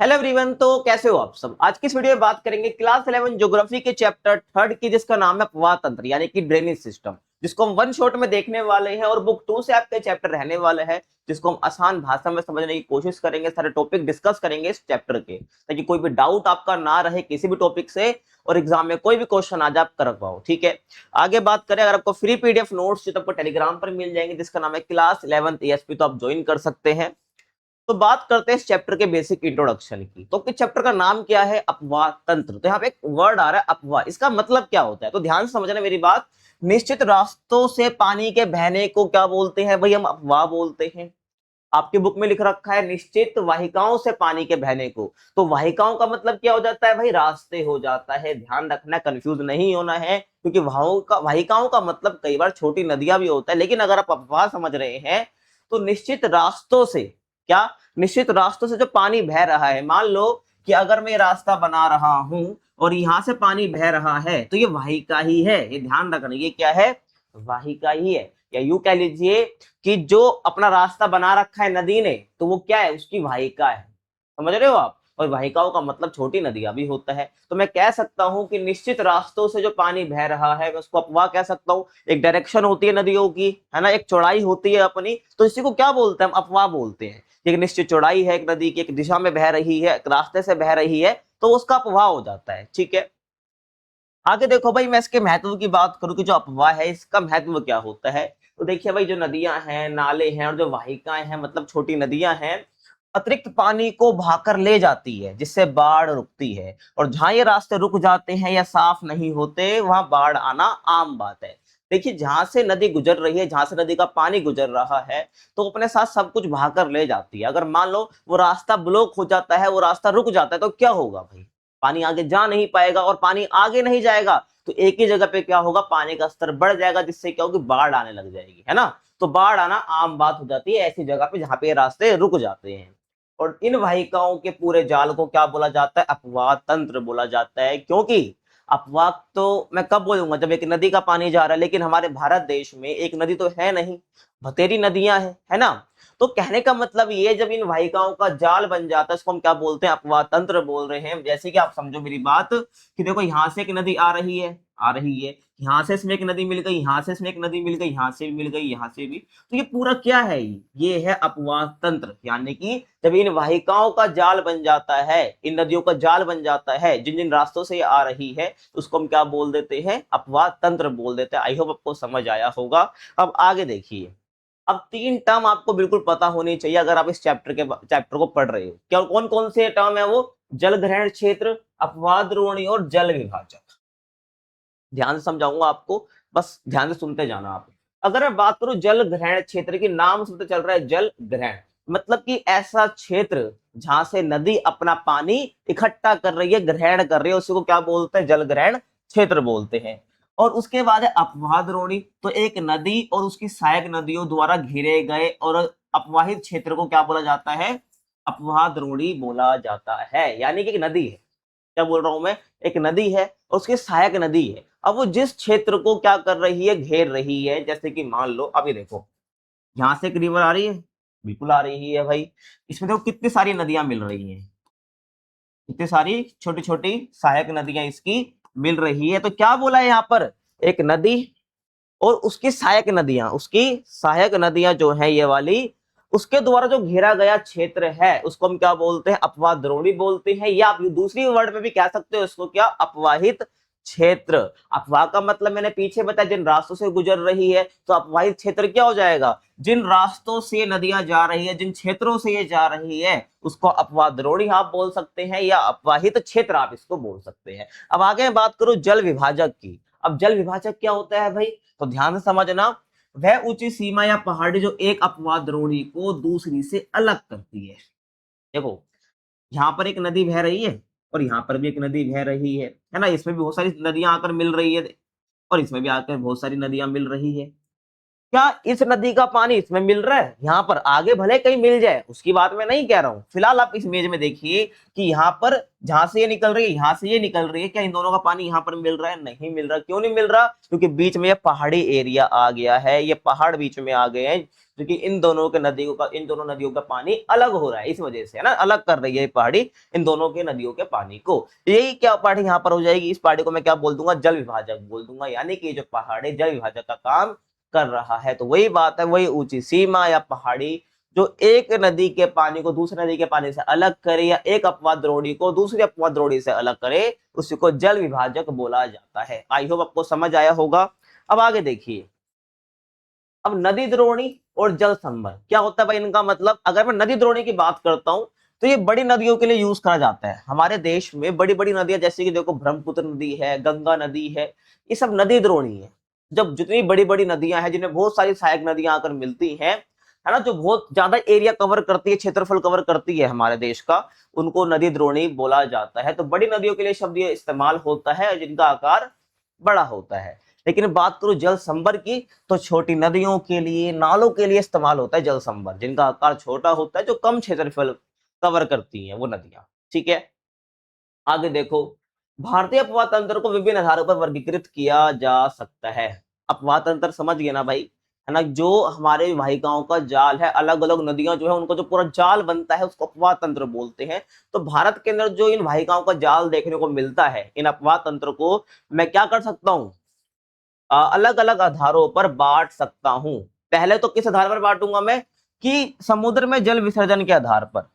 Hello everyone. तो कैसे हो आप सब। आज की इस वीडियो में बात करेंगे क्लास 11 ज्योग्राफी के चैप्टर थर्ड की, जिसका नाम है अपवाह तंत्र यानी कि ड्रेनेज सिस्टम, जिसको हम वन शॉट में देखने वाले हैं। और बुक 2 से आपके चैप्टर रहने वाले हैं, जिसको हम आसान भाषा में समझने की कोशिश करेंगे। सारे टॉपिक डिस्कस करेंगे इस चैप्टर के, ताकि कोई भी डाउट आपका ना रहे किसी भी टॉपिक से, और एग्जाम में कोई भी क्वेश्चन आज आप कर पाओ। ठीक है, आगे बात करें। अगर आपको फ्री पीडीएफ नोट्स जो आपको टेलीग्राम पर मिल जाएंगे, जिसका नाम है क्लास 11 एएसपी, तो आप ज्वाइन कर सकते हैं। तो बात करते हैं इस चैप्टर के बेसिक इंट्रोडक्शन की। तो इस चैप्टर का नाम क्या है? अपवाह तंत्र। तो यहाँ पे एक वर्ड आ रहा है अपवाह, इसका मतलब क्या होता है? तो ध्यान से समझना मेरी बात। निश्चित रास्तों से पानी के बहने को क्या बोलते हैं भाई? हम अपवाह बोलते हैं। आपकी बुक में लिख रखा है निश्चित वाहिकाओं से पानी के बहने को। तो वाहिकाओं का मतलब क्या हो जाता है भाई? रास्ते हो जाता है। ध्यान रखना, कंफ्यूज नहीं होना है, क्योंकि वाहिकाओं का मतलब कई बार छोटी नदियां भी होता है। लेकिन अगर आप अपवाह समझ रहे हैं तो निश्चित रास्तों से, क्या निश्चित रास्तों से जो पानी बह रहा है। मान लो कि अगर मैं रास्ता बना रहा हूं और यहां से पानी बह रहा है, तो ये वाहिका ही है। ये ध्यान रखना, ये क्या है? वाहिका ही है। या यूं कह लीजिए कि जो अपना रास्ता बना रखा है नदी ने, तो वो क्या है? उसकी वाहिका है। समझ रहे हो आप? और वाहिकाओं का मतलब छोटी नदियां भी होता है। तो मैं कह सकता हूं कि निश्चित रास्तों से जो पानी बह रहा है, मैं उसको अपवाह कह सकता हूं। एक डायरेक्शन होती है नदियों की, है ना, एक चौड़ाई होती है अपनी, तो इसी को क्या बोलते हैं? हम अपवाह बोलते हैं। एक निश्चित चौड़ाई है एक नदी की, एक दिशा में बह रही है, एक रास्ते से बह रही है, तो उसका अपवाह हो जाता है। ठीक है, आगे देखो भाई, मैं इसके महत्व की बात करूं कि जो अपवाह है इसका महत्व क्या होता है। तो देखिए भाई, जो नदियां हैं, नाले हैं और जो वाहिकाएं हैं, मतलब छोटी नदियां हैं, अतिरिक्त पानी को बहाकर ले जाती है, जिससे बाढ़ रुकती है। और जहां ये रास्ते रुक जाते हैं या साफ नहीं होते, वहां बाढ़ आना आम बात है। देखिए, जहां से नदी गुजर रही है, जहां से नदी का पानी गुजर रहा है, तो अपने साथ सब कुछ बहाकर ले जाती है। अगर मान लो वो रास्ता ब्लॉक हो जाता है, वो रास्ता रुक जाता है, तो क्या होगा भाई? पानी आगे जा नहीं पाएगा, और पानी आगे नहीं जाएगा तो एक ही जगह पे क्या होगा? पानी का स्तर बढ़ जाएगा, जिससे क्या होगी? बाढ़ आने लग जाएगी, है ना। तो बाढ़ आना आम बात हो जाती है ऐसी जगह पे जहां पे रास्ते रुक जाते हैं। और इन वाहिकाओं के पूरे जाल को क्या बोला जाता है? अपवाह तंत्र बोला जाता है। क्योंकि अपवाह तो मैं कब बोलूंगा? जब एक नदी का पानी जा रहा है। लेकिन हमारे भारत देश में एक नदी तो है नहीं, बतेरी नदियां हैं, है ना। तो कहने का मतलब ये, जब इन वाहिकाओं का जाल बन जाता है, इसको हम क्या बोलते हैं? अपवाह तंत्र बोल रहे हैं। जैसे कि आप समझो मेरी बात, कि देखो यहां से एक नदी आ रही है, यहां से इसमें एक नदी मिल गई, यहां से इसमें एक नदी मिल गई, यहां से भी मिल गई, यहां से भी। तो ये पूरा क्या है? ये है अपवाह तंत्र। यानी कि जब इन वाहिकाओं का जाल बन जाता है, इन नदियों का जाल बन जाता है, जिन जिन रास्तों से ये आ रही है, तो उसको हम क्या बोल देते हैं? अपवाह तंत्र बोल देते हैं। आई होप आपको समझ आया होगा। अब आगे देखिए। अब 3 टर्म आपको बिल्कुल पता होनी चाहिए अगर आप इस चैप्टर को पढ़ रहे हो। क्या कौन कौन से टर्म है वो? जल ग्रहण क्षेत्र, अपवाह द्रोणी और जल विभाजक। ध्यान से समझाऊंगा आपको, बस ध्यान से सुनते जाना आप। अगर मैं बात करूं जल ग्रहण क्षेत्र की, नाम से पता चल रहा है जल ग्रहण, मतलब कि ऐसा क्षेत्र जहां से नदी अपना पानी इकट्ठा कर रही है, ग्रहण कर रही है, उसी को क्या बोलते हैं? जल ग्रहण क्षेत्र बोलते हैं। और उसके बाद है अपवाह द्रोणी। तो एक नदी और उसकी सहायक नदियों द्वारा घिरे गए और अपवाहित क्षेत्र को क्या बोला जाता है? अपवाह द्रोणी बोला जाता है। यानी कि एक नदी है, क्या बोल रहा हूं मैं? एक नदी है और उसकी सहायक नदी है। अब वो जिस क्षेत्र को क्या कर रही है? घेर रही है। जैसे कि मान लो अभी देखो, यहां से एक रिवर आ रही है, बिल्कुल आ रही है भाई। इसमें देखो कितनी सारी नदियां मिल रही हैं, कितनी सारी छोटी छोटी सहायक नदियां इसकी मिल रही है। तो क्या बोला है यहाँ पर? एक नदी और उसकी सहायक नदियां, उसकी सहायक नदियां जो है ये वाली, उसके द्वारा जो घेरा गया क्षेत्र है, उसको हम क्या बोलते हैं? अपवाह द्रोणी बोलते हैं। या आप दूसरी वर्ड में भी कह सकते हो इसको, क्या? अपवाहित क्षेत्र। अपवाह का मतलब मैंने पीछे बताया, जिन रास्तों से गुजर रही है। तो अपवाहित क्षेत्र क्या हो जाएगा? जिन रास्तों से नदियां जा रही है, जिन क्षेत्रों से ये जा रही है, उसको अपवाह द्रोणी आप बोल सकते हैं, या अपवाहित क्षेत्र आप इसको बोल सकते हैं। अब आगे बात करूं जल विभाजक की। अब जल विभाजक क्या होता है भाई? तो ध्यान से समझना। वह ऊंची सीमा या पहाड़ी जो एक अपवाह द्रोणी को दूसरी से अलग करती है। देखो, यहाँ पर एक नदी बह रही है और यहाँ पर भी एक नदी बह रही है ना। इसमें भी बहुत सारी नदियां आकर मिल रही है, और इसमें भी आकर बहुत सारी नदियां मिल रही है। क्या इस नदी का पानी इसमें मिल रहा है? यहाँ पर आगे भले कहीं मिल जाए, उसकी बात मैं नहीं कह रहा हूँ। फिलहाल आप इस इमेज में देखिए कि यहाँ पर जहां से ये निकल रही है, यहाँ से ये निकल रही है, क्या इन दोनों का पानी यहाँ पर मिल रहा है? नहीं मिल रहा। क्यों नहीं मिल रहा? क्योंकि बीच में ये पहाड़ी एरिया आ गया है, ये पहाड़ बीच में आ गए हैं, क्योंकि इन दोनों नदियों का पानी अलग हो रहा है, इस वजह से, है ना, अलग कर रही है पहाड़ी इन दोनों के नदियों के पानी को। यही क्या पहाड़ी यहाँ पर हो जाएगी, इस पहाड़ी को मैं क्या बोल दूंगा? जल विभाजक बोल दूंगा। यानी कि जो पहाड़ी जल विभाजक का काम कर रहा है। तो वही बात है, वही ऊंची सीमा या पहाड़ी जो एक नदी के पानी को दूसरी नदी के पानी से अलग करे, या एक अपवाद द्रोणी को दूसरी अपवाद द्रोणी से अलग करे, उसी को जल विभाजक बोला जाता है। आई होप आपको समझ आया होगा। अब आगे देखिए, अब नदी द्रोणी और जल संभर क्या होता है भाई? इनका मतलब, अगर मैं नदी द्रोणी की बात करता हूं तो ये बड़ी नदियों के लिए यूज करा जाता है। हमारे देश में बड़ी बड़ी नदियां, जैसे कि देखो ब्रह्मपुत्र नदी है, गंगा नदी है, ये सब नदी द्रोणी है। जब जितनी बड़ी बड़ी नदियां हैं, जिनमें बहुत सारी सहायक नदियां आकर मिलती हैं, है ना, जो बहुत ज्यादा एरिया कवर करती है, क्षेत्रफल कवर करती है हमारे देश का, उनको नदी द्रोणी बोला जाता है। तो बड़ी नदियों के लिए शब्द ये इस्तेमाल होता है जिनका आकार बड़ा होता है। लेकिन बात करूं जल संभर की, तो छोटी नदियों के लिए, नालों के लिए इस्तेमाल होता है जल संभर, जिनका आकार छोटा होता है, जो कम क्षेत्रफल कवर करती हैं वो नदियां। ठीक है, आगे देखो, भारतीय अपवाद तंत्र को विभिन्न आधारों पर वर्गीकृत किया जा सकता है। अपवाद तंत्र समझ गए ना भाई, है ना, जो हमारे वाहिकाओं का जाल है, अलग अलग नदियां जो है उनका जो पूरा जाल बनता है, उसको अपवाद तंत्र बोलते हैं। तो भारत के अंदर जो इन वाहिकाओं का जाल देखने को मिलता है, इन अपवाद तंत्र को मैं क्या कर सकता हूं? अलग अलग आधारों पर बांट सकता हूं। पहले तो किस आधार पर बांटूंगा मैं? कि समुद्र में जल विसर्जन के आधार पर,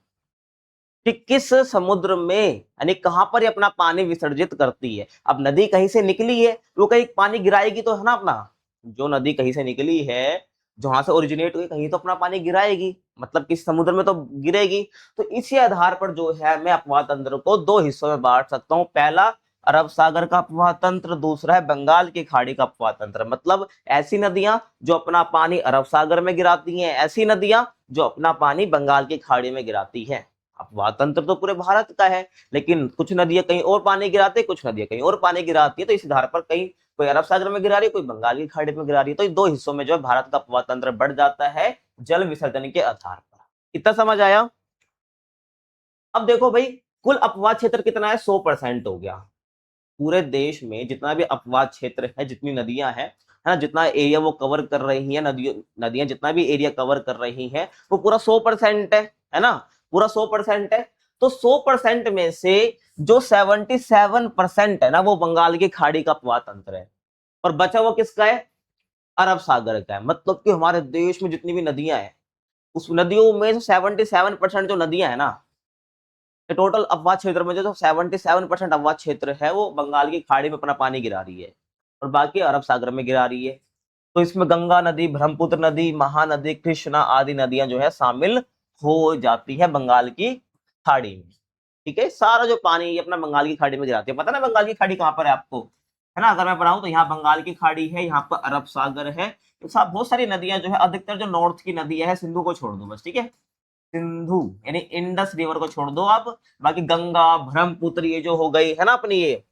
कि किस समुद्र में, यानी कहां पर ये अपना पानी विसर्जित करती है। अब नदी कहीं से निकली है, वो कहीं पानी गिराएगी तो, है ना, अपना, जो नदी कहीं से निकली है, जहां से ओरिजिनेट हुई, कहीं तो अपना पानी गिराएगी, मतलब किस समुद्र में तो गिरेगी। तो इसी आधार पर जो है मैं अपवाद तंत्र को दो हिस्सों में बांट सकता हूं। पहला अरब सागर का अपवाद तंत्र, दूसरा है बंगाल की खाड़ी का अपवाद तंत्र। मतलब ऐसी नदियां जो अपना पानी अरब सागर में गिराती हैं, ऐसी नदियां जो अपना पानी बंगाल की खाड़ी में गिराती हैं। अपवाद तंत्र तो पूरे भारत का है, लेकिन कुछ नदियां कहीं और पानी गिराती है, कुछ नदियां कहीं और पानी गिराती है। तो इस आधार पर कहीं कोई अरब सागर में गिरा रही है, कोई बंगाल की खाड़ी में गिरा रही है। तो इन दो हिस्सों में जो है भारत का अपवाद तंत्र बढ़ जाता है जल विसर्जन के आधार पर। इतना समझ आया? अब देखो भाई, कुल अपवाद क्षेत्र कितना है? 100% हो गया। पूरे देश में जितना भी अपवाद क्षेत्र है, जितनी नदियां हैं, है ना, जितना एरिया वो कवर कर रही हैं, नदियां जितना भी एरिया कवर कर रही हैं, वो पूरा 100% है ना, पूरा 100% है। तो 100% में से जो 77% है ना, वो बंगाल की खाड़ी का अपवाद तंत्र है, और बचा हुआ किसका है? अरब सागर का है। मतलब कि हमारे देश में जितनी भी नदियां हैं, उस नदियों में से 77% जो नदियां है ना, टोटल अपवाद क्षेत्र में जो 77% अपवाद क्षेत्र है, वो बंगाल की खाड़ी में अपना पानी गिरा रही है, और बाकी अरब सागर में गिरा रही है। तो इसमें गंगा नदी, ब्रह्मपुत्र नदी, महानदी, कृष्णा आदि नदियां जो है शामिल हो जाती है बंगाल की खाड़ी में। ठीक है, सारा जो पानी ये अपना बंगाल की खाड़ी में गिराती है। पता ना बंगाल की खाड़ी कहाँ पर है आपको? है ना, अगर मैं बताऊं तो यहाँ बंगाल की खाड़ी है, यहाँ पर अरब सागर है। तो साहब बहुत सारी नदियां जो है, अधिकतर जो नॉर्थ की नदी है, सिंधु को छोड़ दो बस, ठीक है, सिंधु यानी इंडस रिवर को छोड़ दो आप, बाकी गंगा, ब्रह्मपुत्र, ये जो हो गई है ना अपनी, ये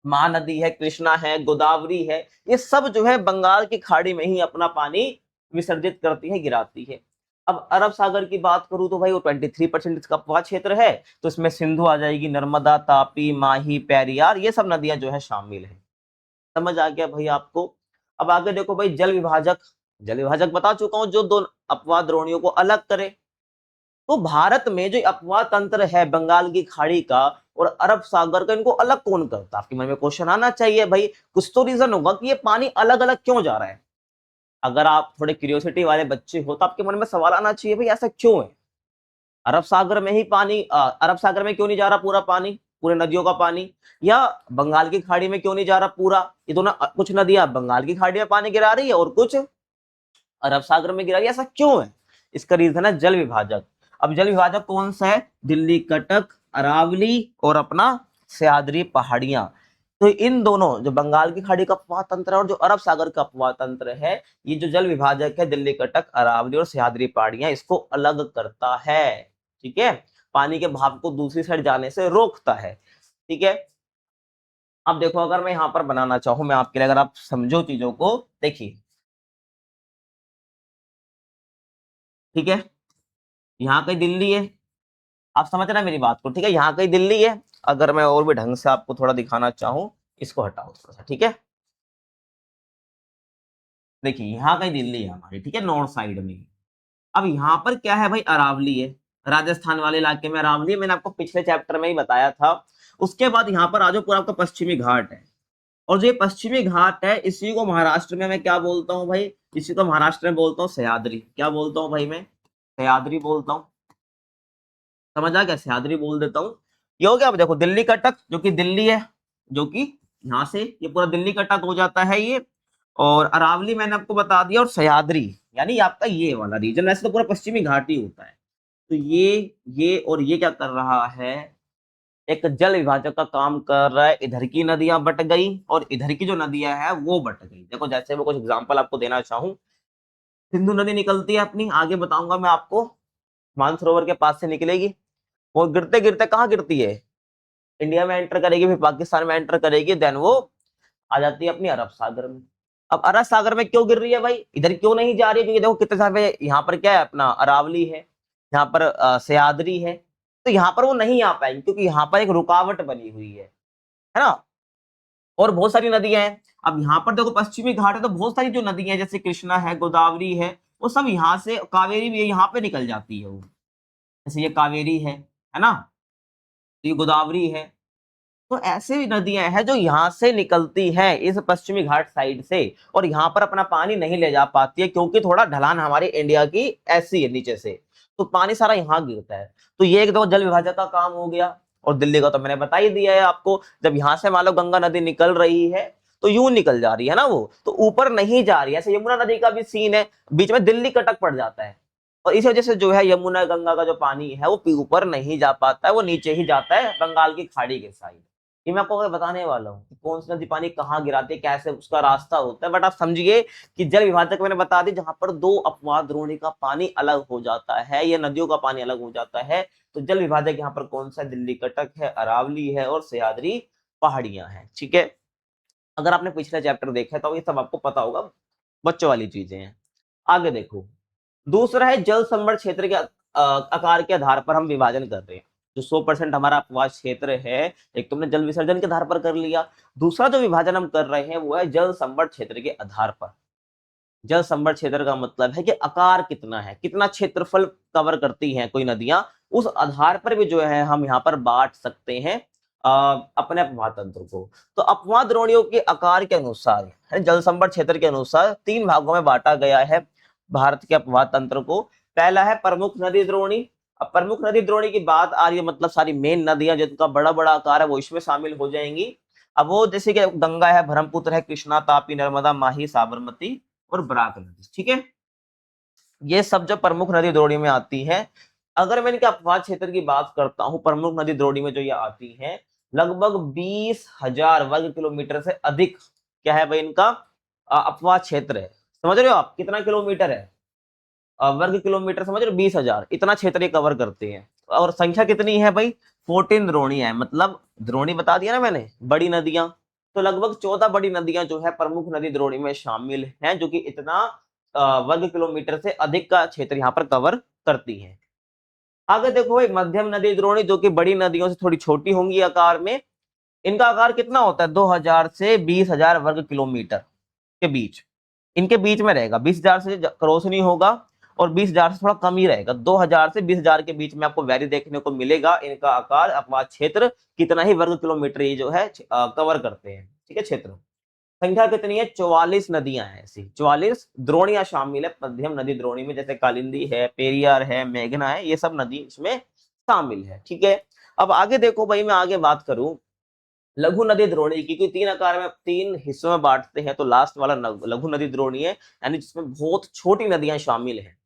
महानदी है, कृष्णा है, गोदावरी है, ये सब जो है बंगाल की खाड़ी में ही अपना पानी विसर्जित करती है, गिराती है। अब अरब सागर की बात करूं तो भाई वो 23% इसका अपवाद क्षेत्र है। तो इसमें सिंधु आ जाएगी, नर्मदा, तापी, माही, पेरियार, ये सब नदियां जो है शामिल है। समझ आ गया भाई आपको? अब आगे देखो भाई, जल विभाजक। जल विभाजक बता चुका हूं, जो दो अपवाद द्रोणियों को अलग करे। तो भारत में जो अपवाद तंत्र है बंगाल की खाड़ी का और अरब सागर का, इनको अलग कौन करता है? आपके मन में क्वेश्चन आना चाहिए भाई, कुछ तो रीजन होगा कि ये पानी अलग अलग क्यों जा रहा है। अगर आप थोड़े क्यूरियोसिटी वाले बच्चे हो तो आपके मन में सवाल आना चाहिए, भाई ऐसा क्यों है? अरब सागर में ही पानी, अरब सागर में क्यों नहीं जा रहा पूरा पानी, पूरे नदियों का पानी, या बंगाल की खाड़ी में क्यों नहीं जा रहा पूरा? ये दोनों, कुछ नदियां बंगाल की खाड़ी में पानी गिरा रही है और कुछ अरब सागर में गिरा रही है। ऐसा क्यों है? इसका रीजन है जल विभाजक। अब जल विभाजक कौन सा है? दिल्ली कटक, अरावली और अपना सह्याद्री पहाड़ियां। तो इन दोनों, जो बंगाल की खाड़ी का अपवाद तंत्र है और जो अरब सागर का अपवाद तंत्र है, ये जो जल विभाजक है दिल्ली कटक, अरावली और सह्याद्री पहाड़ियां, इसको अलग करता है। ठीक है, पानी के भाव को दूसरी साइड जाने से रोकता है। ठीक है, अब देखो, अगर मैं यहां पर बनाना चाहूं मैं आपके लिए, अगर आप समझो चीजों को, देखिए ठीक है, यहाँ कहीं दिल्ली है, आप समझ रहे हैं मेरी बात को, ठीक है, यहाँ कहीं दिल्ली है। अगर मैं और भी ढंग से आपको थोड़ा दिखाना चाहूँ, इसको हटाओ थोड़ा सा, ठीक है, देखिए यहाँ कहीं दिल्ली है हमारी, ठीक है, नॉर्थ साइड में। अब यहाँ पर क्या है भाई, अरावली है, राजस्थान वाले इलाके में अरावली है, मैंने आपको पिछले चैप्टर में ही बताया था। उसके बाद यहाँ पर आ जाओ, पूरा आपका पश्चिमी घाट है, और जो ये पश्चिमी घाट है इसी को महाराष्ट्र में मैं क्या बोलता हूँ भाई, इसी को महाराष्ट्र में बोलता हूँ सह्याद्री। क्या बोलता हूँ भाई मैं, सह्याद्री बोलता हूँ। समझ आ गया, सह्याद्री बोल देता हूँ। ये हो गया। अब देखो दिल्ली कटक, जो कि दिल्ली है, जो कि यहाँ से ये पूरा दिल्ली कटक हो जाता है ये, और अरावली मैंने आपको बता दिया, और सह्याद्री यानी आपका ये वाला रीजन, वैसे तो पूरा पश्चिमी घाट ही होता है। तो ये और ये क्या कर रहा है, एक जल विभाजक का काम कर रहा है। इधर की नदियां बट गई और इधर की जो नदियां हैं वो बट गई। देखो जैसे मैं कुछ एग्जांपल आपको देना चाहूँ, सिंधु नदी निकलती है अपनी, आगे बताऊंगा मैं आपको, मानसरोवर के पास से निकलेगी, वो गिरते गिरते कहाँ गिरती है, इंडिया में एंटर करेगी, फिर पाकिस्तान में एंटर करेगी, देन वो आ जाती है अपनी अरब सागर में। अब अरब सागर में क्यों गिर रही है भाई, इधर क्यों नहीं जा रही है, क्योंकि देखो कितने सारे यहाँ पर क्या है, अपना अरावली है, यहाँ पर सह्याद्री है, तो यहाँ पर वो नहीं आ पाएंगे क्योंकि यहाँ पर एक रुकावट बनी हुई है ना। और बहुत सारी नदियां हैं। अब यहाँ पर देखो पश्चिमी घाट है, तो बहुत सारी जो नदियां हैं, जैसे कृष्णा है, गोदावरी है, वो सब यहाँ से, कावेरी भी यहाँ पे निकल जाती है वो, जैसे ये कावेरी है ना, तो ये गोदावरी है। तो ऐसे नदियां हैं जो यहाँ से निकलती हैं इस पश्चिमी घाट साइड से, और यहाँ पर अपना पानी नहीं ले जा पाती है क्योंकि थोड़ा ढलान हमारे इंडिया की ऐसी है नीचे से, तो पानी सारा यहाँ गिरता है। तो ये एक दो जल विभाजक का काम हो गया। और दिल्ली का तो मैंने बता ही दिया है आपको, जब यहाँ से मान लो गंगा नदी निकल रही है तो यूं निकल जा रही है ना, वो तो ऊपर नहीं जा रही है। ऐसे यमुना नदी का भी सीन है, बीच में दिल्ली कटक पड़ जाता है, और इस वजह से जो है यमुना गंगा का जो पानी है वो ऊपर नहीं जा पाता है, वो नीचे ही जाता है बंगाल की खाड़ी के साइड। ये मैं आपको बताने वाला हूँ कि कौन सी नदी पानी कहाँ गिराती है, कैसे उसका रास्ता होता है। बट आप समझिए कि जल विभाजक मैंने बता दी, जहां पर दो अपवाद द्रोणी का पानी अलग हो जाता है, ये नदियों का पानी अलग हो जाता है, तो जल विभाजक यहाँ पर कौन सा, दिल्ली कटक है, अरावली है, और सह्याद्री पहाड़ियां हैं, ठीक है। अगर आपने पिछला चैप्टर देखा है तो ये सब आपको पता होगा, बच्चों वाली चीजें हैं। आगे देखो, दूसरा है जल संवरण क्षेत्र के आकार के आधार पर हम विभाजन कर रहे हैं। जो 100% हमारा अपवाद क्षेत्र है, एक तुमने जल विसर्जन के आधार पर कर लिया, दूसरा जो विभाजन हम कर रहे हैं वो है जल संवरण क्षेत्र के आधार पर। जल संवरण क्षेत्र का मतलब है कि आकार कितना है, कितना क्षेत्रफल कवर करती हैं कोई नदियां, उस आधार पर भी जो है हम यहाँ पर बांट सकते हैं अपने अपवाद तंत्र को। तो अपवाद द्रोणियों के आकार के अनुसार जल संवरण क्षेत्र के अनुसार 3 भागों में बांटा गया है भारत के अपवाद तंत्र को। पहला है प्रमुख नदी द्रोणी। अब प्रमुख नदी द्रोणी की बात आ रही है, मतलब सारी मेन नदियां जिनका बड़ा बड़ा आकार है वो इसमें शामिल हो जाएंगी। अब वो जैसे कि गंगा है, ब्रह्मपुत्र है, कृष्णा, तापी, नर्मदा, माही, साबरमती और बराक नदी, ठीक है, ये सब जो प्रमुख नदी द्रोणी में आती है। अगर मैं इनके अपवाद क्षेत्र की बात करता हूं, प्रमुख नदी द्रोणी में जो ये आती है, लगभग 20,000 वर्ग किलोमीटर से अधिक क्या है भाई इनका अपवाद क्षेत्र है। समझ रहे हो आप कितना किलोमीटर है, वर्ग किलोमीटर, समझ रहे हो, 20,000 इतना क्षेत्र ये कवर करते हैं। और संख्या कितनी है भाई, 14 द्रोणी है, मतलब द्रोणी बता दिया ना मैंने, बड़ी नदियां, तो लगभग 14 बड़ी नदियां जो है प्रमुख नदी द्रोणी में शामिल हैं, जो कि इतना वर्ग किलोमीटर से अधिक का क्षेत्र यहाँ पर कवर करती हैं। आगे देखो भाई मध्यम नदी द्रोणी, जो कि बड़ी नदियों से थोड़ी छोटी होंगी आकार में, इनका आकार कितना होता है, 2,000 से 20,000 वर्ग किलोमीटर के बीच, इनके बीच में रहेगा, 20,000 से क्रॉस नहीं होगा और 20,000 से थोड़ा कम ही रहेगा। 2,000 से 20,000 के बीच में आपको वैरी देखने को मिलेगा। इनका आकार अपवाद क्षेत्र कितना ही वर्ग किलोमीटर ये जो है कवर करते हैं, ठीक है, क्षेत्र। संख्या कितनी है, 44 नदियां हैं, ऐसी 44 द्रोणियां शामिल है मध्यम नदी द्रोणी में, जैसे कालिंदी है, पेरियार है, मेघना है, ये सब नदी इसमें शामिल है, ठीक है। अब आगे देखो भाई, मैं आगे बात करूं लघु नदी द्रोणी की, क्योंकि 3 आकार में 3 हिस्सों में बांटते हैं, तो लास्ट वाला लघु नदी द्रोणी है, यानी जिसमें बहुत छोटी नदियां शामिल हैं।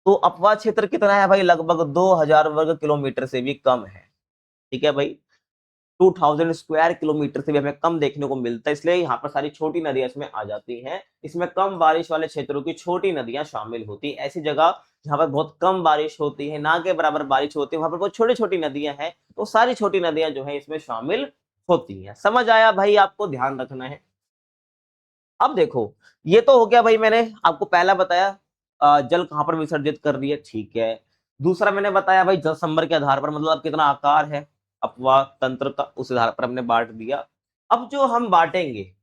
तो अपवाद क्षेत्र कितना है भाई, लगभग 2,000 वर्ग किलोमीटर से भी कम है, ठीक है भाई, 2000 स्क्वायर किलोमीटर से भी हमें कम देखने को मिलता है, इसलिए यहाँ पर सारी छोटी नदियां इसमें आ जाती हैं। इसमें कम बारिश वाले क्षेत्रों की छोटी नदियां शामिल होती है। ऐसी जगह जहाँ पर बहुत कम बारिश होती है, ना के बराबर बारिश होती है, वहां पर बहुत छोटी छोटी नदियां हैं, तो सारी छोटी नदियां जो है इसमें शामिल होती हैं। समझ आया भाई, आपको ध्यान रखना है। अब देखो, ये तो हो गया भाई, मैंने आपको पहला बताया जल कहाँ पर विसर्जित कर रही है, ठीक है। दूसरा मैंने बताया भाई जल संभर के आधार पर, मतलब कितना आकार है अपवाह तंत्र का, उस आधार पर हमने बांट दिया। अब जो हम बांटेंगे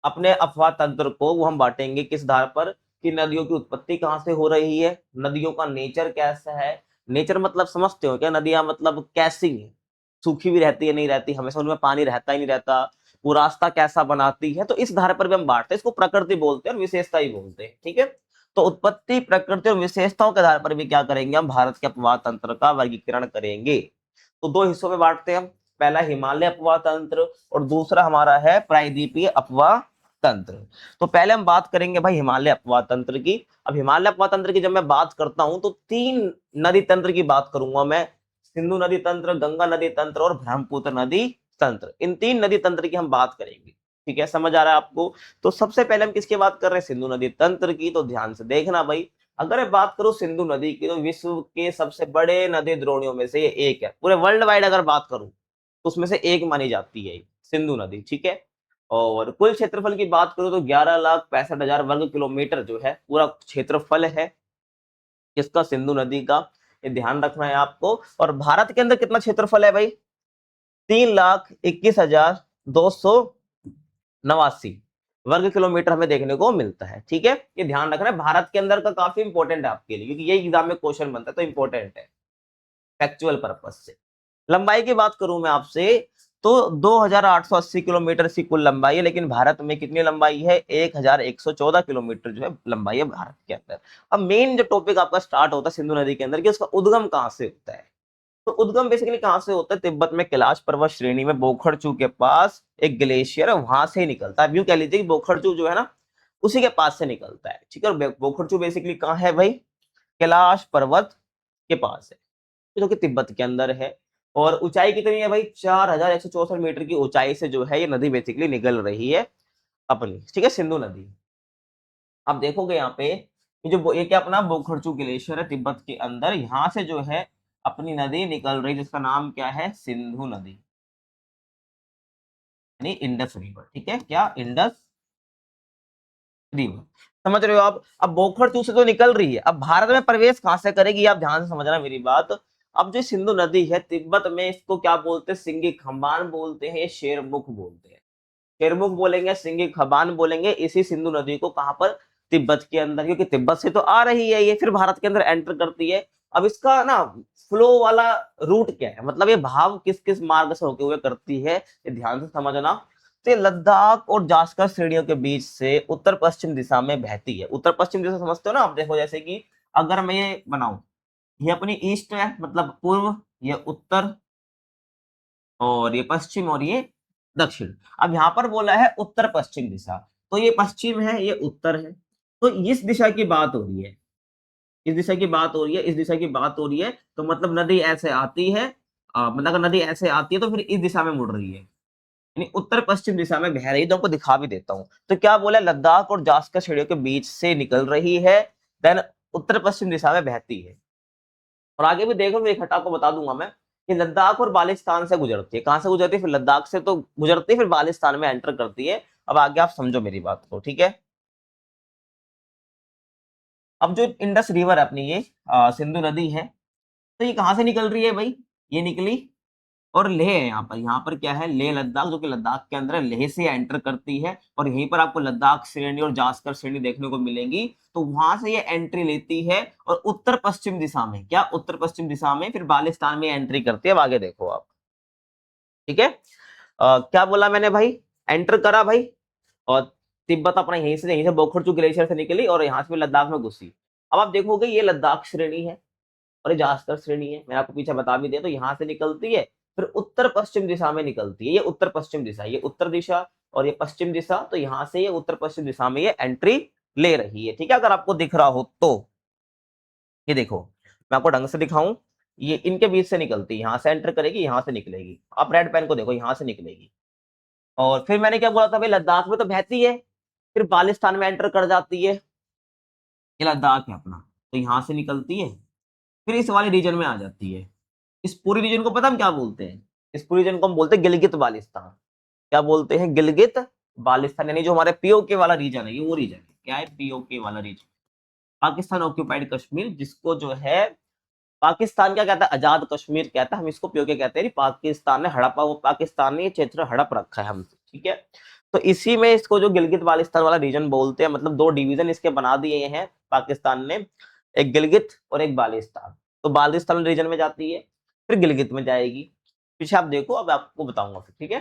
अपने अपवाह तंत्र को, वो हम बांटेंगे किस आधार पर कि नदियों की उत्पत्ति कहाँ से हो रही है, नदियों का नेचर कैसा है। नेचर मतलब समझते हो क्या, नदियां मतलब कैसी है, सूखी भी रहती है नहीं रहती, हमेशा उनमें पानी रहता ही नहीं रहता, वो रास्ता कैसा बनाती है, तो इस आधार पर भी हम बांटते हैं। इसको प्रकृति बोलते हैं और विशेषता ही बोलते हैं, ठीक है। तो उत्पत्ति, प्रकृति और विशेषताओं के आधार पर भी क्या करेंगे हम, भारत के अपवाह तंत्र का वर्गीकरण करेंगे। तो दो हिस्सों में बांटते हैं हम, पहला हिमालय अपवाह तंत्र और दूसरा हमारा है प्रायद्वीपीय अपवाह तंत्र। तो पहले हम बात करेंगे भाई हिमालय अपवाह तंत्र की। अब हिमालय अपवाह तंत्र की जब मैं बात करता हूं तो तीन नदी तंत्र की बात करूंगा मैं, सिंधु नदी तंत्र, गंगा नदी तंत्र और ब्रह्मपुत्र नदी तंत्र। इन तीन नदी तंत्र की हम बात करेंगे, ठीक है, समझ आ रहा है आपको। तो सबसे पहले हम किसकी बात कर रहे हैं, सिंधु नदी तंत्र की। तो ध्यान से देखना भाई, अगर मैं बात करूं सिंधु नदी की, तो विश्व के सबसे बड़े नदी द्रोणियों में से ये एक है। पूरे वर्ल्ड वाइड अगर बात करूं तो उसमें से एक मानी जाती है सिंधु नदी, ठीक है। और कुल क्षेत्रफल की बात करूं तो 11,65,000 वर्ग किलोमीटर जो है पूरा क्षेत्रफल है किसका, सिंधु नदी का। ये ध्यान रखना है आपको। और भारत के अंदर कितना क्षेत्रफल है भाई, 3,21,289 वर्ग किलोमीटर हमें देखने को मिलता है, ठीक है। ये ध्यान रखना है, भारत के अंदर का काफी इंपॉर्टेंट है आपके लिए, क्योंकि ये एग्जाम में क्वेश्चन बनता है, तो इंपॉर्टेंट है फैक्चुअल पर्पज से। लंबाई की बात करूं मैं आपसे तो 2,880 किलोमीटर की कुल लंबाई है, लेकिन भारत में कितनी लंबाई है, 1,114 किलोमीटर जो है लंबाई है भारत के अंदर। अब मेन जो टॉपिक आपका स्टार्ट होता है सिंधु नदी के अंदर कि उसका उद्गम कहां से होता है। तो उद्गम बेसिकली कहां से होता है, तिब्बत में कैलाश पर्वत श्रेणी में बोखरचू के पास एक ग्लेशियर है, वहां से ही निकलता है। यूं कह लीजिए कि बोखरचू जो है ना उसी के पास से निकलता है, ठीक है। और बोखरचू बेसिकली कहाँ है भाई, कैलाश पर्वत के पास है, जो कि तिब्बत के अंदर है। और ऊंचाई कितनी है भाई, 4,164 मीटर की ऊंचाई से जो है ये नदी बेसिकली निकल रही है अपनी, ठीक है, सिंधु नदी। आप देखोगे यहाँ पे ये क्या अपना बोखरचू ग्लेशियर है तिब्बत के अंदर, यहाँ से जो है अपनी नदी निकल रही जिसका नाम क्या है, सिंधु नदी, यानी इंडस रिवर, ठीक है, क्या इंडस रिवर, समझ रहे हो आप। अब बोखरचू से तो निकल रही है, अब भारत में प्रवेश कहां से करेगी, आप ध्यान से समझना मेरी बात। अब जो सिंधु नदी है तिब्बत में इसको क्या बोलते हैं, सिंगी खंबान बोलते हैं, शेरमुख बोलते हैं। शेरमुख बोलेंगे, सिंगी खंबान बोलेंगे, इसी सिंधु नदी को कहां पर, तिब्बत के अंदर, क्योंकि तिब्बत से तो आ रही है ये, फिर भारत के अंदर एंटर करती है। अब इसका ना फ्लो वाला रूट क्या है, मतलब ये भाव किस किस मार्ग से होते हुए करती है, ये ध्यान से समझना। तो ये लद्दाख और जास्कर श्रेणियों के बीच से उत्तर पश्चिम दिशा में बहती है। उत्तर पश्चिम दिशा समझते हो ना आप, देखो जैसे कि अगर मैं ये बनाऊं, ये अपनी ईस्ट है मतलब पूर्व, ये उत्तर और ये पश्चिम और ये दक्षिण। अब यहाँ पर बोला है उत्तर पश्चिम दिशा, तो ये पश्चिम है ये उत्तर है, तो इस दिशा की बात हो रही है, इस दिशा की बात हो रही है, इस दिशा की बात हो रही है। तो मतलब नदी ऐसे आती है, मतलब अगर नदी ऐसे आती है तो फिर इस दिशा में मुड़ रही है, यानी उत्तर पश्चिम दिशा में बह रही है। तो आपको दिखा भी देता हूं, तो क्या बोला, लद्दाख और जास्कर श्रेणियों के बीच से निकल रही है, देन उत्तर पश्चिम दिशा में बहती है। और आगे भी देखो, एक हटा को बता दूंगा मैं कि लद्दाख और बालिस्तान से गुजरती है, कहां से गुजरती है, फिर लद्दाख से तो गुजरती है, फिर बालिस्तान में एंटर करती है। अब आगे आप समझो मेरी बात को, ठीक है। अब जो इंडस रिवर है अपनी ये सिंधु नदी है, तो ये कहां से निकल रही है भाई, ये निकली और लेह है, यहाँ पर क्या है, लेह लद्दाख, जो कि लद्दाख के अंदर है, लेह से एंटर करती है और यहीं पर आपको लद्दाख श्रेणी और जास्कर श्रेणी देखने को मिलेंगी। तो वहां से ये एंट्री लेती है और उत्तर पश्चिम दिशा में, क्या उत्तर पश्चिम दिशा में फिर बालिस्तान में एंट्री करती है। अब आगे देखो आप, ठीक है। क्या बोला मैंने भाई, एंटर करा भाई, और तिब्बत अपना यहीं से बोखरचू ग्लेशियर से निकली और यहाँ से लद्दाख में घुसी। अब आप देखोगे ये लद्दाख श्रेणी है और ये जास्कर श्रेणी है, मैं आपको पीछे बता भी दिया। तो यहाँ से निकलती है फिर उत्तर पश्चिम दिशा में निकलती है, ये उत्तर पश्चिम दिशा, ये उत्तर दिशा और ये पश्चिम दिशा, तो यहाँ से ये उत्तर पश्चिम दिशा में ये एंट्री ले रही है, ठीक है। अगर आपको दिख रहा हो तो ये देखो, मैं आपको ढंग से दिखाऊं, ये इनके बीच से निकलती है, यहाँ से एंटर करेगी, यहाँ से निकलेगी। आप रेड पेन को देखो, यहाँ से निकलेगी और फिर मैंने क्या बोला था भाई, लद्दाख में तो बहती है, फिर बालिस्तान में एंटर कर जाती है, ये लद्दाख है अपना, तो यहाँ से निकलती है फिर इस वाले रीजन में आ जाती है। इस पूरी रीजन को पता हम क्या बोलते हैं, इस पूरी रीजन को हम बोलते हैं गिलगित बालिस्तान। क्या बोलते हैं, गिलगित बालिस्तान, यानी जो हमारे पीओके वाला रीजन है, ये वो रीजन है, क्या है, पीओके वाला रीजन। पाकिस्तान ऑक्यूपाइड कश्मीर, जिसको जो है पाकिस्तान क्या कहता है, आजाद कश्मीर कहता है, हम इसको पीओके कहते हैं। पाकिस्तान ने हड़पा, वो पाकिस्तान ने ये क्षेत्र हड़प रखा है हमसे, ठीक है। तो इसी में इसको जो गिलगित बाल्टिस्तान वाला रीजन बोलते हैं, मतलब दो डिवीजन इसके बना दिए हैं पाकिस्तान ने, एक गिलगित और एक बाल्टिस्तान। तो बाल्टिस्तान रीजन में जाती है, फिर गिलगित में जाएगी। पीछे आप देखो, अब आपको बताऊंगा फिर, ठीक है।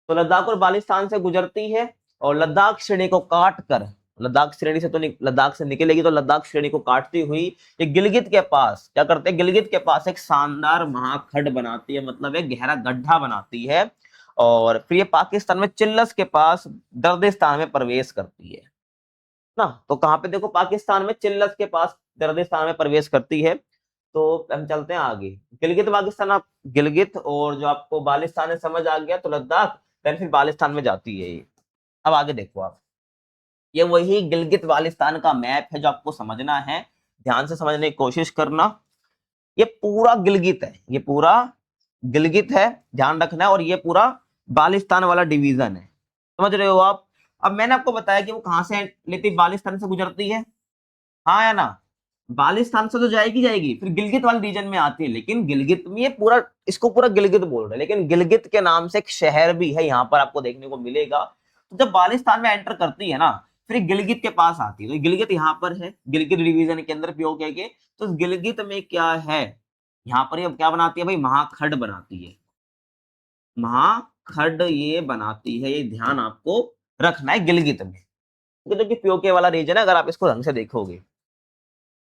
तो लद्दाख और बाल्टिस्तान से गुजरती है और लद्दाख श्रेणी को काट कर, लद्दाख श्रेणी से तो लद्दाख से निकलेगी, तो लद्दाख श्रेणी को काटती हुई ये गिलगित के पास क्या करते हैं, गिलगित के पास एक शानदार महाखंड बनाती है, मतलब एक गहरा गड्ढा बनाती है। और फिर ये पाकिस्तान में चिल्लस के पास दर्दिस्तान में प्रवेश करती है ना। तो कहां पे देखो, पाकिस्तान में चिल्लस के पास दर्दिस्तान में प्रवेश करती है। तो हम चलते हैं आगे, गिलगित पाकिस्तान, आप गिलगित और जो आपको बाल्टिस्तान में समझ आ गया, तो लद्दाख, फिर बाल्टिस्तान में जाती है ये। अब आगे देखो आप, ये वही गिलगित बाल्टिस्तान का मैप है जो आपको समझना है, ध्यान से समझने की कोशिश करना। ये पूरा गिलगित है, ये पूरा गिलगित है, ध्यान रखना है। और ये पूरा बाल्टिस्तान वाला डिवीजन है, समझ रहे हो आप। अब मैंने आपको बताया कि वो कहां से लेती, बाल्टिस्तान से गुजरती है, हाँ या ना। बाल्टिस्तान से तो जाएगी जाएगी, फिर गिलगित वाले रीजन में आती है। लेकिन गिलगित में ये पूरा, इसको पूरा गिलगित बोल रहे हैं, लेकिन गिलगित के नाम से एक शहर भी है यहाँ पर आपको देखने को मिलेगा। तो जब बाल्टिस्तान में एंटर करती है ना, फिर गिलगित के पास आती है। तो गिलगित यहाँ पर है, गिलगित डिवीजन के अंदर पीओके के। तो गिलगित में क्या है, यहाँ पर ये क्या बनाती है भाई, महाखंड बनाती है, महाखंड ये बनाती है, ये ध्यान आपको रखना है गिलगित में, जो कि पीओके वाला रीजन है, अगर आप इसको ढंग से देखोगे।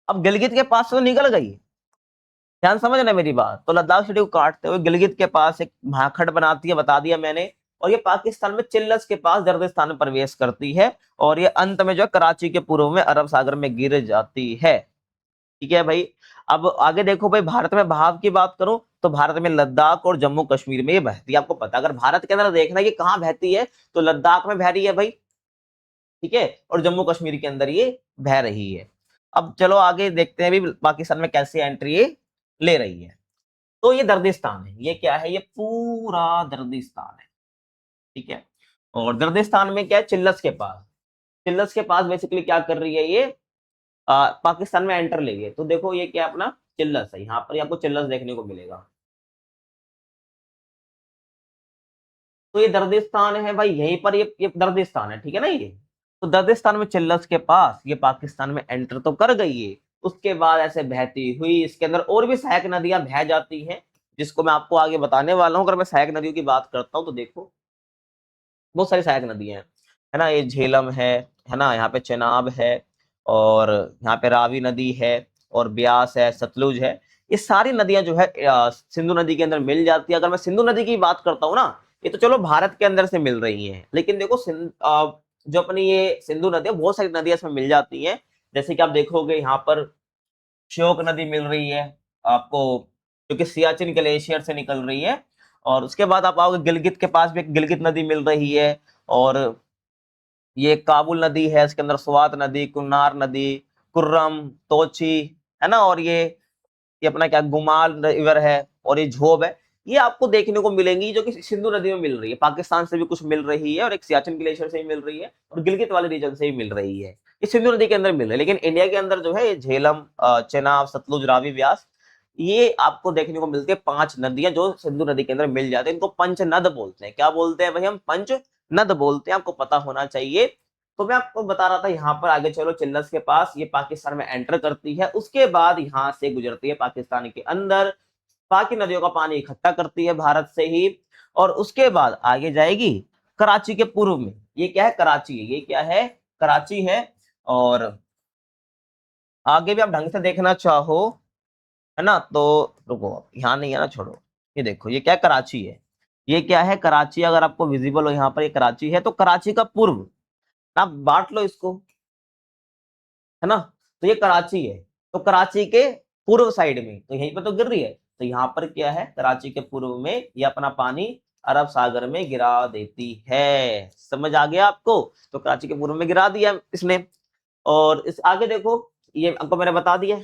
अब गिलगित के पास से तो निकल गई, ध्यान समझना मेरी बात। तो लद्दाख सिटी को काटते हुए गिलगित के पास एक महाखंड बनाती है, बता दिया मैंने। और ये पाकिस्तान में चिल्लस के पास दर्दिस्तान में प्रवेश करती है, और ये अंत में जो है कराची के पूर्व में अरब सागर में गिर जाती है, ठीक है भाई। अब आगे देखो भाई, भारत में बहाव की बात करूं तो भारत में लद्दाख और जम्मू कश्मीर में ये बहती है। आपको पता, अगर भारत के अंदर देखना है कि कहाँ बहती है, तो लद्दाख में बह रही है भाई, ठीक है, और जम्मू कश्मीर के अंदर ये बह रही है। अब चलो आगे देखते हैं भी पाकिस्तान में कैसे एंट्री ये ले रही है। तो ये दर्दिस्तान है, ये क्या है, ये पूरा दर्दिस्तान है, ठीक है। और दर्दिस्तान में क्या है, चिल्लस के पास, चिल्लस के पास बेसिकली क्या कर रही है ये, पाकिस्तान में एंटर ले गए। तो देखो ये क्या अपना चिल्लस है, यहाँ पर आपको चिल्लस देखने को मिलेगा। तो ये दर्दिस्तान है भाई, यहीं पर ये दर्दिस्तान है, ठीक है ना ये। तो दर्दिस्तान में चिल्लस के पास ये पाकिस्तान में एंटर तो कर गई है। उसके बाद ऐसे बहती हुई इसके अंदर और भी सहायक नदियां बह जाती हैं, जिसको मैं आपको आगे बताने वाला हूं। अगर मैं सहायक नदियों की बात करता हूं तो देखो, बहुत सारी सहायक नदियां हैं, है ना। ये झेलम है ना, यहाँ पे चेनाब है, और यहाँ पे रावी नदी है, और ब्यास है, सतलुज है। ये सारी नदियां जो है सिंधु नदी के अंदर मिल जाती है। अगर मैं सिंधु नदी की बात करता हूँ ना, ये तो चलो भारत के अंदर से मिल रही है, लेकिन देखो जो अपनी ये सिंधु नदी है, बहुत सारी नदियां इसमें मिल जाती हैं। जैसे कि आप देखोगे यहाँ पर श्योक नदी मिल रही है आपको, जो कि सियाचिन ग्लेशियर से निकल रही है। और उसके बाद आप आओगे गिलगित के पास भी एक गिलगित नदी मिल रही है, और ये काबुल नदी है, इसके अंदर स्वात नदी, कुन्नार नदी, कुर्रम, तोची, है ना। और ये अपना क्या गुमाल रिवर है, और ये झोब है। ये आपको देखने को मिलेंगी, जो कि सिंधु नदी में मिल रही है, पाकिस्तान से भी कुछ मिल रही है, और एक सियाचिन ग्लेशियर से भी मिल रही है, और गिलगित वाले रीजन से भी मिल रही है। ये सिंधु नदी के अंदर मिल रही है, लेकिन इंडिया के अंदर जो है ये झेलम, चेनाब, सतलुज, रावी, व्यास, ये आपको देखने को मिलती है 5 नदियां जो सिंधु नदी के अंदर मिल जाती है। इनको पंचनद बोलते हैं। क्या बोलते हैं भाई, हम पंचनद बोलते हैं, आपको पता होना चाहिए। तो मैं आपको बता रहा था, यहाँ पर आगे चलो, चिल्लस के पास ये पाकिस्तान में एंटर करती है, उसके बाद यहाँ से गुजरती है पाकिस्तान के अंदर, बाकी नदियों का पानी इकट्ठा करती है भारत से ही, और उसके बाद आगे जाएगी कराची के पूर्व में। ये क्या है, कराची है, ये क्या है, कराची है। और आगे भी आप ढंग से देखना चाहो, है ना, तो रुको, यहाँ नहीं है ना, छोड़ो। ये देखो, ये क्या है, कराची है, ये क्या है, कराची। अगर आपको विजिबल हो यहाँ पर, ये कराची है। तो कराची का पूर्व, आप बांट लो इसको, है ना। तो ये कराची है, तो कराची के पूर्व साइड में, तो यहीं पर तो गिर रही है। तो यहाँ पर क्या है, कराची के पूर्व में ये अपना पानी अरब सागर में गिरा देती है। समझ आ गया आपको। तो कराची के पूर्व में गिरा दिया इसने। और इस आगे देखो, ये आपको मैंने बता दिया,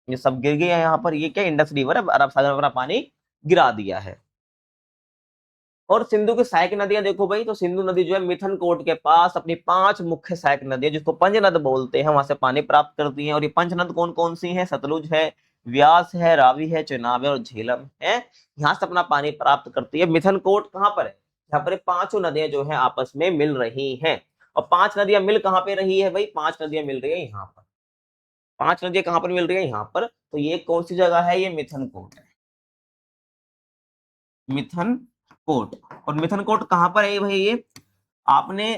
ये सब गिर गया है यहाँ पर। ये क्या, इंडस रिवर है, अरब सागर में अपना पानी गिरा दिया है। और सिंधु की सहायक नदियां देखो भाई, तो सिंधु नदी जो है मिथनकोट के पास अपनी 5 मुख्य सहायक नदियां जिसको पंचनद बोलते हैं वहां से पानी प्राप्त करती हैं। और ये पंचनद कौन कौन सी हैं? सतलुज है, व्यास है, रावी है, चेनाब है और झेलम है। यहाँ से अपना पानी प्राप्त करती है। मिथनकोट कहाँ पर है? यहाँ पर 5 नदियां जो है आपस में मिल रही हैं। और 5 नदियां मिल कहाँ पे रही है भाई? 5 नदियां मिल रही है यहाँ पर। 5 नदियां कहाँ पर मिल रही है? यहाँ पर। तो ये कौन सी जगह है? ये मिथनकोट है, मिथनकोट। और मिथनकोट कहाँ पर है भाई? ये आपने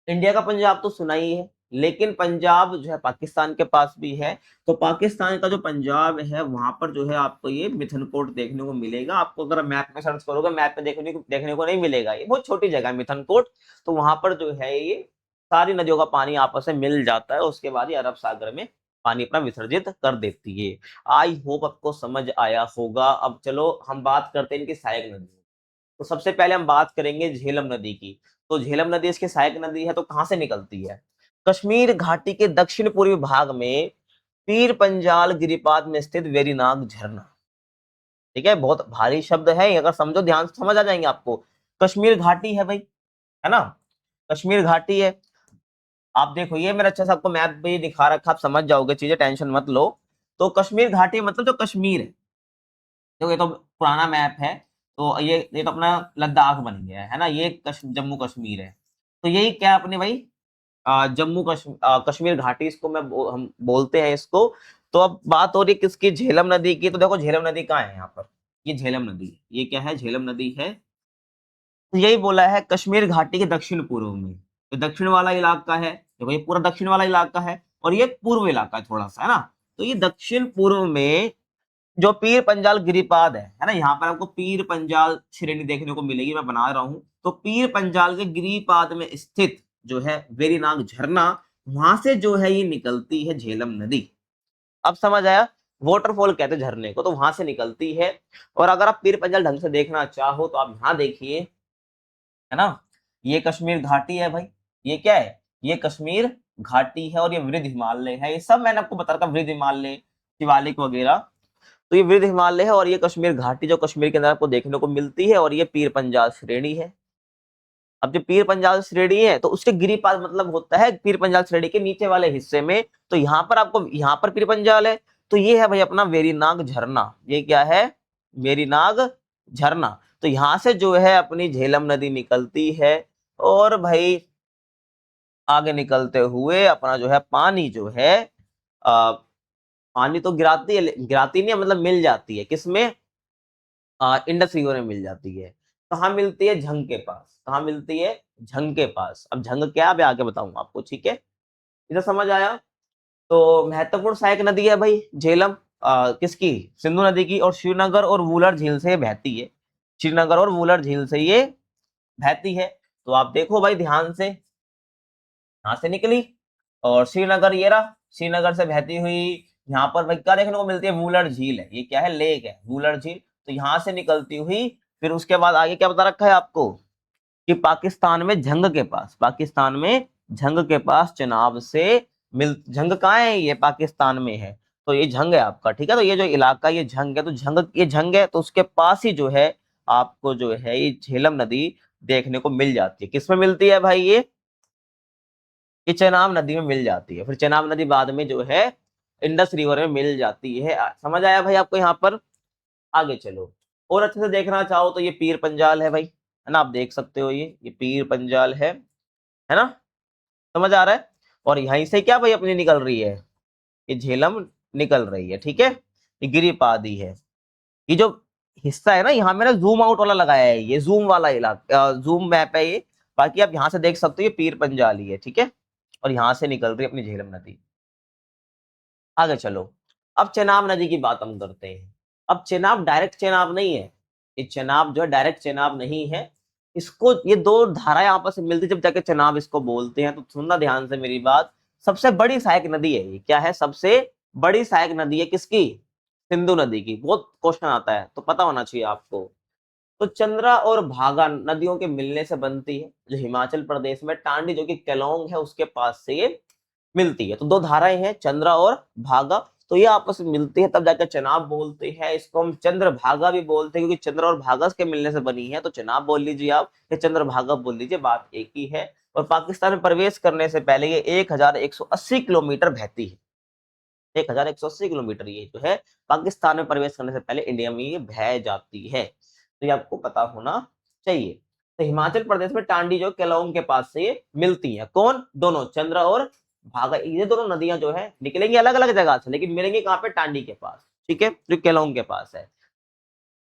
इंडिया का पंजाब तो सुना ही है, लेकिन पंजाब जो है पाकिस्तान के पास भी है। तो पाकिस्तान का जो पंजाब है वहां पर जो है आपको ये मिथनकोट देखने को मिलेगा। आपको अगर मैप में सर्च करोगे, मैप में देखने को नहीं मिलेगा। ये बहुत छोटी जगह है मिथनकोट। तो वहां पर जो है ये सारी नदियों का पानी आपस में मिल जाता है। उसके बाद ये अरब सागर में पानी अपना विसर्जित कर देती है। आई होप आपको समझ आया होगा। अब चलो हम बात करते हैं इनकी सहायक नदी। तो सबसे पहले हम बात करेंगे झेलम नदी की। तो झेलम नदी इसकी सहायक नदी है। तो कहां से निकलती है? कश्मीर घाटी के दक्षिण पूर्वी भाग में पीर पंजाल गिरिपाद में स्थित वेरीनाग झरना। ठीक है, बहुत भारी शब्द है, अगर समझो ध्यान से समझ आ जाएंगे आपको। कश्मीर घाटी है भाई, है ना? कश्मीर घाटी है। आप देखो ये मेरा अच्छा से आपको मैप भी दिखा रखा, आप समझ जाओगे चीजें, टेंशन मत लो। तो कश्मीर घाटी मतलब जो कश्मीर है, देखो ये तो पुराना मैप है। तो ये तो अपना लद्दाख बन गया है ना, ये जम्मू कश्मीर है। तो यही क्या अपने भाई कश्मीर घाटी इसको हम बोलते हैं इसको। तो अब बात हो रही है किसकी? झेलम नदी की। तो देखो झेलम नदी कहाँ है? यहाँ पर ये झेलम नदी है। ये क्या है? झेलम नदी है। तो यही बोला है कश्मीर घाटी के दक्षिण पूर्व में। तो दक्षिण वाला इलाका है, देखो ये पूरा दक्षिण वाला इलाका है और ये पूर्व इलाका है थोड़ा सा, है ना? तो ये दक्षिण पूर्व में जो पीर पंजाल गिरिपाद है ना, यहाँ पर आपको पीर पंजाल श्रेणी देखने को मिलेगी, मैं बना रहा हूं। तो पीर पंजाल के गिरिपाद में स्थित जो है वेरीनाग झरना, वहां से जो है ये निकलती है झेलम नदी। अब समझ आया? वाटरफॉल कहते हैं झरने को, तो वहां से निकलती है। और अगर आप पीर पंजाल ढंग से देखना चाहो तो आप यहाँ देखिए, है ना? ये कश्मीर घाटी है भाई। ये क्या है? ये कश्मीर घाटी है। और ये वृद्ध हिमालय है। ये सब मैंने आपको बता रखा, वृद्ध हिमालय, शिवालिक वगैरह। तो ये वृद्ध हिमालय है और ये कश्मीर घाटी जो कश्मीर के अंदर आपको देखने को मिलती है। और ये पीर पंजाल श्रेणी है। अब जो पीर पंजाल श्रेणी है तो उसके गिरिपाद मतलब होता है पीर पंजाल श्रेणी के नीचे वाले हिस्से में। तो यहाँ पर आपको, यहाँ पर पीर पंजाल है। तो ये है भाई अपना वेरीनाग झरना। ये क्या है? वेरीनाग झरना। तो यहाँ से जो है अपनी झेलम नदी निकलती है। और भाई आगे निकलते हुए अपना जो है पानी जो है पानी तो गिराती नहीं है, मतलब मिल जाती है किसमें? इंडस रिवर में मिल जाती है। कहाँ मिलती है? झंग के पास। कहाँ मिलती है? झंग के पास। अब झंग क्या है आगे बताऊंगा आपको, ठीक है? इधर समझ आया? तो महत्वपूर्ण सहायक नदी है भाई झेलम, किसकी? सिंधु नदी की। और श्रीनगर और वुलर झील से बहती है। श्रीनगर और वुलर झील से ये बहती है। तो आप देखो भाई ध्यान से, यहाँ से निकली और श्रीनगर ये रहा, श्रीनगर से बहती हुई यहाँ पर भाई क्या देखने को मिलती है? वुलर झील है। ये क्या है? लेक है, वुलर झील। तो यहाँ से निकलती हुई फिर उसके बाद आगे क्या बता रखा है आपको कि पाकिस्तान में झंग के पास, पाकिस्तान में झंग के पास चेनाब से झंग कहाँ है? ये पाकिस्तान में है। तो ये झंग है आपका, ठीक है? तो ये जो इलाका ये झंग है, तो ये झंग है तो उसके पास ही जो है आपको जो है ये झेलम नदी देखने को मिल जाती है। किसमें मिलती है भाई? ये चेनाब नदी में मिल जाती है। फिर चेनाब नदी बाद में जो है इंडस रिवर में मिल जाती है। समझ आया भाई आपको यहाँ पर? आगे चलो, और अच्छे से देखना चाहो तो ये पीर पंजाल है भाई, है ना? आप देख सकते हो ये पीर पंजाल है ना? समझ आ रहा है? और यहीं से क्या भाई अपनी निकल रही है? ये झेलम निकल रही है, ठीक है? ये गिरिपादी है। ये जो हिस्सा है ना, यहाँ मैंने जूम आउट वाला लगाया है, ये जूम वाला इलाका, जूम मैप है ये। बाकी आप यहाँ से देख सकते हो ये पीर पंजाल ही है, ठीक है? और यहाँ से निकल रही है अपनी झेलम नदी। आगे चलो, अब चेनाब नदी की बात हम करते हैं। अब चेनाब डायरेक्ट चेनाब नहीं है। ये चेनाब जो है डायरेक्ट चेनाब नहीं है। इसको ये दो धाराएं आपस में मिलती जब जाके चेनाब इसको बोलते हैं। तो सुनना ध्यान से मेरी बात। सबसे बड़ी सहायक नदी है ये। क्या है? सबसे बड़ी सहायक नदी है किसकी? सिंधु नदी की। बहुत क्वेश्चन आता है तो पता होना चाहिए आपको। तो चंद्रा और भागा नदियों के मिलने से बनती है, जो हिमाचल प्रदेश में टांडी जो कि केलोंग है उसके पास से ये मिलती है। तो दो धाराएं हैं, चंद्रा और भागा। तो ये आपस में मिलते हैं तब जाकर चनाब बोलते हैं। इसको हम चंद्रभागा भी बोलते हैं, क्योंकि चंद्र और भागा के मिलने से बनी है, तो चनाब बोल लीजिए आप या चंद्रभागा बोल लीजिए, बात एक ही है। और पाकिस्तान में प्रवेश करने से पहले ये 1180 किलोमीटर बहती है। 1180 किलोमीटर ये जो है पाकिस्तान में प्रवेश करने से पहले इंडिया में ये बह जाती है, तो ये आपको पता होना चाहिए। तो हिमाचल प्रदेश में टांडी जो केलोंग के पास से ये मिलती है, कौन, दोनों चंद्र और भागा, ये दोनों नदियां जो है निकलेंगी अलग अलग जगह से, लेकिन मिलेंगी कहाँ पे, टांडी के पास, ठीक है, जो केलोंग के पास है।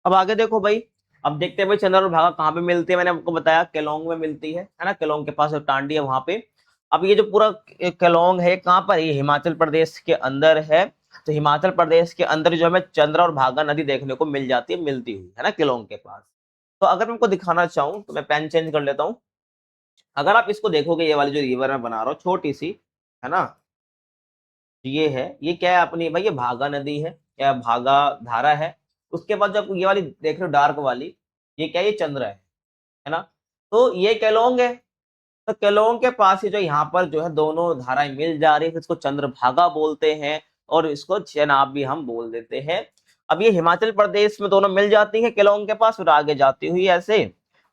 अब आगे देखो भाई, अब देखते हैं भाई चंद्र और भागा कहाँ पे मिलती है। मैंने आपको बताया केलोंग में मिलती है ना, केलोंग के पास जो टांडी है वहां पे। अब ये जो पूरा केलोंग है कहाँ पर, ये हिमाचल प्रदेश के अंदर है। तो हिमाचल प्रदेश के अंदर जो हमें चंद्र और भागा नदी देखने को मिल जाती है, मिलती हुई है ना, केलोंग के पास। तो अगर मैं आपको दिखाना चाहूँ तो मैं पेन चेंज कर लेता हूँ। अगर आप इसको देखोगे, ये वाली जो रिवर मैं बना रहा हूँ छोटी सी, है ना, ये है, ये क्या है अपनी भाई, ये भागा नदी है या भागा धारा है। उसके बाद जब ये वाली देख रहे हो डार्क वाली, ये क्या है, ये चंद्र है ना। तो ये केलोंग है। तो केलोंग के पास ही जो यहाँ पर जो है दोनों धाराएं मिल जा रही है, इसको चंद्रभागा बोलते हैं और इसको चेनाब भी हम बोल देते हैं। अब ये हिमाचल प्रदेश में दोनों मिल जाती है केलोंग के पास, फिर आगे जाती हुई ऐसे,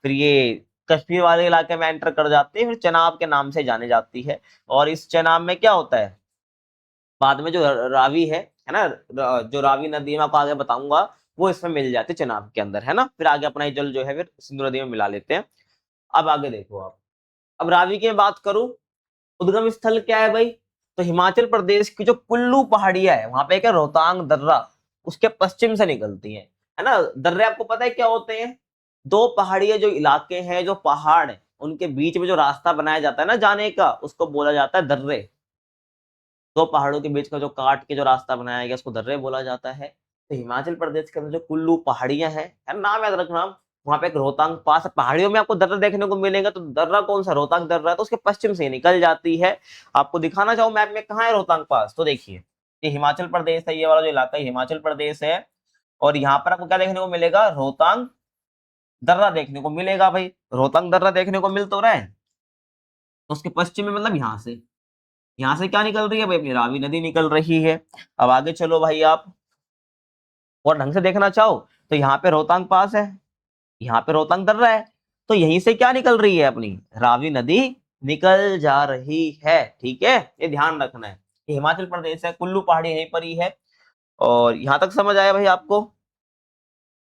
फिर ये कश्मीर वाले इलाके में एंटर कर जाती है, फिर चेनाब के नाम से जानी जाती है। और इस चेनाब में क्या होता है, बाद में जो रावी है ना, जो रावी नदी मैं आपको आगे बताऊंगा, वो इसमें मिल जाती है चेनाब के अंदर, है ना। फिर आगे अपना ये जल जो है फिर सिंधु नदी में मिला लेते हैं। अब आगे देखो आप, अब रावी की बात करूं, उद्गम स्थल क्या है भाई, तो हिमाचल प्रदेश की जो कुल्लू पहाड़ियां है वहां पे क्या, रोहतांग दर्रा उसके पश्चिम से निकलती है ना। दर्रे आपको पता है क्या होते हैं, दो पहाड़ियां जो इलाके हैं, जो पहाड़ है उनके बीच में जो रास्ता बनाया जाता है ना जाने का, उसको बोला जाता है दर्रे। दो पहाड़ों के बीच का जो काट के जो रास्ता बनाया गया उसको दर्रे बोला जाता है। तो हिमाचल प्रदेश के अंदर जो कुल्लू पहाड़ियां हैं, है ना, नाम याद रखना, वहां पे एक रोहतांग पास है, पहाड़ियों में आपको दर्रा देखने को मिलेगा। तो दर्रा कौन सा, रोहतांग दर्रा है, तो उसके पश्चिम से निकल जाती है। आपको दिखाना चाहूँ मैप में कहाँ है रोहतांग पास, तो देखिए ये हिमाचल प्रदेश है, ये वाला जो इलाका है हिमाचल प्रदेश है। और यहाँ पर आपको क्या देखने को मिलेगा, रोहतांग दर्रा देखने को मिलेगा भाई। रोहतांग दर्रा देखने को मिल तो रहा है, तो उसके पश्चिम में मतलब यहाँ से क्या निकल रही है भाई, अपनी रावी नदी निकल रही है। अब आगे चलो भाई आप, और ढंग से देखना चाहो तो यहाँ पे रोहतांग पास है, यहाँ पे रोहतांग दर्रा है, तो यहीं से क्या निकल रही है, अपनी रावी नदी निकल जा रही है, ठीक है, ये ध्यान रखना है। ये हिमाचल प्रदेश है, कुल्लू पहाड़ी यहीं पर ही है। और यहाँ तक समझ आया भाई आपको।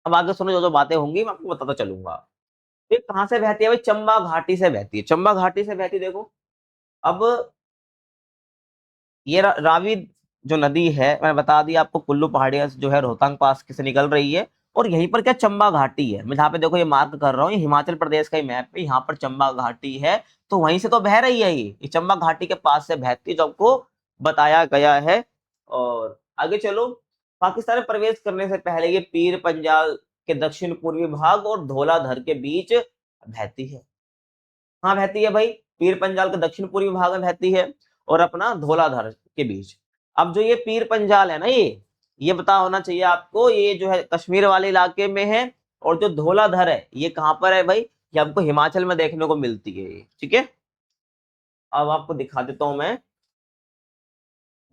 अब आगे सुनो, जो जो बातें होंगी मैं आपको बताता चलूंगा। ये कहाँ से बहती है भाई, चंबा घाटी से बहती है, चंबा घाटी से बहती है। देखो अब ये रावी जो नदी है, मैंने बता दिया आपको, कुल्लू पहाड़ियां जो है रोहतांग पास से निकल रही है। और यहीं पर क्या, चंबा घाटी है। मैं जहाँ पे देखो ये मार्क कर रहा हूँ, ये हिमाचल प्रदेश का ही मैप पे, यहाँ पर चंबा घाटी है। तो वहीं से तो बह रही है, ये चंबा घाटी के पास से बहती, जो आपको बताया गया है। और आगे चलो, पाकिस्तान में प्रवेश करने से पहले ये पीर पंजाल के दक्षिण पूर्वी भाग और धौलाधर के बीच बहती है। कहाँ बहती है भाई, पीर पंजाल के दक्षिण पूर्वी भाग में बहती है और अपना धौलाधर के बीच। अब जो ये पीर पंजाल है ना, ये पता होना चाहिए आपको, ये जो है कश्मीर वाले इलाके में है। और जो धौलाधर है ये कहाँ पर है भाई, ये आपको हिमाचल में देखने को मिलती है, ठीक है। अब आपको दिखा देता हूं मैं,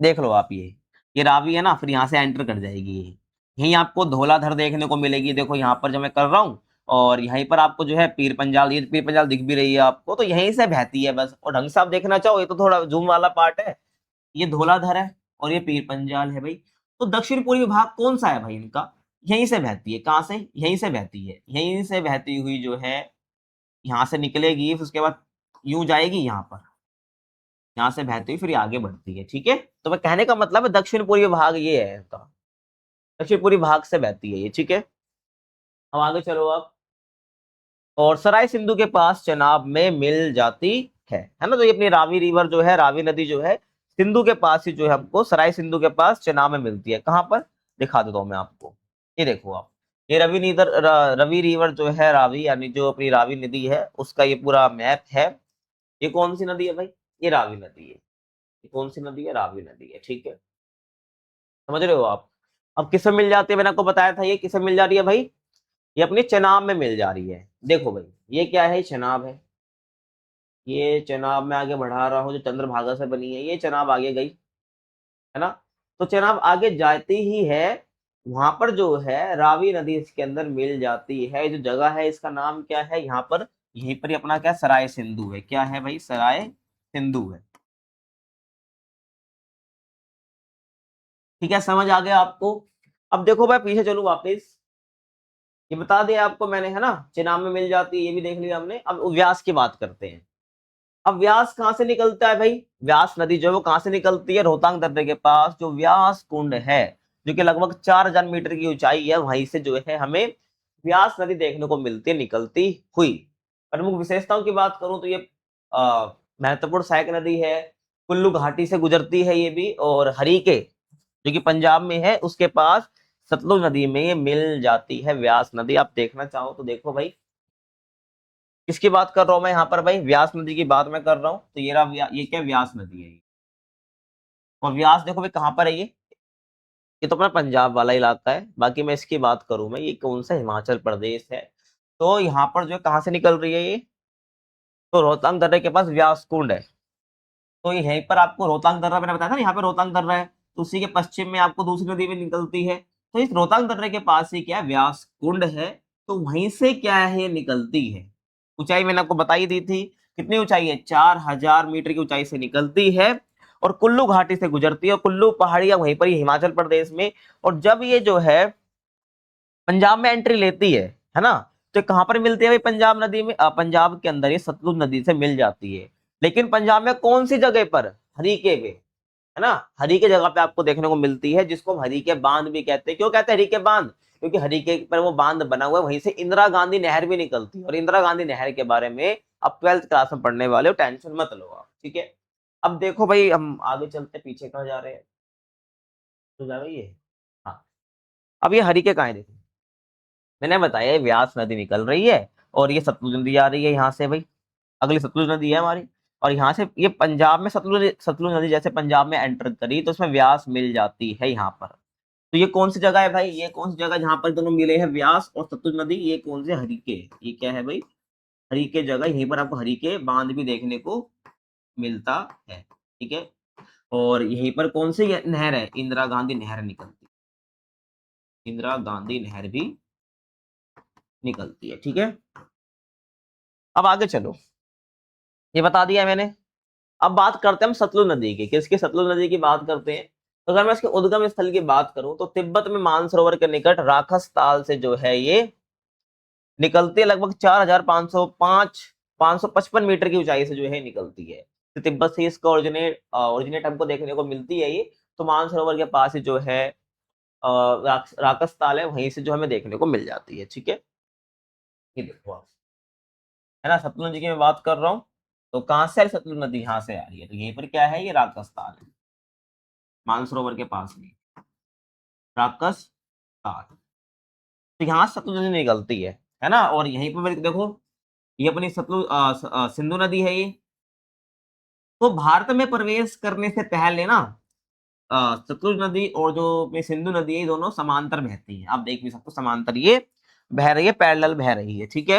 देख लो आप, ये रावी है ना, फिर यहाँ से एंटर कर जाएगी ये, यहीं आपको धौलाधर देखने को मिलेगी। देखो यहाँ पर जो मैं कर रहा हूँ, और यहीं पर आपको जो है पीर पंजाल, ये पीर पंजाल दिख भी रही है आपको, तो यहीं से बहती है बस। और ढंग से आप देखना चाहो, ये तो थोड़ा जूम वाला पार्ट है, ये धौलाधर है और ये पीर पंजाल है भाई। तो दक्षिण पूर्वी भाग कौन सा है भाई इनका, यहीं से बहती है। कहाँ से, यहीं से बहती है, यहीं से बहती हुई जो है यहाँ से निकलेगी, फिर उसके बाद यूं जाएगी यहाँ पर, यहाँ से बहती हुई फिर ये आगे बढ़ती है, ठीक है। तो मैं कहने का मतलब है दक्षिण पूर्वी भाग ये है इसका, दक्षिण पूर्वी भाग से बहती है ये, ठीक है। अब आगे चलो आप, और सराय सिंधु के पास चनाब में मिल जाती है ना। तो ये अपनी रावी रिवर जो है, रावी नदी जो है सिंधु के पास ही जो है हमको सराय सिंधु के पास चनाब में मिलती है। कहाँ पर, दिखा देता हूँ मैं आपको, ये देखो आप, ये रवि नीदर रवि रिवर जो है, रावी यानी जो अपनी रावी नदी है उसका ये पूरा मैप है। ये कौन सी नदी है भाई, ये रावी नदी है। ये कौन सी नदी है, रावी नदी है, ठीक है, समझ रहे हो आप। अब किसमें मिल जाती है, मैंने आपको बताया था ये किसमें मिल जा रही है भाई, ये अपनी चनाब में मिल जा रही है। देखो भाई ये क्या है, चनाब है, ये चनाब में आगे बढ़ा रहा हूँ, जो चंद्रभागा से बनी है, ये चनाब आगे गई, है ना। तो जनाब आगे जाती ही है, वहां पर जो है रावी नदी इसके अंदर मिल जाती है। जो जगह है इसका नाम क्या है, यहाँ पर यहीं पर ही अपना क्या सराय सिंधु है। क्या है भाई, सराय सिंधु है। ठीक है, समझ आ गया आपको। अब देखो भाई पीछे चलूं वापस, ये बता दिया आपको मैंने, है ना, चेनाब में मिल जाती है, ये भी देख लिया हमने। अब व्यास की बात करते हैं। अब व्यास कहाँ से निकलता है भाई, व्यास नदी जो है वो कहाँ से निकलती है, रोहतांग दर्रे के पास जो व्यास कुंड है, जो कि लगभग 4000 मीटर की ऊंचाई है, वहीं से जो है हमें व्यास नदी देखने को मिलती है, निकलती हुई। प्रमुख विशेषताओं की बात करूं तो ये महत्वपूर्ण सहायक नदी है, कुल्लू घाटी से गुजरती है ये भी, और हरीके जो कि पंजाब में है उसके पास सतलुज नदी में ये मिल जाती है व्यास नदी। आप देखना चाहो तो देखो भाई, किसकी बात कर रहा हूं मैं यहाँ पर भाई, व्यास नदी की बात मैं कर रहा हूँ। तो ये क्या व्यास नदी है ये। और व्यास देखो भाई कहाँ पर है ये तो अपना पंजाब वाला इलाका है। बाकी मैं इसकी बात करूं मैं, ये कौन सा हिमाचल प्रदेश है। तो यहाँ पर जो है कहाँ से निकल रही है ये, तो रोहतांग दर्रे के पास व्यास कुंड है। तो यहीं पर आपको रोहतांग दर्रा मैंने बताया था ना, यहाँ पे रोहतांग दर्रा है, तो उसी के पश्चिम में आपको दूसरी नदी भी निकलती है। तो इस रोहतांग दर्रे के पास ही क्या है, व्यास कुंड है। तो वहीं से क्या है ये निकलती है। ऊंचाई मैंने आपको बताई दी थी, कितनी ऊंचाई है, 4000 मीटर की ऊंचाई से निकलती है और कुल्लू घाटी से गुजरती है। और कुल्लू पहाड़ियां वहीं पर ही हिमाचल प्रदेश में। और जब ये जो है पंजाब में एंट्री लेती है ना, तो कहां पर मिलती है भाई, पंजाब नदी में, पंजाब के अंदर ये सतलुज नदी से मिल जाती है। लेकिन पंजाब में कौन सी जगह पर, हरीके पे, है ना, हरीके जगह पे आपको देखने को मिलती है, जिसको हम हरीके बांध भी कहते हैं। क्यों कहते हैं हरीके बांध, क्योंकि हरीके पर वो बांध बना हुआ है, वहीं से इंदिरा गांधी नहर भी निकलती है। और इंदिरा गांधी नहर के बारे में आप 12th क्लास में पढ़ने वाले हो, टेंशन मत लो आप, ठीक है। अब देखो भाई हम आगे चलते, पीछे कहाँ जा रहे हैं, तो जा रही है, हाँ। अब ये हरीके कहाँ है, देखो मैंने बताया ये व्यास नदी निकल रही है और ये सतलुज नदी आ रही है यहाँ से भाई, अगली सतलुज नदी है हमारी। और यहाँ से ये पंजाब में सतलुज सतलुज नदी जैसे पंजाब में एंटर करी तो उसमें व्यास मिल जाती है यहाँ पर। तो ये कौन सी जगह है भाई, ये कौन सी जगह जहां पर दोनों मिले हैं व्यास और सतलुज नदी, ये कौन से, हरीके। ये क्या है भाई, हरीके जगह, यहीं पर आपको हरीके बांध भी देखने को मिलता है, ठीक है। और यहीं पर कौन सी नहर है, इंदिरा गांधी नहर निकलती है, इंदिरा गांधी नहर भी निकलती है, ठीक है। अब आगे चलो, ये बता दिया मैंने। अब बात करते हैं हम सतलुज नदी की, किसकी, सतलुज नदी की बात करते हैं। तो अगर मैं इसके उद्गम स्थल की बात करूं तो तिब्बत में मानसरोवर के निकट राखस ताल से जो है ये निकलती है, लगभग 4555 मीटर की ऊंचाई से जो है निकलती है। तो तिब्बत से इसका ओरिजिनेट हमको देखने को मिलती है ये। तो मानसरोवर के पास ही जो है राकस ताल है, वहीं से जो हमें देखने को मिल जाती है, ठीक है। ये देखो आप, है ना, सतलुज नदी की मैं बात कर रहा हूँ। तो कहां से आ रही सतलुज नदी, यहाँ से आ रही है। तो यहीं पर क्या है, ये राकस ताल है, मानसरोवर के पास में राकस ताल। तो यहाँ सतलुज नदी निकलती है ना। और यहीं पर देखो, ये अपनी सतलुज सिंधु नदी है ये। तो भारत में प्रवेश करने से पहले ना सतलुज नदी और जो अपनी सिंधु नदी है, ये दोनों समांतर बहती हैं। आप देख भी सकते हो, समांतर ये बह रही है, पैरेलल बह रही है, ठीक है।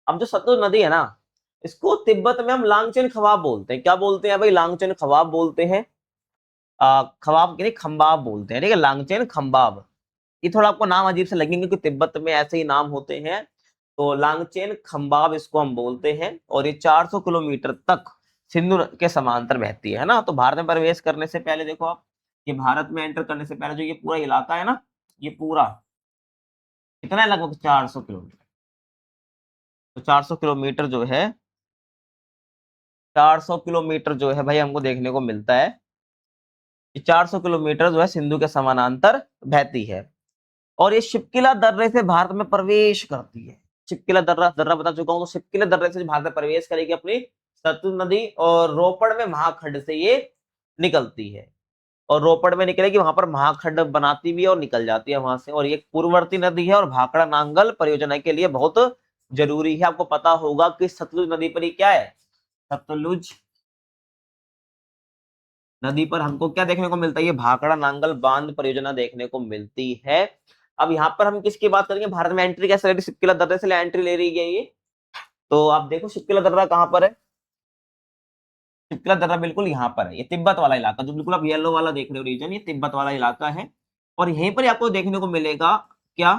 अब जो सतलुज नदी है ना, इसको तिब्बत में हम लांगचेन खवाब बोलते हैं। क्या बोलते हैं भाई, लांगचेन खवाब बोलते हैं। खवाब के नहीं, खम्बाब बोलते हैं, ठीक है, लांगचेन खम्बाब। ये थोड़ा आपको नाम अजीब से लगेंगे क्योंकि तिब्बत में ऐसे ही नाम होते हैं। तो लांगचेन खम्बाब इसको हम बोलते हैं। और ये 400 किलोमीटर तक सिंधु के समांतर बहती है ना। तो भारत में प्रवेश करने से पहले देखो आप, ये भारत में एंटर करने से पहले जो ये पूरा इलाका है ना, ये पूरा कितना है, लगभग 400 किलोमीटर। तो 400 किलोमीटर जो है, 400 किलोमीटर जो है भाई हमको देखने को मिलता है। ये 400 किलोमीटर जो है सिंधु के समानांतर बहती है। और ये शिपकिला दर्रे से भारत में प्रवेश करती है। शिपकिला दर्रा दर्रा बता चुका हूं। तो शिपकिला दर्रे से भारत में प्रवेश करेगी अपनी सतलुज नदी, और रोपड़ में महाखंड से ये निकलती है। और रोपड़ में निकलेगी, वहां पर महाखंड बनाती भी है और निकल जाती है वहां से। और ये एक पूर्ववर्ती नदी है और भाखड़ा नांगल परियोजना के लिए बहुत जरूरी है। आपको पता होगा कि सतलुज नदी पर ही क्या है, सतलुज नदी पर हमको क्या देखने को मिलता है, ये भाखड़ा नांगल बांध परियोजना देखने को मिलती है। अब यहाँ पर हम किसकी बात करेंगे, भारत में एंट्री कैसे ले रही, शिपकिला दर्रे से एंट्री ले रही है ये। तो आप देखो शिपकिला दर्रा कहाँ पर है, शिप्किला दर्रा बिल्कुल यहाँ पर है, ये तिब्बत वाला इलाका जो बिल्कुल आप येलो वाला देख रहे हो रीजन, ये तिब्बत वाला इलाका है। और यहीं पर आपको देखने को मिलेगा क्या,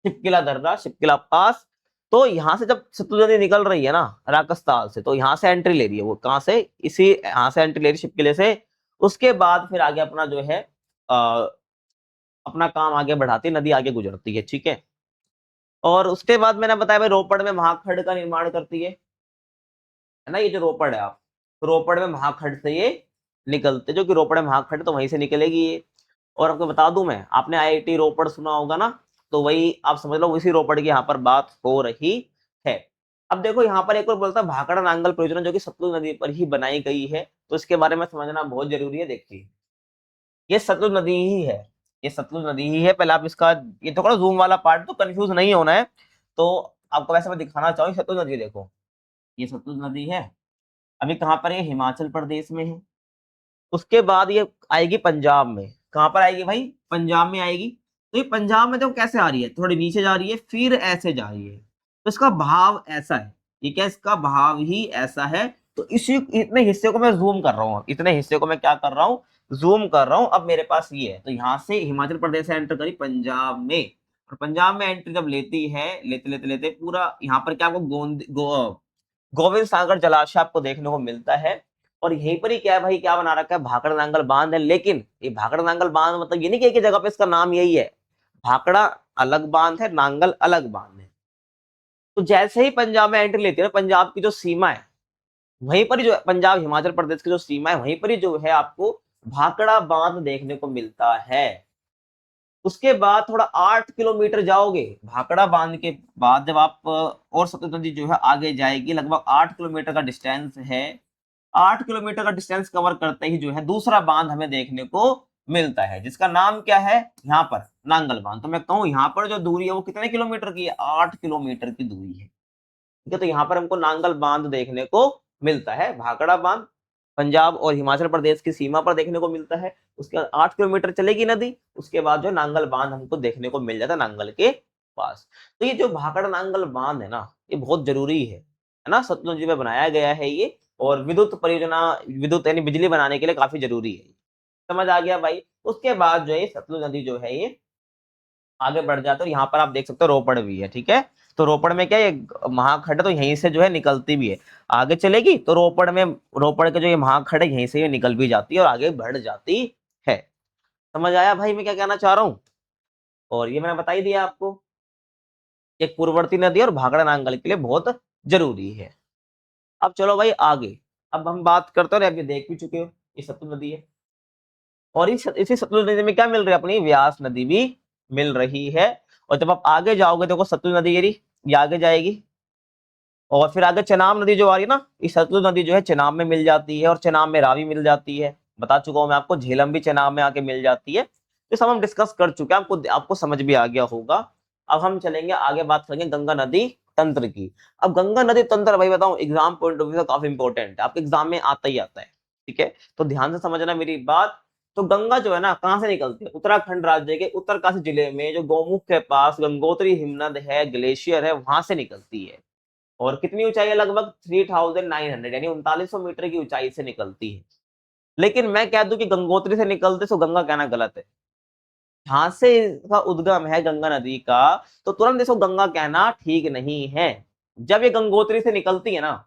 शिप्किला दर्रा, शिप्किला पास। तो यहाँ से जब सतलुज नदी निकल रही है ना राकस्ताल से, तो यहाँ से एंट्री ले रही है वो, कहाँ से, इसी यहाँ से एंट्री ले रही है शिपकिले से। उसके बाद फिर आगे अपना जो है अपना काम आगे बढ़ाती है, नदी आगे गुजरती है, ठीक है। और उसके बाद मैंने बताया भाई रोपड़ में महाखंड का निर्माण करती है ना, ये जो रोपड़ है आप, तो रोपड़ में महाखंड से ये निकलते, जो कि रोपड़ में महाखंड तो वहीं से निकलेगी ये। और आपको बता दूं मैं, आपने आईआईटी रोपड़ सुना होगा ना, तो वही आप समझ लो उसी रोपड़ की यहाँ पर बात हो रही है। अब देखो यहाँ पर एक और बोलता है भाखड़ा नांगल परियोजना, जो कि सतलुज नदी पर ही बनाई गई है, तो इसके बारे में समझना बहुत जरूरी है। देखिए ये सतलुज नदी ही है, ये सतलुज नदी ही है। पहले आप इसका ये थोड़ा जूम वाला पार्ट, तो कंफ्यूज नहीं होना है। तो आपको वैसे मैं दिखाना चाहूँ सतलुज नदी, देखो ये सतलुज नदी है, अभी कहाँ पर है, हिमाचल प्रदेश में है। उसके बाद ये आएगी पंजाब में, कहां पर आएगी भाई, पंजाब में आएगी। तो ये पंजाब में देखो कैसे आ रही है, थोड़ी नीचे जा रही है फिर ऐसे जा रही है, तो इसका भाव ऐसा है, ठीक है, इसका भाव ही ऐसा है। तो इसी इतने हिस्से को मैं जूम कर रहा हूँ, इतने हिस्से को मैं क्या कर रहा हूँ, जूम कर रहा हूँ। अब मेरे पास ये है, तो यहाँ से हिमाचल प्रदेश से एंटर करी पंजाब में, और पंजाब में एंट्री जब लेती है, लेते लेते लेते पूरा यहाँ पर क्या आपको गोविंद सागर जलाशय आपको देखने को मिलता है। और यहीं पर ही क्या है भाई, क्या बना रखा है, भाखड़ा नांगल बांध है। लेकिन ये भाखड़ा नांगल बांध मतलब ये नहीं कि एक ही जगह पे इसका नाम यही है, भाखड़ा अलग बांध है, नांगल अलग बांध है। तो जैसे ही पंजाब में एंट्री लेती है ना, पंजाब की जो सीमा है वहीं पर ही, जो पंजाब हिमाचल प्रदेश की जो सीमा है वहीं पर ही जो है आपको भाखड़ा बांध देखने को मिलता है। उसके बाद थोड़ा 8 किलोमीटर जाओगे, भाखड़ा बांध के बाद जब आप और सतलुज नदी जो है आगे जाएगी, लगभग 8 किलोमीटर का डिस्टेंस है। 8 किलोमीटर का डिस्टेंस कवर करते ही जो है दूसरा बांध हमें देखने को मिलता है, जिसका नाम क्या है, यहाँ पर नांगल बांध। तो मैं कहूँ यहाँ पर जो दूरी है वो कितने किलोमीटर की है, 8 किलोमीटर की दूरी है, ठीक है। तो यहाँ पर हमको नांगल बांध देखने को मिलता है, भाखड़ा बांध पंजाब और हिमाचल प्रदेश की सीमा पर देखने को मिलता है। उसके बाद 8 किलोमीटर चलेगी नदी, उसके बाद जो नांगल बांध हमको देखने को मिल जाता है नांगल के पास। तो ये जो भाखड़ा नांगल बांध है ना, ये बहुत जरूरी है ना, सतलुज जी में बनाया गया है ये। और विद्युत परियोजना, विद्युत यानी बिजली बनाने के लिए काफी जरूरी है, समझ आ गया भाई। उसके बाद जो है सतलुज नदी जो है ये आगे बढ़ जाते हो, यहाँ पर आप देख सकते हो रोपड़ भी है, ठीक है। तो रोपड़ में क्या, ये महाखंड तो यहीं से जो है निकलती भी है, आगे चलेगी तो रोपड़ में, रोपड़ के जो ये महाखंड है यहीं से ये निकल भी जाती है और आगे बढ़ जाती है। समझ आया भाई मैं क्या कहना चाह रहा हूँ। और ये मैंने बता ही दिया आपको, एक पूर्ववर्ती नदी और भाखड़ा नांगल के लिए बहुत जरूरी है। अब चलो भाई आगे, अब हम बात करते हैं, अभी देख भी चुके हो ये सतलुज नदी है। और इसी सतलुज नदी में क्या मिल रही है, अपनी व्यास नदी भी मिल रही है। और जब आप आगे जाओगे देखो सतलुज नदी ये आगे जाएगी, और फिर आगे चेनाब नदी जो आ रही है ना, इस सतलुज नदी जो है चेनाब में मिल जाती है, और चेनाब में रावी मिल जाती है। बता चुका हूं मैं आपको, झेलम भी चेनाब में आके मिल जाती है। तो सब हम डिस्कस कर चुके हैं, आपको आपको समझ भी आ गया होगा। अब हम चलेंगे आगे, बात करेंगे गंगा नदी तंत्र की। अब गंगा नदी तंत्र भाई बताऊं, एग्जाम पॉइंट ऑफ व्यू से काफी इंपॉर्टेंट है, आपके एग्जाम में आता ही आता है, ठीक है। तो ध्यान से समझना मेरी बात। तो गंगा जो है ना कहाँ से निकलती है, उत्तराखंड राज्य के उत्तरकाशी जिले में जो गौमुख के पास गंगोत्री हिमनद है, ग्लेशियर है, वहां से निकलती है। और कितनी ऊंचाई है, लगभग 3900 यानी 3900 मीटर की ऊंचाई से निकलती है। लेकिन मैं कह दूं कि गंगोत्री से निकलते, तो गंगा कहना गलत है। जहां से इसका उद्गम है गंगा नदी का, तो तुरंत इसको गंगा कहना ठीक नहीं है। जब ये गंगोत्री से निकलती है ना,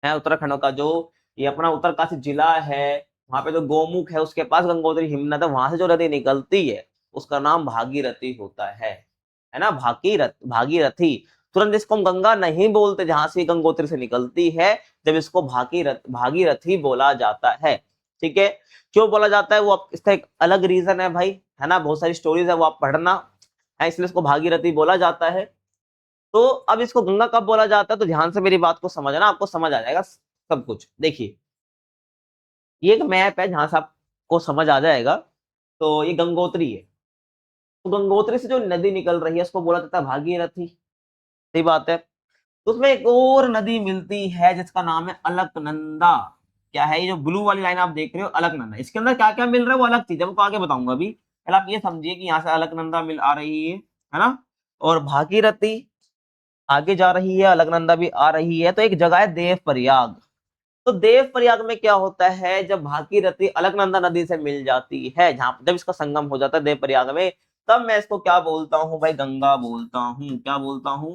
है उत्तराखंड का जो ये अपना उत्तरकाशी जिला है, वहां पे जो गौमुख है उसके पास गंगोत्री हिमनद है, वहां से जो नदी निकलती है उसका नाम भागीरथी होता है ना, भागीरथी। तुरंत इसको हम गंगा नहीं बोलते जहां से गंगोत्री से निकलती है, जब इसको भागीरथी बोला जाता है, ठीक है। क्यों बोला जाता है वो इसका एक अलग रीजन है भाई, है ना, बहुत सारी स्टोरीज है वो आप पढ़ना है, इसलिए इसको भागीरथी बोला जाता है। तो अब इसको गंगा कब बोला जाता है, तो ध्यान से मेरी बात को समझना, आपको समझ आ जाएगा सब कुछ। देखिए ये एक मैप है जहां से आपको समझ आ जाएगा। तो ये गंगोत्री है, तो गंगोत्री से जो नदी निकल रही है उसको बोला जाता है भागीरथी, सही बात है। तो उसमें एक और नदी मिलती है जिसका नाम है अलकनंदा। क्या है, ये जो ब्लू वाली लाइन आप देख रहे हो अलकनंदा, इसके अंदर क्या क्या मिल रहा है वो अलग चीज है, वो आगे बताऊंगा। अभी पहले आप ये समझिए कि यहाँ से अलकनंदा मिल आ रही है ना, और भागीरथी आगे जा रही है, अलकनंदा भी आ रही है। तो एक जगह है देव प्रयाग, तो देव प्रयाग में क्या होता है, जब भागीरथी अलकनंदा नदी से मिल जाती है, जब इसका संगम हो जाता है देव प्रयाग में, तब मैं इसको क्या बोलता हूँ भाई, गंगा बोलता हूँ। क्या बोलता हूँ,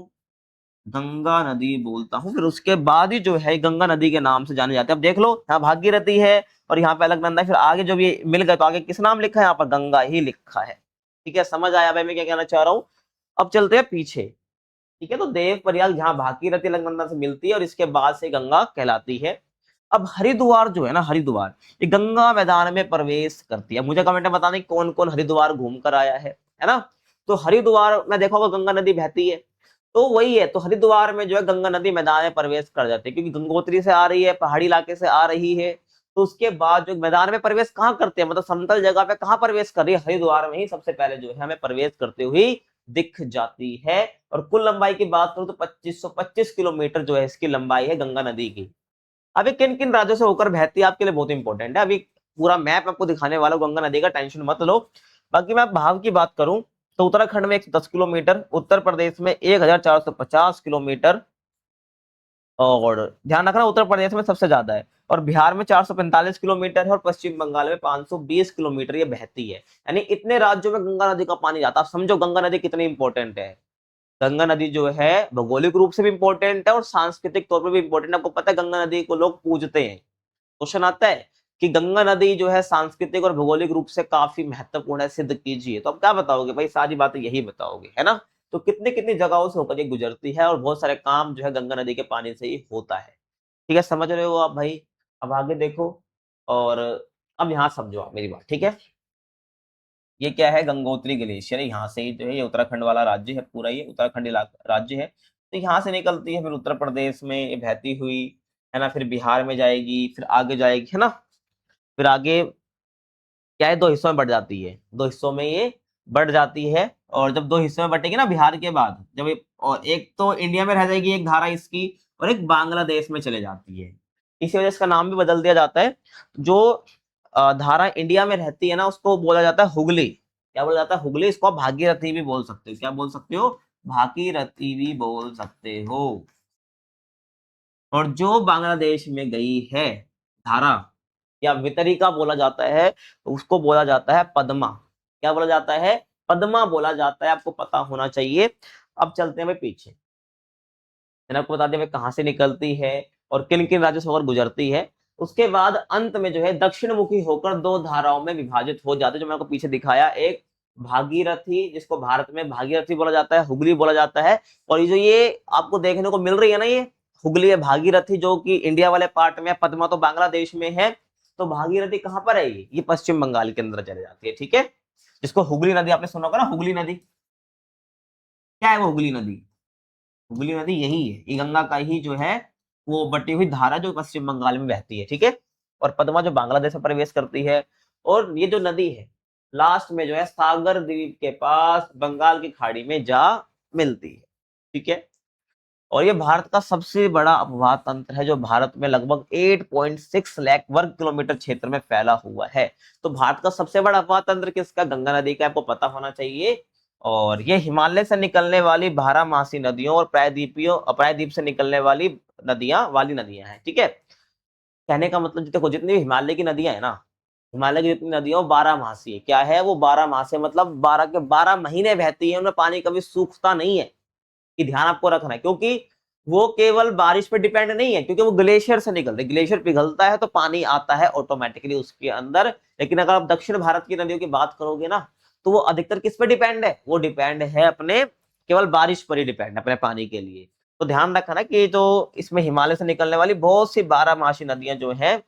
गंगा नदी बोलता हूँ। फिर उसके बाद ही जो है गंगा नदी के नाम से जाने जाते हैं। अब देख लो, यहाँ भागीरथी है और यहाँ पे अलकनंदा है, फिर आगे जब ये मिल गए तो आगे किस नाम लिखा है, यहाँ पर गंगा ही लिखा है। ठीक है, समझ आया भाई मैं क्या कहना चाह रहा हूँ। अब चलते हैं पीछे। ठीक है, तो देव प्रयाग जहाँ भागीरथी अलकनंदा से मिलती है और इसके बाद से गंगा कहलाती है। अब हरिद्वार जो है ना, हरिद्वार ये गंगा मैदान में प्रवेश करती है। मुझे कमेंट में बताना कौन कौन हरिद्वार घूम कर आया है ना। तो हरिद्वार में देखा होगा गंगा नदी बहती है, तो वही है। तो हरिद्वार में जो है गंगा नदी मैदान में प्रवेश कर जाती है, क्योंकि गंगोत्री से आ रही है, पहाड़ी इलाके से आ रही है। तो उसके बाद जो मैदान में प्रवेश कहाँ करते हैं, मतलब समतल जगह पे कहाँ प्रवेश कर रही है, हरिद्वार में ही सबसे पहले जो है हमें प्रवेश करते हुए दिख जाती है। और कुल लंबाई की बात करूं तो 2525 किलोमीटर जो है इसकी लंबाई है गंगा नदी की। अभी किन किन राज्यों से होकर बहती है आपके लिए बहुत इंपॉर्टेंट है। अभी पूरा मैप आपको दिखाने वाला हूं गंगा नदी का, टेंशन मत लो। बाकी मैं भाव की बात करूं तो उत्तराखंड में 110 किलोमीटर, उत्तर प्रदेश में 1450 किलोमीटर, और ध्यान रखना उत्तर प्रदेश में सबसे ज्यादा है, और बिहार में 445 किलोमीटर है, और पश्चिम बंगाल में 520 किलोमीटर ये बहती है। यानी इतने राज्यों में गंगा नदी का पानी जाता है। आप समझो गंगा नदी कितनी इंपॉर्टेंट है। गंगा नदी जो है भौगोलिक रूप से भी इंपॉर्टेंट है और सांस्कृतिक तौर पर भी इंपॉर्टेंट है। आपको पता है गंगा नदी को लोग पूजते हैं। क्वेश्चन आता है कि गंगा नदी जो है सांस्कृतिक और भौगोलिक रूप से काफी महत्वपूर्ण है, सिद्ध कीजिए। तो आप क्या बताओगे भाई, सारी बातें यही बताओगे, है ना। तो कितनी कितनी जगहों से होकर ये गुजरती है और बहुत सारे काम जो है गंगा नदी के पानी से ही होता है। ठीक है, समझ रहे हो आप भाई। अब आगे देखो, और अब यहाँ समझो आप मेरी बात, ठीक है। ये क्या है, गंगोत्री ग्लेशियर है, यहाँ से ही जो है ये उत्तराखंड वाला राज्य है, पूरा ये उत्तराखंड राज्य है। तो यहाँ से निकलती है, फिर उत्तर प्रदेश में ये बहती हुई, है ना, फिर बिहार में जाएगी, फिर आगे जाएगी, है ना। फिर आगे क्या है, दो हिस्सों में बढ़ जाती है, दो हिस्सों में ये बढ़ जाती है। और जब दो हिस्सों में बटेगी ना बिहार के बाद, जब ये, और एक तो इंडिया में रह जाएगी एक धारा इसकी, और एक बांग्लादेश में चले जाती है। इसी वजह से इसका नाम भी बदल दिया जाता है। जो धारा इंडिया में रहती है ना, उसको बोला जाता है हुगली। क्या बोला जाता है, हुगली। इसको आप भागीरथी भी बोल सकते हो। क्या बोल सकते हो, भागीरथी भी बोल सकते हो। और जो बांग्लादेश में गई है धारा, या वितरिका बोला जाता है, तो उसको बोला जाता है पद्मा। क्या बोला जाता है, पद्मा बोला जाता है। आपको पता होना चाहिए। अब चलते हैं भाई पीछे। मैंने आपको बता दिया भाई कहाँ से निकलती है और किन किन राज्यों से होकर गुजरती है। उसके बाद अंत में जो है दक्षिण मुखी होकर दो धाराओं में विभाजित हो जाते हैं, जो मैंने आपको पीछे दिखाया। एक भागीरथी, जिसको भारत में भागीरथी बोला जाता है, हुगली बोला जाता है। और ये जो ये आपको देखने को मिल रही है ना, ये हुगली है, भागीरथी जो कि इंडिया वाले पार्ट में है, पद्मा तो बांग्लादेश में है। तो भागीरथी कहाँ पर है, ये पश्चिम बंगाल के अंदर चले जाती है। ठीक है, जिसको हुगली नदी आपने सुना होगा ना, हुगली नदी। क्या है वो हुगली नदी, हुगली नदी यही है, ये गंगा का ही जो है वो बटी हुई धारा जो पश्चिम बंगाल में बहती है। ठीक है, और पद्मा जो बांग्लादेश में प्रवेश करती है। और ये जो नदी है लास्ट में जो है सागर द्वीप के पास बंगाल की खाड़ी में जा मिलती है। ठीक है, और ये भारत का सबसे बड़ा अपवाह तंत्र है, जो भारत में लगभग 8.6 लाख वर्ग किलोमीटर क्षेत्र में फैला हुआ है। तो भारत का सबसे बड़ा अपवाह तंत्र किसका, गंगा नदी का, आपको पता होना चाहिए। और ये हिमालय से निकलने वाली बारहमासी नदियों और प्रायद्वीप से निकलने वाली नदियां हैं। ठीक है, कहने का मतलब देखो जितनी भी हिमालय की नदियां है ना, हिमालय की जितनी नदियां वो 12 मासी है। क्या है वो, 12 मासी, मतलब 12 के 12 महीने बहती है, उनमें पानी कभी सूखता नहीं है। ये ध्यान आपको रखना है, क्योंकि वो केवल बारिश पे डिपेंड नहीं है, क्योंकि वो ग्लेशियर से निकलते हैं। ग्लेशियर पिघलता है तो पानी आता है ऑटोमेटिकली उसके अंदर। लेकिन अगर आप दक्षिण भारत की नदियों की बात करोगे ना, तो वो अधिकतर किस पे डिपेंड है, वो डिपेंड है अपने, केवल बारिश पर ही डिपेंड है अपने पानी के लिए। तो ध्यान रखना कि जो इसमें हिमालय से निकलने वाली बहुत सी 12 मासी नदियां जो है,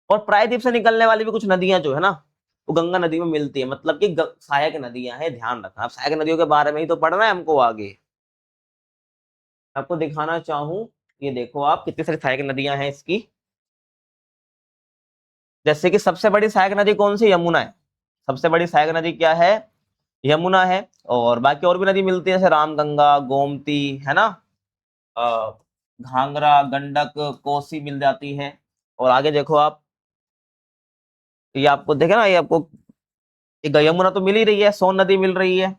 और प्रायद्वीप से निकलने वाली भी कुछ नदियां जो है ना, वो गंगा नदी में मिलती है, मतलब कि सहायक नदियां हैं। ध्यान रखना, आप सहायक नदियों के बारे में ही तो पढ़ना है हमको आगे। आपको दिखाना चाहूं, ये देखो आप कितनी सारी सहायक नदियां हैं इसकी। जैसे कि सबसे बड़ी सहायक नदी कौन सी, यमुना है। सबसे बड़ी सहायक नदी क्या है, यमुना है। और बाकी और भी नदी मिलती है, जैसे रामगंगा, गोमती, है ना, अ, घाघरा, गंडक, कोसी मिल जाती है। और आगे देखो आप, ये आपको देखे ना, ये आपको यमुना तो मिल ही रही है, सोन नदी मिल रही है,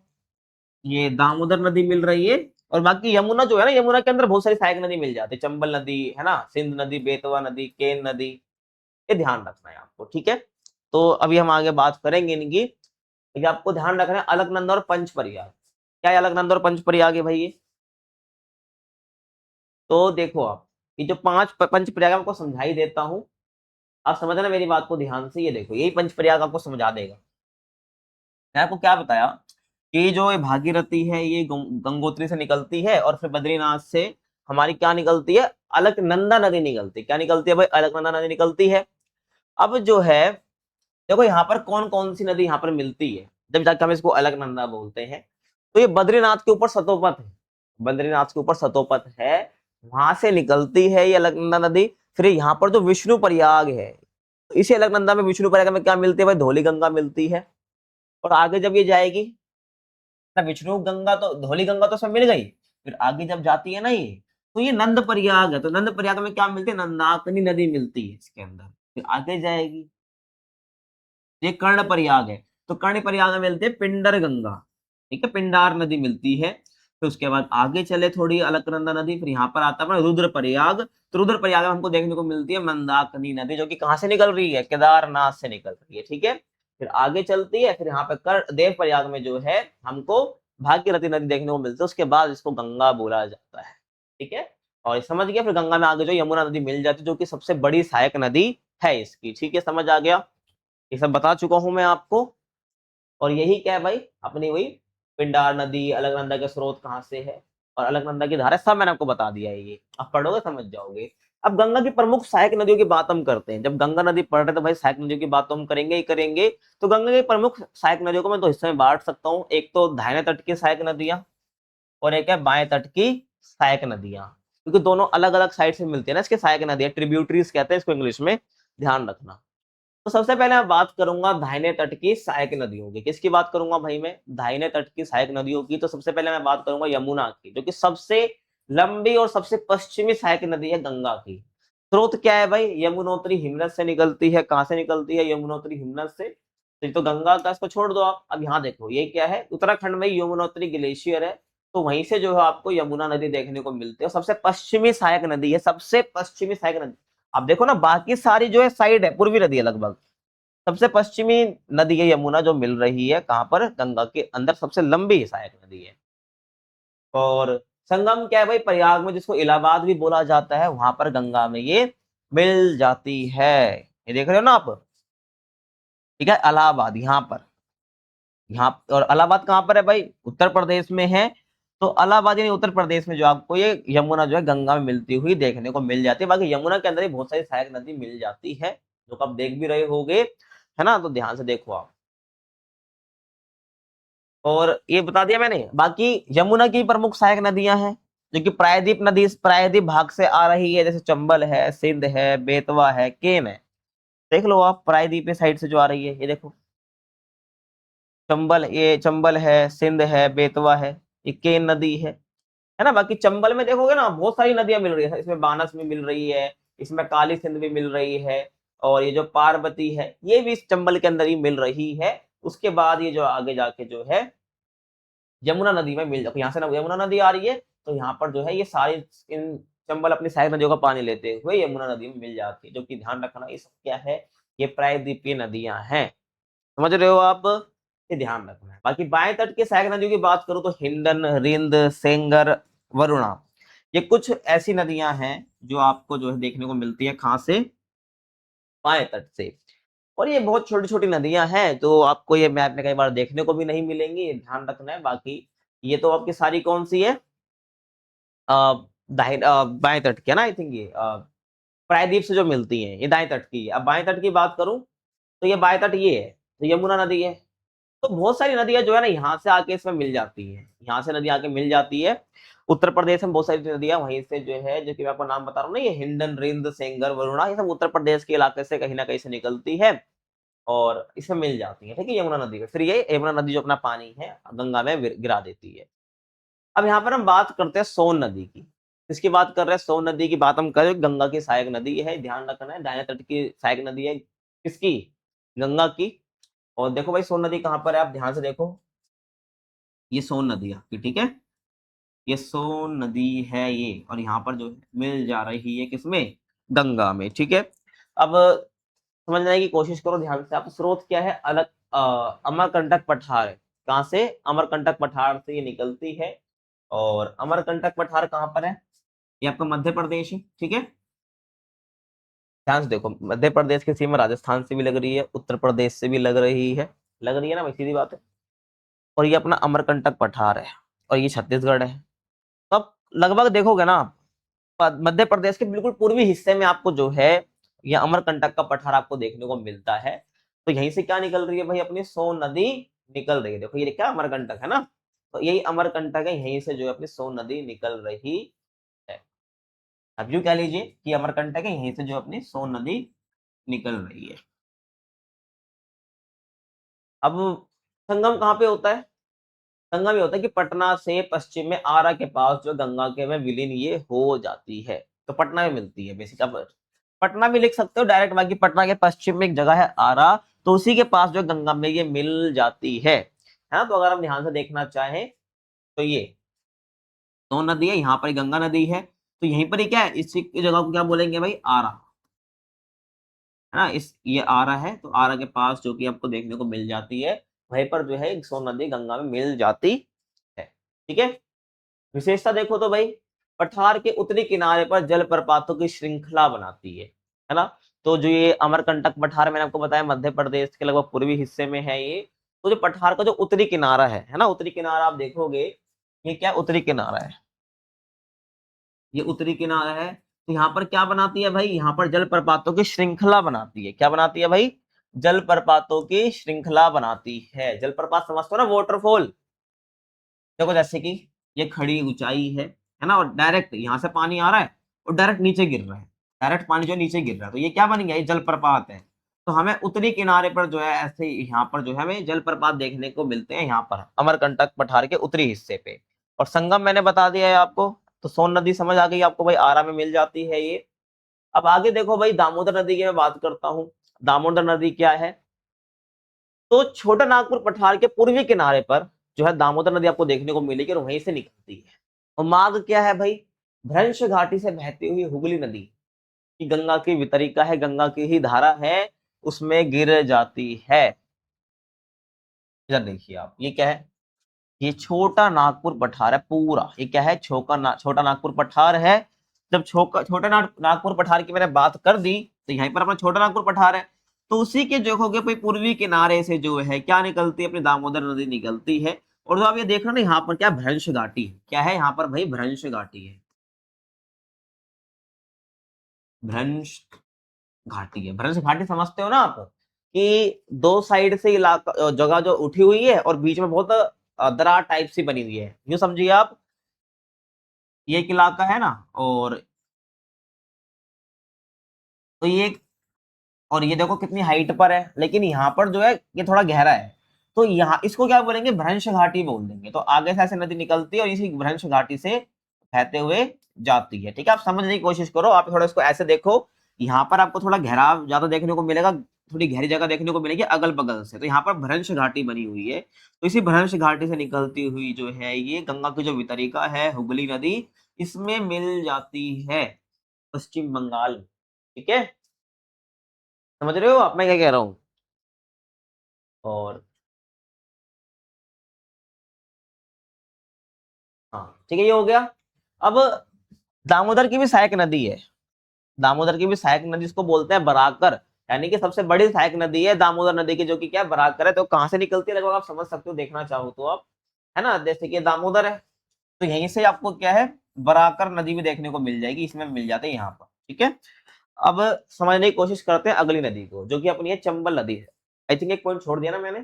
ये दामोदर नदी मिल रही है, और बाकी यमुना जो है ना, यमुना के अंदर बहुत सारी सहायक नदी मिल जाती है, चंबल नदी है ना, सिंध नदी, बेतवा नदी, केन नदी, ये ध्यान रखना है आपको, ठीक है। तो अभी हम आगे बात करेंगे इनकी। ये आपको ध्यान रखना है अलकनंदा और पंचप्रयाग। क्या है अलकनंदा और पंचप्रयाग है भाई? ये तो देखो आप, ये जो पांच पंचप्रयाग आपको समझाई देता हूँ, आप समझना मेरी बात को ध्यान से। ये देखो, यही पंचप्रयाग आपको समझा देगा। मैंने आपको क्या बताया कि जो ये भागीरथी है ये गंगोत्री से निकलती है, और फिर बद्रीनाथ से हमारी क्या निकलती है, अलकनंदा नदी निकलती है। क्या निकलती है भाई? अलकनंदा नदी निकलती है। अब जो है, देखो यहाँ पर कौन कौन सी नदी यहाँ पर मिलती है, जब जाके हम इसको अलकनंदा बोलते हैं। तो ये बद्रीनाथ के ऊपर सतोपत है, बद्रीनाथ के ऊपर सतोपत है, वहां से निकलती है ये अलकनंदा नदी। फिर यहाँ पर जो विष्णु प्रयाग है, इसी अलकनंदा में, विष्णु प्रयाग में क्या मिलती है भाई? धौली गंगा मिलती है। और आगे जब ये जाएगी ना, विष्णु गंगा तो, धौली गंगा तो सब मिल गई, फिर आगे जब जाती है ना ये, तो ये नंद प्रयाग है। तो नंद प्रयाग में क्या मिलती है? नंदाकिनी नदी मिलती है इसके अंदर। फिर आगे जाएगी, ये कर्ण प्रयाग है, तो कर्ण प्रयाग में मिलते हैं पिंडर गंगा, ठीक है, पिंडार नदी मिलती है। फिर उसके बाद आगे चले थोड़ी, अलकनंदा नदी, फिर यहाँ पर आता है रुद्र प्रयाग। तो रुद्र प्रयाग में हमको देखने को मिलती है मंदाकिनी नदी, जो कि कहाँ से निकल रही है? केदारनाथ से निकल रही है, ठीक है। फिर आगे चलती है, फिर यहाँ पे कर देव प्रयाग में जो है हमको भागीरथी नदी देखने को मिलती है। उसके बाद इसको गंगा बोला जाता है, ठीक है। और ये समझ गया। फिर गंगा में आगे जो यमुना नदी मिल जाती है, जो कि सबसे बड़ी सहायक नदी है इसकी, ठीक है, समझ आ गया। ये सब बता चुका हूं मैं आपको। और यही क्या है भाई? अपनी वही पिंडार नदी, अलकनंदा के स्रोत कहाँ से है, और अलकनंदा की धारा, सब मैंने आपको बता दिया है। ये आप पढ़ोगे समझ जाओगे। अब गंगा की प्रमुख सहायक नदियों की बात हम करते हैं। जब गंगा नदी पढ़ रहे तो भाई सहायक नदियों की बात तो हम करेंगे ही करेंगे। तो गंगा की प्रमुख सहायक नदियों को मैं दो हिस्से में बांट सकता हूँ। एक तो दाहिने तट की सहायक नदियां, और एक है बाएं तट की सहायक नदियां, क्योंकि दोनों अलग अलग साइड से मिलती है ना इसके सहायक नदियां, ट्रिब्यूटरीज कहते हैं इसको इंग्लिश में, ध्यान रखना। तो सबसे पहले मैं बात करूंगा दाहिने तट की सहायक नदियों की। किसकी बात करूंगा भाई मैं? दाहिने तट की सहायक नदियों की। तो सबसे पहले मैं बात करूंगा यमुना की, जो कि सबसे लंबी और सबसे पश्चिमी सहायक नदी है गंगा की। स्रोत क्या है भाई? यमुनोत्री हिमनद से निकलती है। कहां से निकलती है? यमुनोत्री हिमनद से। तो ये तो गंगा का, इसको छोड़ दो आप। अब यहाँ देखो, ये क्या है? उत्तराखंड में यमुनोत्री ग्लेशियर है, तो वहीं से जो है आपको यमुना नदी देखने को मिलती है। सबसे पश्चिमी सहायक नदी है, सबसे पश्चिमी सहायक नदी। अब देखो ना, बाकी सारी जो है साइड है, पूर्वी नदी है लगभग। सबसे पश्चिमी नदी है यमुना, जो मिल रही है कहां पर? गंगा के अंदर सबसे लंबी सहायक नदी है। और संगम क्या है भाई? प्रयाग में, जिसको इलाहाबाद भी बोला जाता है, वहां पर गंगा में ये मिल जाती है। ये देख रहे हो ना आप, ठीक है, इलाहाबाद यहाँ पर, यहाँ। और इलाहाबाद कहाँ पर है भाई? उत्तर प्रदेश में है। तो इलाहाबाद यानी उत्तर प्रदेश में जो आपको ये यमुना जो है गंगा में मिलती हुई देखने को मिल जाती है। बाकी यमुना के अंदर ही बहुत सारी सहायक नदी मिल जाती है, जो आप देख भी रहे होगे, है ना। तो ध्यान से देखो आप। और ये बता दिया मैंने। बाकी यमुना की प्रमुख सहायक नदियां हैं, जो कि प्रायद्वीप नदी, प्रायद्वीप भाग से आ रही है, जैसे चंबल है, सिंध है, बेतवा है, केन है। देख लो आप, प्रायद्वीप साइड से जो आ रही है, ये देखो, चंबल, ये चंबल है, सिंध है, बेतवा है, ये केन नदी है ना। बाकी चंबल में देखोगे ना, बहुत सारी नदियां मिल रही है इसमें, बानस भी मिल रही है, इसमें काली सिंध भी मिल रही है, और ये जो पार्वती है ये भी इस चंबल के अंदर ही मिल रही है। उसके बाद ये जो आगे जाके जो है यमुना नदी में मिल जाती है। यहाँ से ना यमुना नदी आ रही है, तो यहाँ पर जो है ये सारी, इन चंबल अपनी सहायक नदियों का पानी लेते हुए यमुना नदी में मिल जाती है। जो कि ध्यान रखना, ये सब क्या है? ये प्रायद्वीपीय नदियां हैं, समझ रहे हो आप? ये ध्यान रखना है। बाकी बाएं तट के सहायक नदियों की बात करूं तो हिंडन, रिंद, सेंगर, वरुणा, ये कुछ ऐसी नदियां हैं जो आपको जो है देखने को मिलती है। कहां से? बाएं तट से। और ये बहुत छोटी छोटी नदियां हैं, जो आपको ये मैप में कई बार देखने को भी नहीं मिलेंगी, ये ध्यान रखना है। बाकी ये तो आपकी सारी कौन सी है? बाएं तट की है ना, आई थिंक ये प्रायद्वीप से जो मिलती हैं, ये दाएं तट की है। अब बाएं तट की बात करूं तो ये बाएं तट ये है, तो यमुना नदी है। तो बहुत सारी नदियां जो है ना, यहाँ से आके इसमें मिल जाती है, यहाँ से नदी आके मिल जाती है। उत्तर प्रदेश में बहुत सारी नदियां वहीं से जो है, जो कि मैं आपको नाम बता रहा हूँ ना, ये हिंडन, रिंद, सेंगर, वरुणा, ये सब उत्तर प्रदेश के इलाके से कहीं ना कहीं से निकलती है, और इसमें मिल जाती है, ठीक है, यमुना नदी में। फिर ये यमुना नदी जो अपना पानी है गंगा में गिरा देती है। अब यहाँ पर हम बात करते हैं सोन नदी की। इसकी बात कर रहे हैं, सोन नदी की बात हम करें, गंगा की सहायक नदी है, ध्यान रखना है, दाहिने तट की सहायक नदी है। किसकी? गंगा की। और देखो भाई, सोन नदी कहाँ पर है? आप ध्यान से देखो, ये सोन नदी है आपकी, ठीक है, ये सोन नदी है ये, और यहाँ पर जो मिल जा रही है किसमें, गंगा में। ठीक है, अब समझने की कोशिश करो ध्यान से आप। स्रोत क्या है, अलग अमरकंटक पठार है। कहाँ से, अमरकंटक पठार से ये निकलती है। और अमरकंटक पठार कहाँ पर है, ये आपका मध्य प्रदेश है। ठीक है, ध्यान से देखो, मध्य प्रदेश की सीमा राजस्थान से भी लग रही है, उत्तर प्रदेश से भी लग रही है ना भाई, सीधी बात है। और ये अपना अमरकंटक पठार है, और ये छत्तीसगढ़ है। तो अब लगभग देखोगे ना आप, मध्य प्रदेश के बिल्कुल पूर्वी हिस्से में आपको जो है ये अमरकंटक का पठार आपको देखने को मिलता है। तो यहीं से क्या निकल रही है भाई, अपनी सोन नदी निकल रही है। देखो ये क्या अमरकंटक है ना, तो यही अमरकंटक है, यहीं से जो है अपनी सोन नदी निकल रही है। अब यूं कह लीजिए कि अमरकंटक है, यहीं से जो अपनी सोन नदी निकल रही है। अब संगम कहाँ पे होता है, संगम ये होता है कि पटना से पश्चिम में आरा के पास जो गंगा के में विलीन ये हो जाती है, तो पटना में मिलती है बेसिक। अब पटना भी लिख सकते हो डायरेक्ट, बाकी पटना के पश्चिम में एक जगह है आरा, तो उसी के पास जो गंगा में ये मिल जाती है ना। तो अगर हम ध्यान से देखना चाहें तो ये दो नदी है, यहाँ पर गंगा नदी है, तो यहीं पर ही क्या है, इसी जगह को क्या बोलेंगे भाई, आरा, है ना। इस ये आरा है, तो आरा के पास जो कि आपको देखने को मिल जाती है, वहीं पर जो है सोन नदी गंगा में मिल जाती है। ठीक है, विशेषता देखो तो भाई, पठार के उत्तरी किनारे पर जलप्रपातों की श्रृंखला बनाती है ना। तो जो ये अमरकंटक पठार मैंने आपको बताया मध्य प्रदेश के लगभग पूर्वी हिस्से में है ये। तो जो पठार का जो उत्तरी किनारा है ना, उत्तरी किनारा आप देखोगे, ये क्या उत्तरी किनारा है, ये उत्तरी किनारा है। तो यहाँ पर क्या बनाती है भाई, यहाँ पर जलप्रपातों की श्रृंखला बनाती है। क्या बनाती है भाई, जलप्रपातों की श्रृंखला बनाती है। जलप्रपात समझते हो ना, वाटरफॉल। देखो जैसे कि ये खड़ी ऊंचाई है ना, और डायरेक्ट यहाँ से पानी आ रहा है और डायरेक्ट नीचे गिर रहा है, डायरेक्ट पानी जो नीचे गिर रहा है, तो ये क्या बन गया, ये जलप्रपात है। तो हमें उत्तरी किनारे पर जो है ऐसे यहाँ पर जो है हमें जलप्रपात देखने को मिलते हैं, यहाँ पर अमरकंटक पठार के उत्तरी हिस्से पे। और संगम मैंने बता दिया है आपको, तो सोन नदी समझ आ गई आपको भाई, आरा में मिल जाती है ये। अब आगे देखो भाई, दामोदर नदी की मैं बात करता हूँ। दामोदर नदी क्या है, तो छोटा नागपुर पठार के पूर्वी किनारे पर जो है दामोदर नदी आपको देखने को मिलेगी, और वहीं से निकलती है। और मार्ग क्या है भाई, भ्रंश घाटी से बहती हुई हुगली नदी की गंगा की वितरिका है, गंगा की ही धारा है, उसमें गिर जाती है। इधर देखिए आप, ये क्या है, ये छोटा नागपुर पठार है पूरा। ये क्या है, छोटा नागपुर पठार है। जब नागपुर पठार की मैंने बात कर दी, तो यहीं पर अपना छोटा नागपुर पठार है। तो उसी के देखोगे भाई पूर्वी किनारे से जो है क्या निकलती है, अपनी दामोदर नदी निकलती है। और जो आप ये देख रहे हो ना, यहाँ पर क्या भ्रंश घाटी है, क्या है यहाँ पर भाई, भ्रंश घाटी है। भ्रंश घाटी है, भ्रंश घाटी समझते हो ना आप, कि दो साइड से इलाका जगह जो उठी हुई है, और बीच में बहुत दरार टाइप सी बनी हुई है, यूं समझिए आप। ये एक इलाका है ना, और तो ये, और ये देखो कितनी हाइट पर है, लेकिन यहाँ पर जो है ये थोड़ा गहरा है। तो यहाँ इसको क्या बोलेंगे, भ्रंश घाटी बोल देंगे। तो आगे से ऐसे नदी निकलती है और इसी भ्रंश घाटी से बहते हुए जाती है। ठीक है, आप समझने की कोशिश करो, आप थोड़ा इसको ऐसे देखो। यहाँ पर आपको थोड़ा घेराव ज्यादा देखने को मिलेगा, थोड़ी गहरी जगह देखने को मिलेगी अगल बगल से। तो यहाँ पर भ्रंश घाटी बनी हुई है, तो इसी भ्रंश घाटी से निकलती हुई जो है ये गंगा की जो वितरिका है हुगली नदी, इसमें मिल जाती है पश्चिम बंगाल में। ठीक है, समझ रहे हो आप मैं क्या कह रहा हूँ। और हाँ ठीक है, ये हो गया। अब दामोदर की भी सहायक नदी है, दामोदर की भी सहायक नदी इसको बोलते हैं बराकर, यानी कि सबसे बड़ी सहायक नदी है दामोदर नदी की, जो कि क्या है, बराकर है। तो कहाँ से निकलती है लगभग आप समझ सकते हो, देखना चाहो तो आप, है ना। जैसे कि दामोदर है, तो यहीं से आपको क्या है, बराकर नदी भी देखने को मिल जाएगी, इसमें मिल जाते हैं यहाँ पर। ठीक है, अब समझने की कोशिश करते हैं अगली नदी को, जो कि अपनी है चंबल नदी है। आई थिंक एक पॉइंट छोड़ दिया ना मैंने।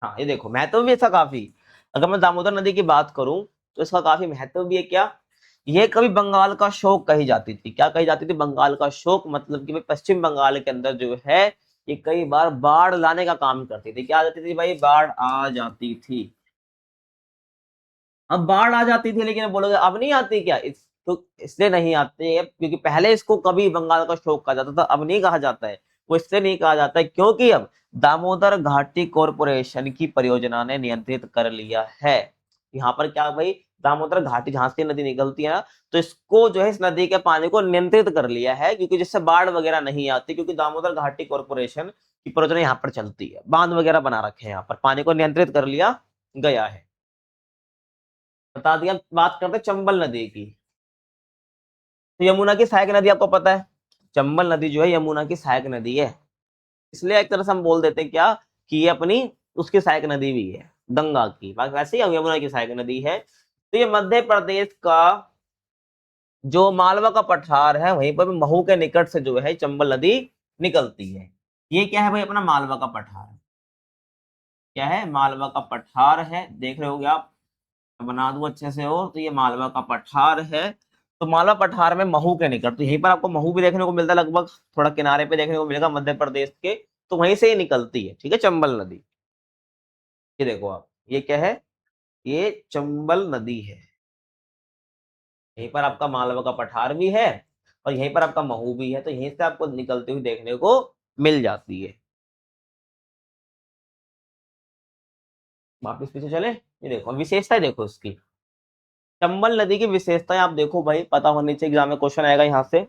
हाँ ये देखो, महत्व भी इसका काफी, अगर मैं दामोदर नदी की बात करूं तो इसका काफी महत्व भी है। क्या, ये कभी बंगाल का शोक कही जाती थी। क्या कही जाती थी, बंगाल का शोक, मतलब कि भाई पश्चिम बंगाल के अंदर जो है ये कई बार बाढ़ लाने का काम करती थी। क्या आ जाती थी भाई, बाढ़ आ जाती थी। अब बाढ़ आ जाती थी, लेकिन बोलोगे अब नहीं आती क्या, तो इसलिए नहीं आती है क्योंकि पहले इसको कभी बंगाल का शोक कहा जाता था, अब नहीं कहा जाता है। वो इसलिए नहीं कहा जाता है क्योंकि अब दामोदर घाटी कॉरपोरेशन की परियोजना ने नियंत्रित कर लिया है। यहाँ पर क्या भाई, दामोदर घाटी जहां से नदी निकलती है ना, तो इसको जो है इस नदी के पानी को नियंत्रित कर लिया है, क्योंकि जिससे बाढ़ वगैरह नहीं आती, क्योंकि दामोदर घाटी कॉर्पोरेशन की परियोजना यहाँ पर चलती है, बांध वगैरह बना रखे हैं यहाँ पर, पानी को नियंत्रित कर लिया गया है। बता दिया। बात करते हैं चंबल नदी की। तो यमुना की सहायक नदी आपको पता है, चंबल नदी जो है यमुना की सहायक नदी है, इसलिए एक तरह से हम बोल देते हैं क्या कि ये अपनी उसकी सहायक नदी भी है, गंगा की। बाकी वैसे ही यमुना की सहायक नदी है। तो ये मध्य प्रदेश का जो मालवा का पठार है वहीं पर महू के निकट से जो है चंबल नदी निकलती है। ये क्या है भाई, अपना मालवा का पठार। क्या है, मालवा का पठार है, देख रहे होगे आप, बना दूं अच्छे से हो, तो ये मालवा का पठार है। तो मालवा पठार में महू के निकट, तो यहीं पर आपको महू भी देखने को मिलता है, लगभग थोड़ा किनारे पे देखने को मिलेगा मध्य प्रदेश के, तो वहीं से ही निकलती है, ठीक है, चंबल नदी। ये देखो आप, ये क्या है, ये चंबल नदी है। यहीं पर आपका मालवा का पठार भी है और यहीं पर आपका महू भी है, तो यहीं से आपको निकलती हुई देखने को मिल जाती है। वापिस पीछे चले, ये देखो विशेषता देखो इसकी, चंबल नदी की विशेषताएं आप देखो भाई, पता होनी चाहिए, एग्जाम में क्वेश्चन आएगा यहाँ से।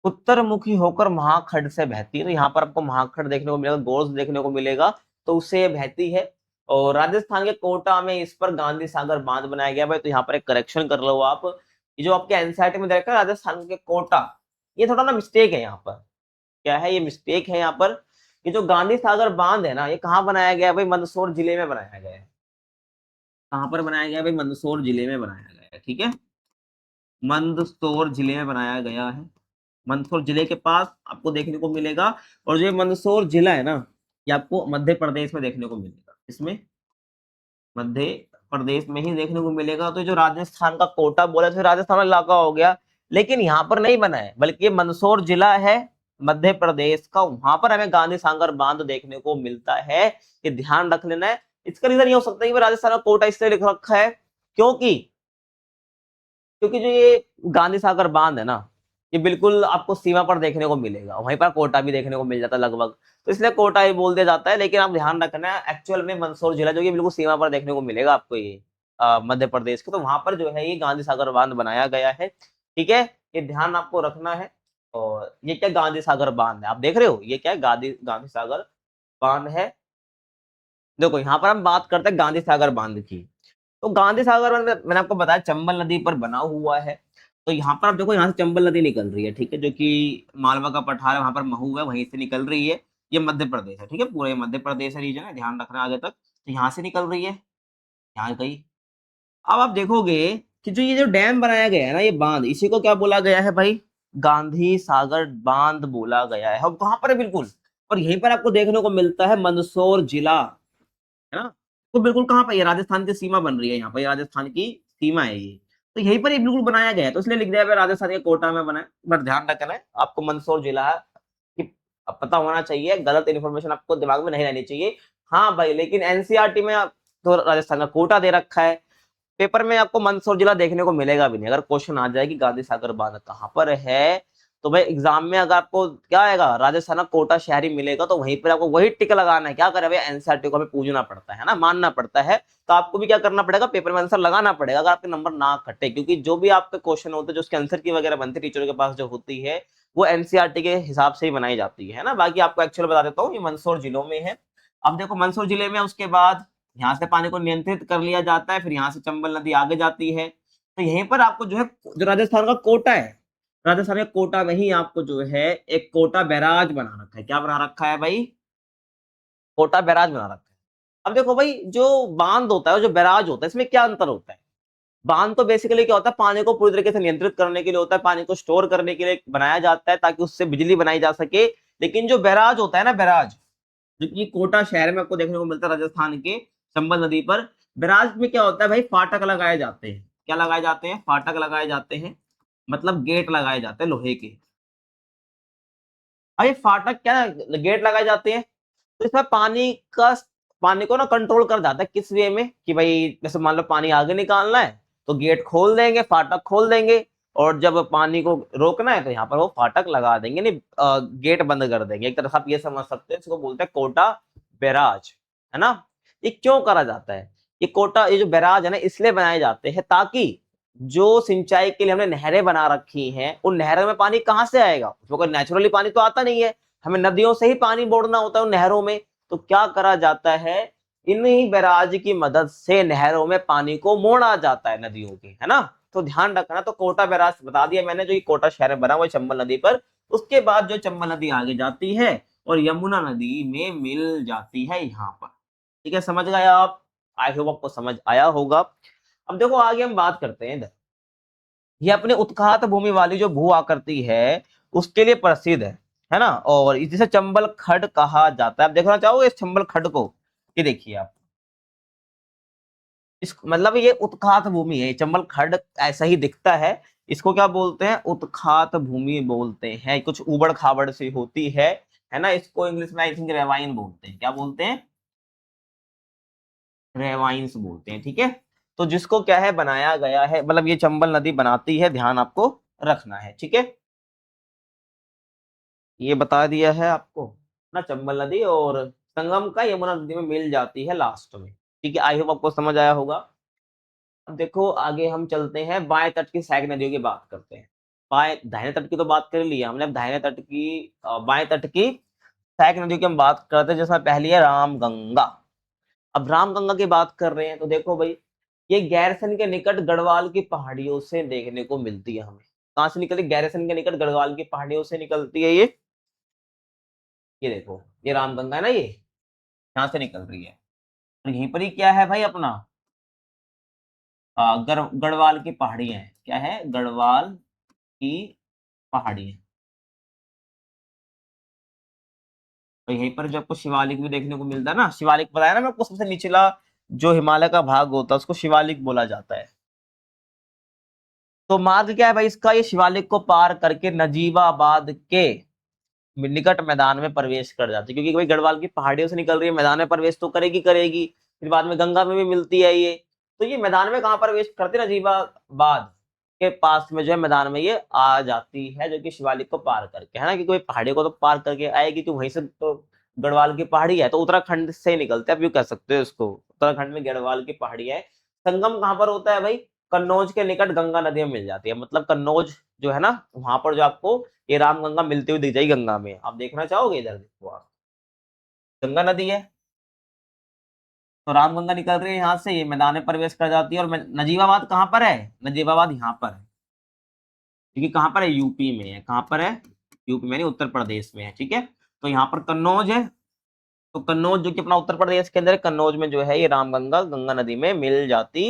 उत्तरमुखी होकर महाखंड से बहती है, तो यहाँ पर आपको महाखंड देखने को मिलेगा, गोर्स देखने को मिलेगा, तो उससे ये बहती है। और राजस्थान के कोटा में इस पर गांधी सागर बांध बनाया गया भाई, तो यहाँ पर एक करेक्शन कर लो आप, ये जो आपके एनसीईआरटी में देखा राजस्थान के कोटा, ये थोड़ा ना मिस्टेक है यहाँ पर। क्या है, ये मिस्टेक है यहाँ पर। ये जो गांधी सागर बांध है ना, ये कहाँ बनाया गया है भाई, मंदसौर जिले में बनाया गया है। कहाँ पर बनाया गया है भाई, मंदसौर जिले में बनाया गया है, ठीक है, मंदसौर जिले में बनाया गया है। मंदसौर जिले के पास आपको देखने को मिलेगा। और जो ये मंदसौर जिला है ना, ये आपको मध्य प्रदेश में देखने को मिलेगा, इसमें मध्य प्रदेश में ही देखने को मिलेगा। तो जो राजस्थान का कोटा बोला, तो राजस्थान का इलाका हो गया, लेकिन यहाँ पर नहीं बना है, बल्कि ये मंदसौर जिला है मध्य प्रदेश का, वहां पर हमें गांधी सागर बांध देखने को मिलता है। ये ध्यान रख लेना है। इसका रीजन ये हो सकता है कि राजस्थान का कोटा इसलिए लिख रखा है क्योंकि क्योंकि जो ये गांधी सागर बांध है ना, ये बिल्कुल आपको सीमा पर देखने को मिलेगा, वहीं पर कोटा भी देखने को मिल जाता है लगभग, तो इसलिए कोटा ही बोल दिया जाता है। लेकिन आप ध्यान रखना है, एक्चुअल में मंदसौर जिला जो कि बिल्कुल सीमा पर देखने को मिलेगा आपको, ये मध्य प्रदेश के, तो वहां पर जो है ये गांधी सागर बांध बनाया गया है, ठीक है, ये ध्यान आपको रखना है। और ये क्या, गांधी सागर बांध है, आप देख रहे हो, ये क्या है, गांधी गांधी सागर बांध है। देखो यहाँ पर हम बात करते हैं गांधी सागर बांध की। तो गांधी सागर मैंने आपको बताया चंबल नदी पर बना हुआ है। तो यहाँ पर आप देखो, यहाँ से चंबल नदी निकल रही है, ठीक है, जो कि मालवा का पठार है, वहां पर महू है, वहीं से निकल रही है। ये मध्य प्रदेश है, ठीक है, पूरा ये मध्य प्रदेश है, रीजन है, ध्यान रखना आगे तक। तो यहाँ से निकल रही है, यहाँ गई। अब आप देखोगे कि जो ये जो डैम बनाया गया है ना, ये बांध, इसी को क्या बोला गया है भाई, गांधी सागर बांध बोला गया है। अब कहाँ पर है, बिल्कुल, और यहीं पर आपको देखने को मिलता है मंदसौर जिला, है ना। तो बिल्कुल कहाँ पर, ये राजस्थान की सीमा बन रही है, यहाँ पर राजस्थान की सीमा है ये, तो यहीं पर ये बिल्कुल बनाया गया है, तो इसलिए लिख दिया है राजस्थान के कोटा में बना है। बट ध्यान रखना है आपको, मंदसौर जिला है कि पता होना चाहिए, गलत इन्फॉर्मेशन आपको दिमाग में नहीं रहनी चाहिए। हाँ भाई, लेकिन एनसीईआरटी में तो राजस्थान का कोटा दे रखा है, पेपर में आपको मंदसौर जिला देखने को मिलेगा भी नहीं। अगर क्वेश्चन आ जाए कि गांधी सागर बांध कहाँ पर है, तो भाई एग्जाम में अगर आपको क्या आएगा, राजस्थान का कोटा शहरी मिलेगा, तो वहीं पर आपको वही टिक लगाना है। क्या करे भाई, एनसीईआरटी को हमें पूजना पड़ता है ना, मानना पड़ता है, तो आपको भी क्या करना पड़ेगा, पेपर में आंसर लगाना पड़ेगा, अगर आपके नंबर ना कटे, क्योंकि जो भी आपके क्वेश्चन होते हैं, जो उसके आंसर की वगैरह बनती है टीचरों के पास जो होती है, वो एनसीईआरटी के हिसाब से ही बनाई जाती है ना। बाकी आपको एक्चुअल बता देता हूँ, ये मंदसौर जिलों में है। अब देखो मंदसौर जिले में, उसके बाद यहाँ से पानी को नियंत्रित कर लिया जाता है, फिर यहाँ से चंबल नदी आगे जाती है। तो यहीं पर आपको जो है, जो राजस्थान का कोटा है, राजस्थान के कोटा में ही आपको जो है एक कोटा बैराज बना रखा है। क्या बना रखा है भाई, कोटा बैराज बना रखा है। अब देखो भाई, जो बांध होता है, जो बैराज होता है, इसमें क्या अंतर होता है। बांध तो बेसिकली क्या होता है, पानी को पूरी तरीके से नियंत्रित करने के लिए होता है, पानी को स्टोर करने के लिए बनाया जाता है ताकि उससे बिजली बनाई जा सके। लेकिन जो बैराज होता है ना, बैराज जो कि कोटा शहर में आपको देखने को मिलता है, राजस्थान के चंबल नदी पर, बैराज में क्या होता है भाई, फाटक लगाए जाते हैं। क्या लगाए जाते हैं, फाटक लगाए जाते हैं, मतलब गेट लगाए जाते हैं लोहे के। अब ये फाटक क्या, गेट लगाए जाते हैं, तो इसमें पानी को ना कंट्रोल कर जाता है, किस वे में कि भाई जैसे मान लो पानी आगे निकालना है, तो गेट खोल देंगे, फाटक खोल देंगे, और जब पानी को रोकना है तो यहाँ पर वो फाटक लगा देंगे, नहीं गेट बंद कर देंगे। एक तरह से आप ये समझ सकते हैं, इसको बोलते हैं कोटा बैराज, है ना। ये क्यों करा जाता है, ये कोटा, ये जो बैराज है ना, इसलिए बनाए जाते हैं ताकि जो सिंचाई के लिए हमने नहरें बना रखी हैं, उन नहरों में पानी कहाँ से आएगा, उसमें कोई नेचुरली पानी तो आता नहीं है, हमें नदियों से ही पानी मोड़ना होता है उन नहरों में। तो क्या करा जाता है, इन्हीं बैराज की मदद से नहरों में पानी को मोड़ा जाता है नदियों के, है ना। तो ध्यान रखना। तो कोटा बैराज बता दिया मैंने, जो ये कोटा शहर में बना हुआ है चंबल नदी पर। उसके बाद जो चंबल नदी आगे जाती है और यमुना नदी में मिल जाती है यहाँ पर। ठीक है, समझ गए आप? आई होप आपको समझ आया होगा। अब देखो आगे हम बात करते हैं इधर। ये अपने उत्खात भूमि वाली जो भू आकृति है उसके लिए प्रसिद्ध है ना, और जिसे चंबल खड कहा जाता है। आप देखना चाहोगे इस चंबल खड को? ये देखिए आप, इस मतलब ये उत्खात भूमि है, चंबल खड ऐसा ही दिखता है। इसको क्या बोलते हैं? उत्खात भूमि बोलते हैं। कुछ उबड़ खाबड़ सी होती है ना। इसको इंग्लिश में आई थिंक रेवाइन बोलते हैं। क्या बोलते हैं? रेवाइंस बोलते हैं। ठीक है, तो जिसको क्या है बनाया गया है, मतलब ये चंबल नदी बनाती है, ध्यान आपको रखना है। ठीक है, ये बता दिया है आपको ना, चंबल नदी और संगम का यमुना नदी में मिल जाती है लास्ट में। ठीक है, आई होप आपको समझ आया होगा। अब देखो आगे हम चलते हैं, बाएं तट की सहायक नदियों की बात करते हैं। बाएं दाहिने तट की तो बात कर ली हमने, अब दाहिने तट की बाएं तट की सहायक नदियों की हम बात करते हैं, जिसमें पहली है रामगंगा। अब रामगंगा की बात कर रहे हैं तो देखो भाई, ये गैरसन के निकट गढ़वाल की पहाड़ियों से देखने को मिलती है हमें। कहां से निकलती? गैरसन के निकट गढ़वाल की पहाड़ियों से निकलती है ये देखो, ये रामगंगा है ना, ये यहाँ से निकल रही है। और यहीं पर ही क्या है भाई अपना, गढ़वाल की पहाड़ियां हैं। क्या है? गढ़वाल की पहाड़ियां। तो यहीं पर जो आपको शिवालिक भी देखने को मिलता है ना, शिवालिक बताया ना मैं आपको, सबसे निचला जो हिमालय का भाग होता है उसको शिवालिक बोला जाता है। तो मार्ग क्या है भाई इसका? ये शिवालिक को पार करके नजीबाबाद के निकट मैदान में प्रवेश कर जाती है, क्योंकि भाई गढ़वाल की पहाड़ियों से निकल रही है, मैदान में प्रवेश तो करेगी करेगी, फिर बाद में गंगा में भी मिलती है ये। तो ये मैदान में कहाँ प्रवेश करती है? नजीबाबाद के पास में जो है मैदान में ये आ जाती है, जो कि शिवालिक को पार करके, है ना, क्योंकि पहाड़ियों को तो पार करके आएगी, तो वहीं से तो गढ़वाल की पहाड़ी है, तो उत्तराखंड से निकलते हैं, आप यूं कह सकते हो इसको, उत्तराखंड में गढ़वाल की पहाड़ी है। संगम कहाँ पर होता है भाई? कन्नौज के निकट गंगा नदी में मिल जाती है, मतलब कन्नौज जो है ना, वहां पर जो आपको ये रामगंगा मिलती हुई दिख जाएगी गंगा में। आप देखना चाहोगे? इधर देखो आप, गंगा नदी है, तो रामगंगा निकल रही है यहाँ से, ये मैदान में प्रवेश कर जाती है। और नजीबाबाद कहाँ पर है? नजीबाबाद यहाँ पर है, क्योंकि कहाँ पर है? यूपी में है। कहाँ पर है? यूपी में नहीं, उत्तर प्रदेश में है। ठीक है, तो यहाँ पर कन्नौज है, तो कन्नौज जो कि अपना उत्तर प्रदेश के अंदर है, कन्नौज में जो है ये रामगंगा गंगा नदी में मिल जाती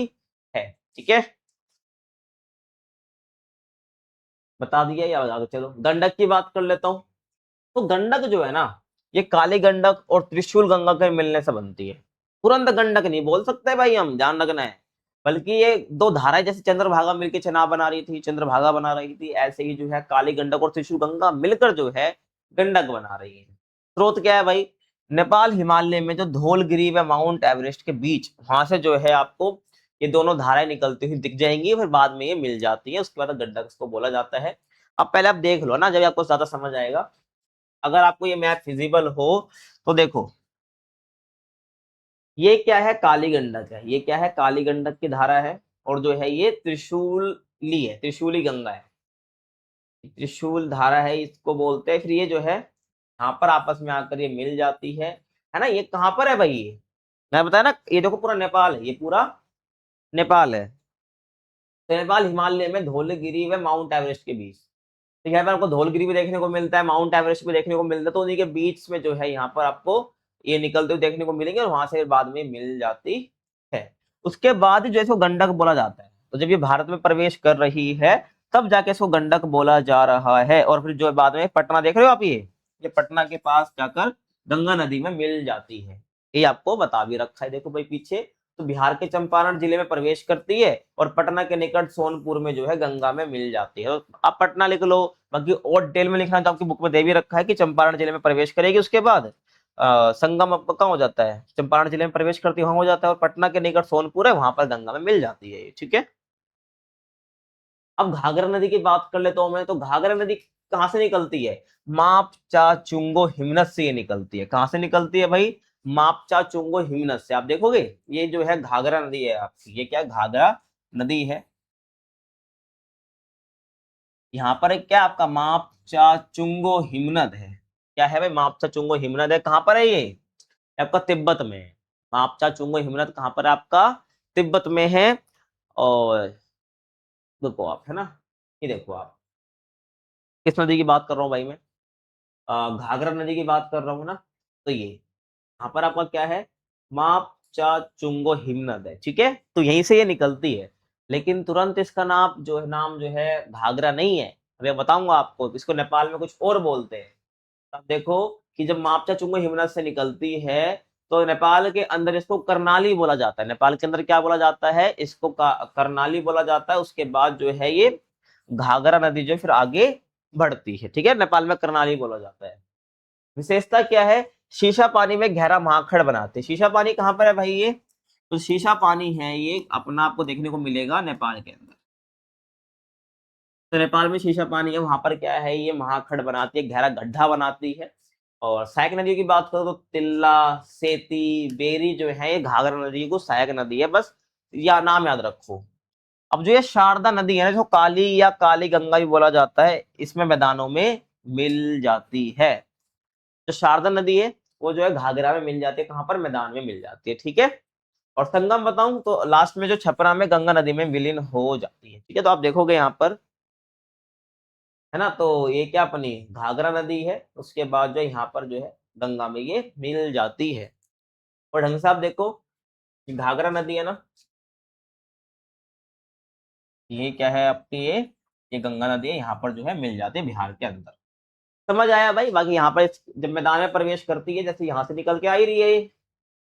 है। ठीक है, बता दिया या बता दो? चलो गंडक की बात कर लेता हूँ। तो गंडक जो है ना, ये काली गंडक और त्रिशूल गंगा के मिलने से बनती है। तुरंत गंडक नहीं बोल सकते भाई हम, ध्यान रखना है। बल्कि ये दो धाराएं, जैसे चंद्रभागा मिलकर चनाब बना रही थी, चंद्रभागा बना रही थी, ऐसे ही जो है काली गंडक और त्रिशूल गंगा मिलकर जो है गंडक बना रही है। स्रोत क्या है भाई? नेपाल हिमालय में जो धौलगिरी व माउंट एवरेस्ट के बीच, वहां से जो है आपको ये दोनों धाराएं निकलती हुई दिख जाएंगी, फिर बाद में ये मिल जाती है, उसके बाद गंडक इसको बोला जाता है। अब पहले आप देख लो ना, जब आपको ज्यादा समझ आएगा। अगर आपको ये मैप फिजिबल हो तो देखो, ये क्या है? काली गंडक है। ये क्या है? काली गंडक की धारा है। और जो है ये त्रिशूली है, त्रिशूली गंगा है, त्रिशूल धारा है इसको बोलते हैं। फिर ये जो है यहाँ पर आपस में आकर ये मिल जाती है ना। ये कहाँ पर है भाई? ये मैं बताया ना, ये देखो पूरा नेपाल है, ये पूरा नेपाल है। तो नेपाल हिमालय में धौलगिरी व माउंट एवरेस्ट के बीच, तो यहाँ पर आपको धौलगिरी भी देखने को मिलता है, माउंट एवरेस्ट भी देखने को मिलता है, तो उन्हीं के बीच में जो है यहाँ पर आपको ये निकलते हुए देखने को मिलेंगे, और वहां से बाद में मिल जाती है। उसके बाद जो है इसको गंडक बोला जाता है। तो जब ये भारत में प्रवेश कर रही है तब जाके इसको गंडक बोला जा रहा है। और फिर जो बाद में पटना देख रहे हो आप, ये पटना के पास जाकर गंगा नदी में मिल जाती है। ये आपको बता भी रखा है, देखो भाई पीछे। तो बिहार के चंपारण जिले में प्रवेश करती है और पटना के निकट सोनपुर में जो है गंगा में मिल जाती है। तो आप पटना लिख लो, बाकी और डिटेल में लिखना तो आपकी बुक में दे भी रखा है कि चंपारण जिले में प्रवेश करेगी, उसके बाद संगम आपका कहाँ हो जाता है? चंपारण जिले में प्रवेश करती है, वहां हो जाता है, और पटना के निकट सोनपुर है, वहां पर गंगा में मिल जाती है ये। ठीक है, अब घाघरा नदी की बात कर लेता हूं मैं। तो घाघरा नदी कहाँ से निकलती है? माप चा चुंगो हिमनद से ये निकलती है। कहाँ से निकलती है भाई? मापचा चुंगो हिमनद से। आप देखोगे ये जो है घाघरा नदी है आपकी, ये क्या घाघरा नदी है। यहाँ पर एक क्या आपका मापचा चुंगो हिमनद है। क्या है भाई? मापचा चुंगो हिमनद है। कहाँ पर है ये? आपका तिब्बत में है। मापचा चुंगो हिमनद कहाँ पर है आपका? तिब्बत में है। और देखो आप, है ना, ये देखो आप, किस नदी की बात कर रहा हूँ भाई मैं? घाघरा नदी की बात कर रहा हूँ ना। तो ये यहाँ पर आपका क्या है? मापचा चुंगो हिमनद है, ठीक है। तो यहीं से ये निकलती है, लेकिन तुरंत इसका नाम जो है घाघरा नहीं है। अब मैं बताऊंगा आपको, इसको नेपाल में कुछ और बोलते हैं। अब देखो कि जब मापचा चुंगो हिमनद से निकलती है तो नेपाल के अंदर इसको करनाली बोला जाता है। नेपाल के अंदर क्या बोला जाता है? इसको करनाली बोला जाता है। उसके बाद जो है ये घाघरा नदी जो फिर आगे बढ़ती है, ठीक है। नेपाल में करनाली बोला जाता है। विशेषता क्या है? शीशा पानी में गहरा महाखड़ बनाते हैं। शीशा पानी कहाँ पर है भाई? ये तो शीशा पानी है, ये अपना आपको देखने को मिलेगा नेपाल के अंदर। तो नेपाल में शीशा पानी है, वहां पर क्या है? ये महाखड़ बनाती है, गहरा गड्ढा बनाती है। और सहायक नदी की बात करो तो तिल्ला, सेती, बेरी जो है ये घाघरा नदी को सहायक नदी है। बस या नाम याद रखो। अब जो ये शारदा नदी है ना, जो काली या काली गंगा भी बोला जाता है, इसमें मैदानों में मिल जाती है। जो शारदा नदी है वो जो है घाघरा में मिल जाती है। कहाँ पर? मैदान में मिल जाती है, ठीक है। और संगम बताऊं तो लास्ट में जो छपरा में गंगा नदी में विलीन हो जाती है, ठीक है। तो आप देखोगे यहाँ पर, है ना, तो ये क्या अपनी घाघरा नदी है, उसके बाद जो है यहाँ पर जो है गंगा में ये मिल जाती है। और ढंग से आप देखो कि घाघरा नदी है ना, ये क्या है आपकी? ये गंगा नदी है, यहाँ पर जो है मिल जाती है बिहार के अंदर। समझ आया भाई? बाकी यहाँ पर जब मैदान में प्रवेश करती है, जैसे यहाँ से निकल के आ ही रही है ये,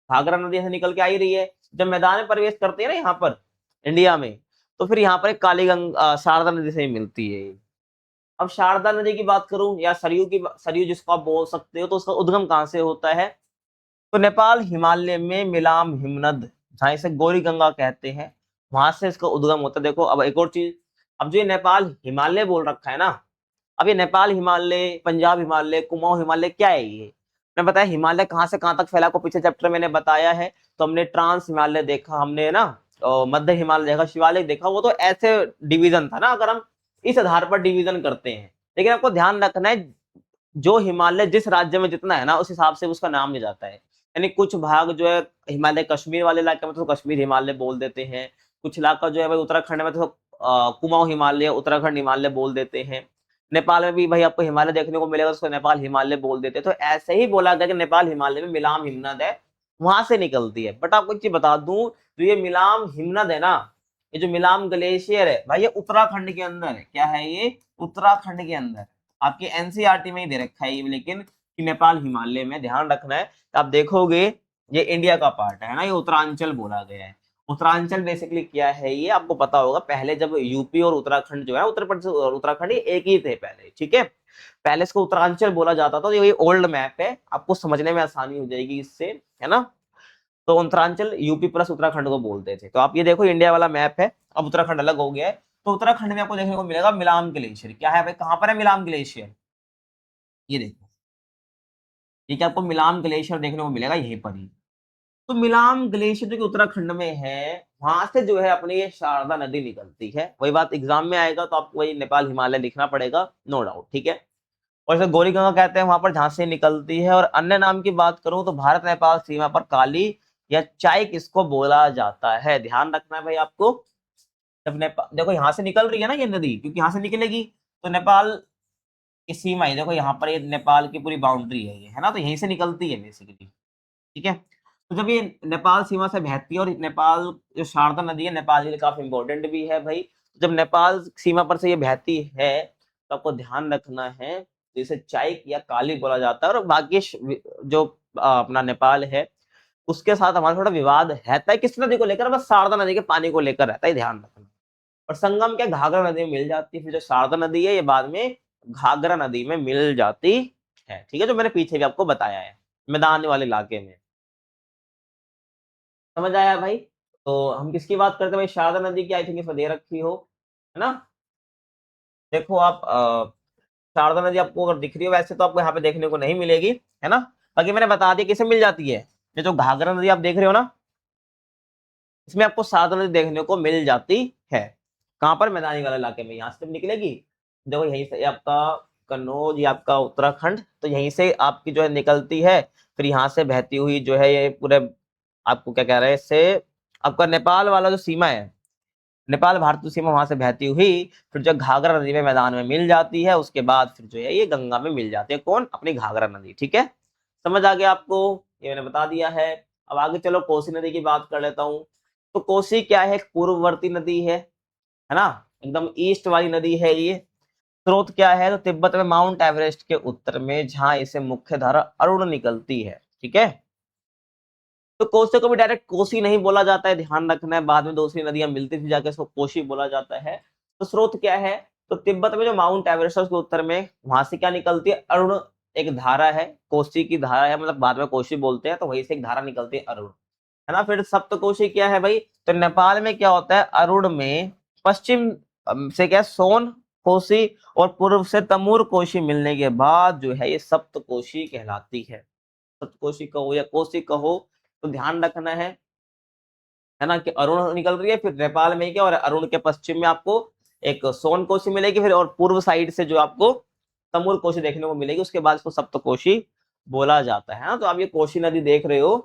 घाघरा नदी से निकल के आ ही रही है, जब मैदान में प्रवेश करती है ना यहाँ पर इंडिया में, तो फिर यहाँ पर एक काली गंगा शारदा नदी से ही मिलती है। अब शारदा नदी की बात करूं या सरयू जिसको आप बोल सकते हो, तो उसका उद्गम कहाँ से होता है? तो नेपाल हिमालय में मिलाम हिमनद, जहाँ इसे गौरी गंगा कहते हैं, वहां से इसका उद्गम होता है। देखो अब एक और चीज, अब जो ये नेपाल हिमालय बोल रखा है ना, अब ये नेपाल हिमालय, पंजाब हिमालय, कुमाऊं हिमालय क्या है ये? मैं बताया हिमालय कहाँ से कहाँ तक फैला को पिछले चैप्टर मैंने बताया है। तो हमने ट्रांस हिमालय देखा, हमने ना मध्य हिमालय देखा, शिवालिक देखा। वो तो ऐसे डिवीजन था ना, अगर हम इस आधार पर डिवीजन करते हैं। लेकिन आपको ध्यान रखना है, जो हिमालय जिस राज्य में जितना है ना, उस हिसाब से उसका नाम लिया जाता है। यानी कुछ भाग जो है हिमालय कश्मीर वाले इलाके में तो कश्मीर हिमालय बोल देते हैं। कुछ इलाका जो है भाई उत्तराखंड में तो कुमाऊं हिमालय, उत्तराखंड हिमालय बोल देते हैं। नेपाल में भी भाई आपको हिमालय देखने को मिलेगा, उसको नेपाल हिमालय बोल देते हैं। तो ऐसे ही बोला गया कि नेपाल हिमालय में मिलाम हिमनद है, वहां से निकलती है। बट आपको एक चीज बता दूं, जो ये मिलाम हिमनद है ना, ये जो मिलाम ग्लेशियर है भाई, ये उत्तराखंड के अंदर है। क्या है ये? उत्तराखंड के अंदर। आपके एनसीईआरटी में ही दे रखा है ये, लेकिन कि नेपाल हिमालय में, ध्यान रखना है। तो आप देखोगे ये इंडिया का पार्ट है ना, ये उत्तरांचल बोला गया है। उत्तरांचल बेसिकली क्या है ये आपको पता होगा। पहले जब यूपी और उत्तराखंड जो है, उत्तर प्रदेश और उत्तराखंड ये एक ही थे पहले, ठीक है। पहले इसको उत्तरांचल बोला जाता था। तो ये ओल्ड मैप है, आपको समझने में आसानी हो जाएगी इससे, है ना। तो उत्तरांचल यूपी प्लस उत्तराखंड को बोलते थे। तो आप ये देखो इंडिया वाला मैप है, अब उत्तराखंड अलग हो गया है। तो उत्तराखंड में आपको देखने को मिलेगा मिलाम ग्लेशियर। क्या है भाई? कहां पर है मिलाम ग्लेशियर? ये देखो, ये क्या आपको मिलाम ग्लेशियर देखने को मिलेगा यहीं पर ही। तो मिलाम ग्लेशियर जो कि उत्तराखंड में है, वहां से जो है अपनी ये शारदा नदी निकलती है। वही बात एग्जाम में आएगा तो आपको वही नेपाल हिमालय लिखना पड़ेगा, नो डाउट, ठीक है। और इसे गौरी गंगा कहते हैं, वहां पर जहां से निकलती है। और अन्य नाम की बात करूं तो भारत नेपाल सीमा पर काली या चाय किसको बोला जाता है? ध्यान रखना है भाई आपको। जब नेपाल देखो यहाँ से निकल रही है ना ये नदी, क्योंकि यहाँ से निकलेगी तो नेपाल की सीमा है। देखो यहाँ पर ये नेपाल की पूरी बाउंड्री है ये, है ना, तो यहीं से निकलती है बेसिकली, ठीक है। तो जब ये नेपाल सीमा से बहती है, और नेपाल जो शारदा नदी है नेपाल के लिए काफी इंपॉर्टेंट भी है भाई। जब नेपाल सीमा पर से ये बहती है तो आपको ध्यान रखना है, तो इसे चाय या काली बोला जाता है। और बाकी जो अपना नेपाल है उसके साथ हमारा थोड़ा विवाद रहता है, किस नदी को लेकर? बस शारदा नदी के पानी को लेकर रहता है, ध्यान रखना। और संगम क्या घाघरा नदी में मिल जाती है। फिर जो शारदा नदी है ये बाद में घाघरा नदी में मिल जाती है, ठीक है, जो मैंने पीछे भी आपको बताया है, मैदान वाले इलाके में। समझ आया भाई? तो हम किसकी बात करते हैं भाई? शारदा नदी की, आई थिंक इसमें दे रखी हो, है ना। देखो आप शारदा नदी आपको अगर दिख रही हो, वैसे तो आपको यहाँ पे देखने को नहीं मिलेगी, है ना। बाकी मैंने बता दिया किसे मिल जाती है, ये जो घाघरा नदी आप देख रहे हो ना, इसमें आपको 7 नदी देखने को मिल जाती है। कहां पर? मैदानी वाले इलाके में। यहाँ से निकलेगी, देखो यहीं से आपका कन्नौज, ये आपका उत्तराखंड, तो यहीं से आपकी जो है निकलती है, फिर यहाँ से बहती हुई जो है ये पूरे, आपको क्या कह रहे हैं, इससे आपका नेपाल वाला जो सीमा है, नेपाल भारत की सीमा, वहां से बहती हुई फिर जो घाघरा नदी में मैदान में मिल जाती है। उसके बाद फिर जो है ये गंगा में मिल जाती है। कौन? अपनी घाघरा नदी। ठीक है, समझ आ गया आपको? ये मैंने बता दिया है। अब आगे चलो कोसी नदी की बात कर लेता हूँ। तो कोसी क्या है? एक पूर्ववर्ती नदी है ना, एकदम ईस्ट वाली नदी है ये। स्रोत क्या है? तो तिब्बत में माउंट एवरेस्ट के उत्तर में, जहां इसे मुख्य धारा अरुण निकलती है। ठीक है, तो कोसी को भी डायरेक्ट कोसी नहीं बोला जाता है, ध्यान रखना है। बाद में दूसरी नदियां मिलती थी जाके इसको कोसी बोला जाता है। तो स्रोत क्या है? तो तिब्बत में जो माउंट एवरेस्ट है उसके उत्तर में, वहां से क्या निकलती है? अरुण एक धारा है, कोसी की धारा है, मतलब बाद में कोसी बोलते हैं, तो वहीं से एक धारा निकलती है अरुण, है ना। फिर सप्तकोशी क्या है भाई? तो नेपाल में क्या होता है? अरुण में पश्चिम से क्या है? सोन कोशी, और पूर्व से तमूर कोशी मिलने के बाद जो है ये सप्तकोशी कहलाती है। सप्तकोशी कहो या कोसी कहो, तो ध्यान रखना है ना, कि अरुण निकल रही है, फिर नेपाल में क्या, और अरुण के पश्चिम में आपको एक सोन कोशी मिलेगी, फिर और पूर्व साइड से जो आपको तमूर कोशी देखने को मिलेगी। उसके बाद इसको सप्तकोशी बोला जाता है ना। तो आप ये कोशी नदी देख रहे हो,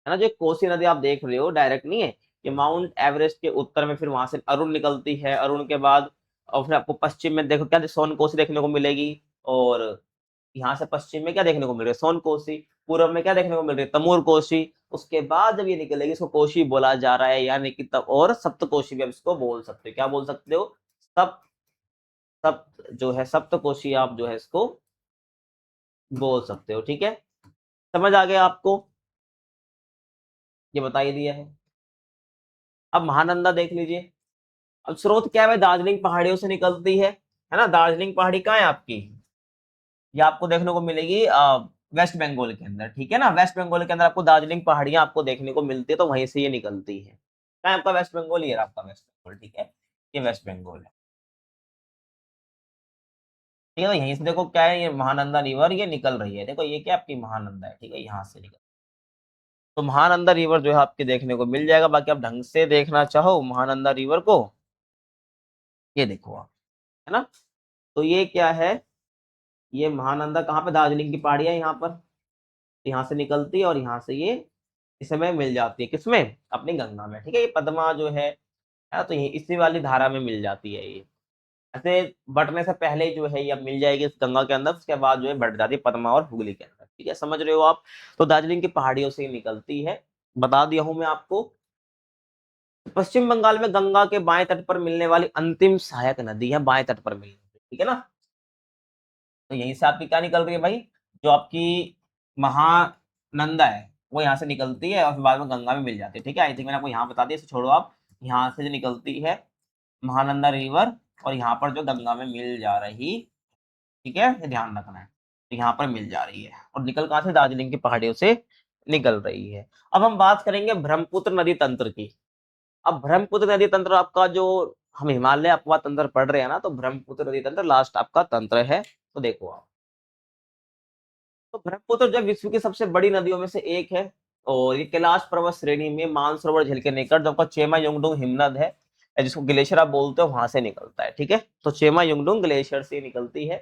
है ना, जो कोसी नदी आप देख रहे हो डायरेक्ट नहीं है, ये माउंट एवरेस्ट के उत्तर में, फिर वहां से अरुण निकलती है। अरुण के बाद और फिर आपको पश्चिम में देखो क्या, सोन कोसी देखने को मिलेगी, और यहाँ से पश्चिम में क्या देखने को मिल रहा है? सोन कोसी। पूर्व में क्या देखने को मिल रही है? तमूर कोसी। उसके बाद जब ये निकलेगी इसको कोशी बोला जा रहा है, यानी कि तब, और सप्तकोशी भी आप इसको बोल सकते हो। क्या बोल सकते हो? सप्त, सप्त जो है सप्तकोशी आप जो है इसको बोल सकते हो। ठीक है, समझ आ गया आपको? ये बता ही दिया है। अब महानंदा देख लीजिए। अब स्रोत क्या है भाई? दार्जिलिंग पहाड़ियों से निकलती है ना। दार्जिलिंग पहाड़ी कहाँ है आपकी? ये आपको देखने को मिलेगी वेस्ट बंगाल के अंदर। ठीक है ना, वेस्ट बंगाल के अंदर आपको दार्जिलिंग पहाड़ियां आपको देखने को मिलती है, तो वहीं से ये निकलती है। कहाँ है आपका? वेस्ट बंगाल, ये रहा आपका वेस्ट बंगाल। ठीक है, ये वेस्ट बंगाल है। ठीक है, तो यहीं से देखो क्या है, ये महानंदा रिवर ये निकल रही है। देखो ये क्या आपकी महानंदा है। ठीक है, यहाँ से निकल, तो महानंदा रिवर जो है आपके देखने को मिल जाएगा। बाकी आप ढंग से देखना चाहो महानंदा रिवर को, ये देखो आप, है ना। तो ये क्या है? ये महानंदा कहाँ पे? दार्जिलिंग की पहाड़ियां यहाँ पर, यहाँ से निकलती है, और यहाँ से ये इस समय मिल जाती है किसमें? अपनी गंगा में। ठीक है, ये पद्मा जो है, तो ये इसी वाली धारा में मिल जाती है ये। ऐसे बढ़ने से पहले जो है ये अब मिल जाएगी इस गंगा के अंदर, उसके बाद जो है बढ़ जाती है पद्मा और हुगली के अंदर। ठीक है, समझ रहे हो आप? तो दार्जिलिंग की पहाड़ियों से ही निकलती है, बता दिया हूं मैं आपको। पश्चिम बंगाल में गंगा के बाएं तट पर मिलने वाली अंतिम सहायक नदी है, बाएं तट पर मिलने वाली। ठीक है ना, तो यहीं से आपकी क्या निकल रही है भाई? जो आपकी महानंदा है वो यहाँ से निकलती है, और फिर बाद में गंगा में मिल जाती है। ठीक है, आई थिंक मैंने आपको यहाँ बता दिया, इसे छोड़ो आप। यहाँ से जो निकलती है महानंदा रिवर, और यहाँ पर जो गंगा में मिल जा रही, ठीक है, ये ध्यान रखना है। तो यहाँ पर मिल जा रही है, और निकल कहाँ से? दार्जिलिंग की पहाड़ियों से निकल रही है। अब हम बात करेंगे ब्रह्मपुत्र नदी तंत्र की। अब ब्रह्मपुत्र नदी तंत्र आपका जो, हम हिमालय अपवा तंत्र पढ़ रहे हैं ना, तो ब्रह्मपुत्र नदी तंत्र लास्ट आपका तंत्र है। तो देखो आप, तो ब्रह्मपुत्र जो विश्व की सबसे बड़ी नदियों में से एक है, और ये कैलाश पर्वत श्रेणी में मानसरोवर झील के निकट जो आपका चेमा युंगडुंग हिमनद है, जिसको ग्लेशियर आप बोलते हो, वहां से निकलता है। ठीक है, तो चेमा युंगडुंग ग्लेशियर से निकलती है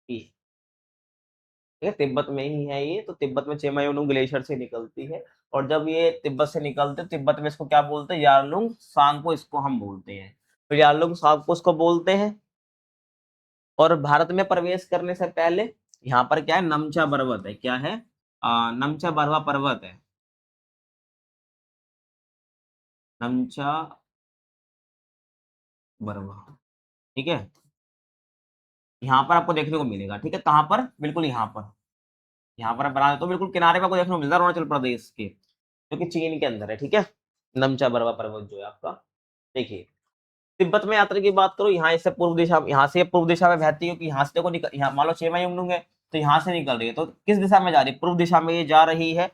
ये। ठीक है, तिब्बत में ही है ये, तो तिब्बत में चेमा युंगडुंग ग्लेशियर से निकलती है। और जब ये तिब्बत से निकलते, तिब्बत में इसको क्या बोलते हैं? यारलुंग सांगपो इसको हम बोलते हैं। तो यारलुंग सांगपो इसको बोलते हैं। और भारत में प्रवेश करने से पहले यहाँ पर क्या है? नमचा पर्वत है। क्या है? नमचा बरवा पर्वत है। नमचा बरवा, ठीक है, यहाँ पर आपको देखने को मिलेगा। ठीक है, कहाँ पर? बिल्कुल यहाँ पर। यहाँ पर बना तो बिल्कुल किनारे पर आपको देखने को मिलता है, अरुणाचल प्रदेश के, जो कि चीन के अंदर है। ठीक है, नमचा बरवा पर्वत जो है आपका। देखिए, तिब्बत में यात्रा की बात करो, यहाँ से पूर्व दिशा, यहाँ से पूर्व दिशा में बहती है, क्योंकि यहाँ से देखो निकल, यहाँ मान लो चेमा युंगडुंग है, तो यहाँ से निकल रही है, तो किस दिशा में जा रही है? पूर्व दिशा में ये जा रही है।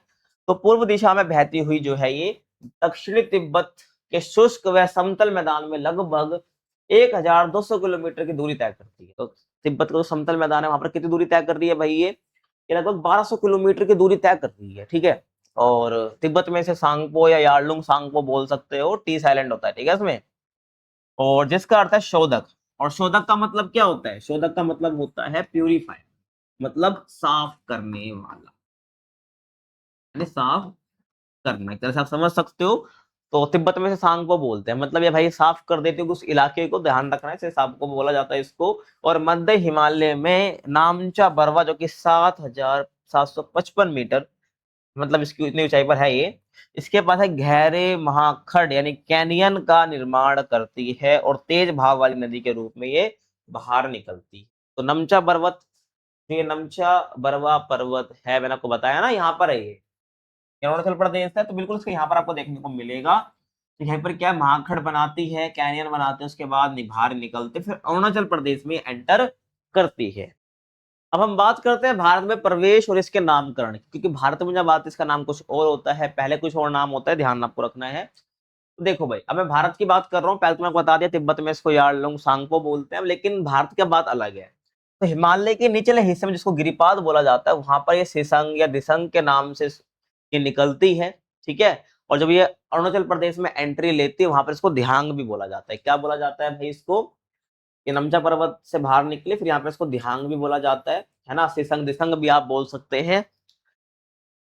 तो पूर्व दिशा में बहती हुई जो है ये दक्षिणी तिब्बत के शुष्क व समतल मैदान में लगभग 1200 किलोमीटर की दूरी तय करती है। तो तिब्बत का जो समतल मैदान है वहां पर कितनी दूरी तय कर रही है भाई? ये लगभग 1200 किलोमीटर की दूरी तय कर रही है। ठीक है, और तिब्बत में इसे सांगपो या यार्लुंग सांगपो बोल सकते हो, टी साइलेंट होता है, ठीक है इसमें। और जिसका अर्थ है शोधक, और शोधक का मतलब क्या होता है, शोधक का मतलब होता है प्यूरिफायर, मतलब साफ करने वाला, यानी साफ करना, एक तरह से आप समझ सकते हो। तो तिब्बत में से सांग को बोलते हैं, मतलब ये भाई साफ कर देते हो उस इलाके को, ध्यान रखना है, इसे सांग को बोला जाता है इसको। और मध्य हिमालय में नामचा बरवा, जो कि 7,755 मीटर, मतलब इसकी इतनी ऊंचाई पर है ये, इसके पास है गहरे महाखंड यानी कैनियन का निर्माण करती है, और तेज भाव वाली नदी के रूप में ये बाहर निकलती है। तो नमचा पर्वत, ये नमचा बरवा पर्वत है, मैंने आपको बताया ना, यहाँ पर है ये अरुणाचल प्रदेश है, तो बिल्कुल इसके यहाँ पर आपको देखने को मिलेगा। तो यहाँ पर क्या महाखंड बनाती है, कैनियन बनाते हैं, उसके बाद बाहर निकलते, फिर अरुणाचल प्रदेश में एंटर करती है। अब हम बात करते हैं भारत में प्रवेश और इसके नामकरण, क्योंकि भारत में जब आते इसका नाम कुछ और होता है, पहले कुछ और नाम होता है, ध्यान आपको रखना है। तो देखो भाई, अब मैं भारत की बात कर रहा हूँ, पहले तो मैं आपको बता दिया तिब्बत में इसको यारलुंग सांगपो बोलते हैं, लेकिन भारत की बात अलग है। तो हिमालय के निचले हिस्से में जिसको गिरिपाद बोला जाता है, वहां पर ये सिसंग या दिसंग के नाम से ये निकलती है, ठीक है। और जब ये अरुणाचल प्रदेश में एंट्री लेती है, वहां पर इसको दिहांग भी बोला जाता है। क्या बोला जाता है भाई इसको, ये नमचा पर्वत से बाहर निकले, फिर यहाँ पे इसको दिहांग भी बोला जाता है ना, सिसंग दिसंग भी आप बोल सकते हैं।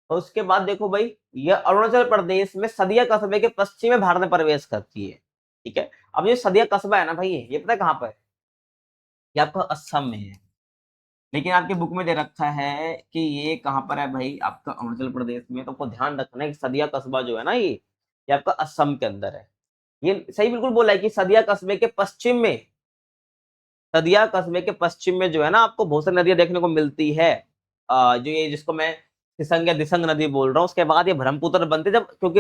और उसके बाद देखो भाई, ये अरुणाचल प्रदेश में सदिया कस्बे के पश्चिम में भारत में प्रवेश करती है, ठीक है। अब ये सदिया कस्बा है ना भाई, ये पता है कहाँ पर है, ये आपका असम में है, लेकिन आपके बुक में दे रखा है कि ये कहाँ पर है भाई, आपका अरुणाचल प्रदेश में। तो आपको ध्यान रखना है कि सदिया कस्बा जो है ना, ये आपका असम के अंदर है। ये सही बिल्कुल बोला है कि सदिया कस्बे के पश्चिम में, सदिया कस्बे के पश्चिम में जो है ना, आपको बहुत सारी नदियां देखने को मिलती है। जो ये जिसको मैं सिसंग या दिसंग नदी बोल रहा हूँ, उसके बाद ये ब्रह्मपुत्र बनते जब, क्योंकि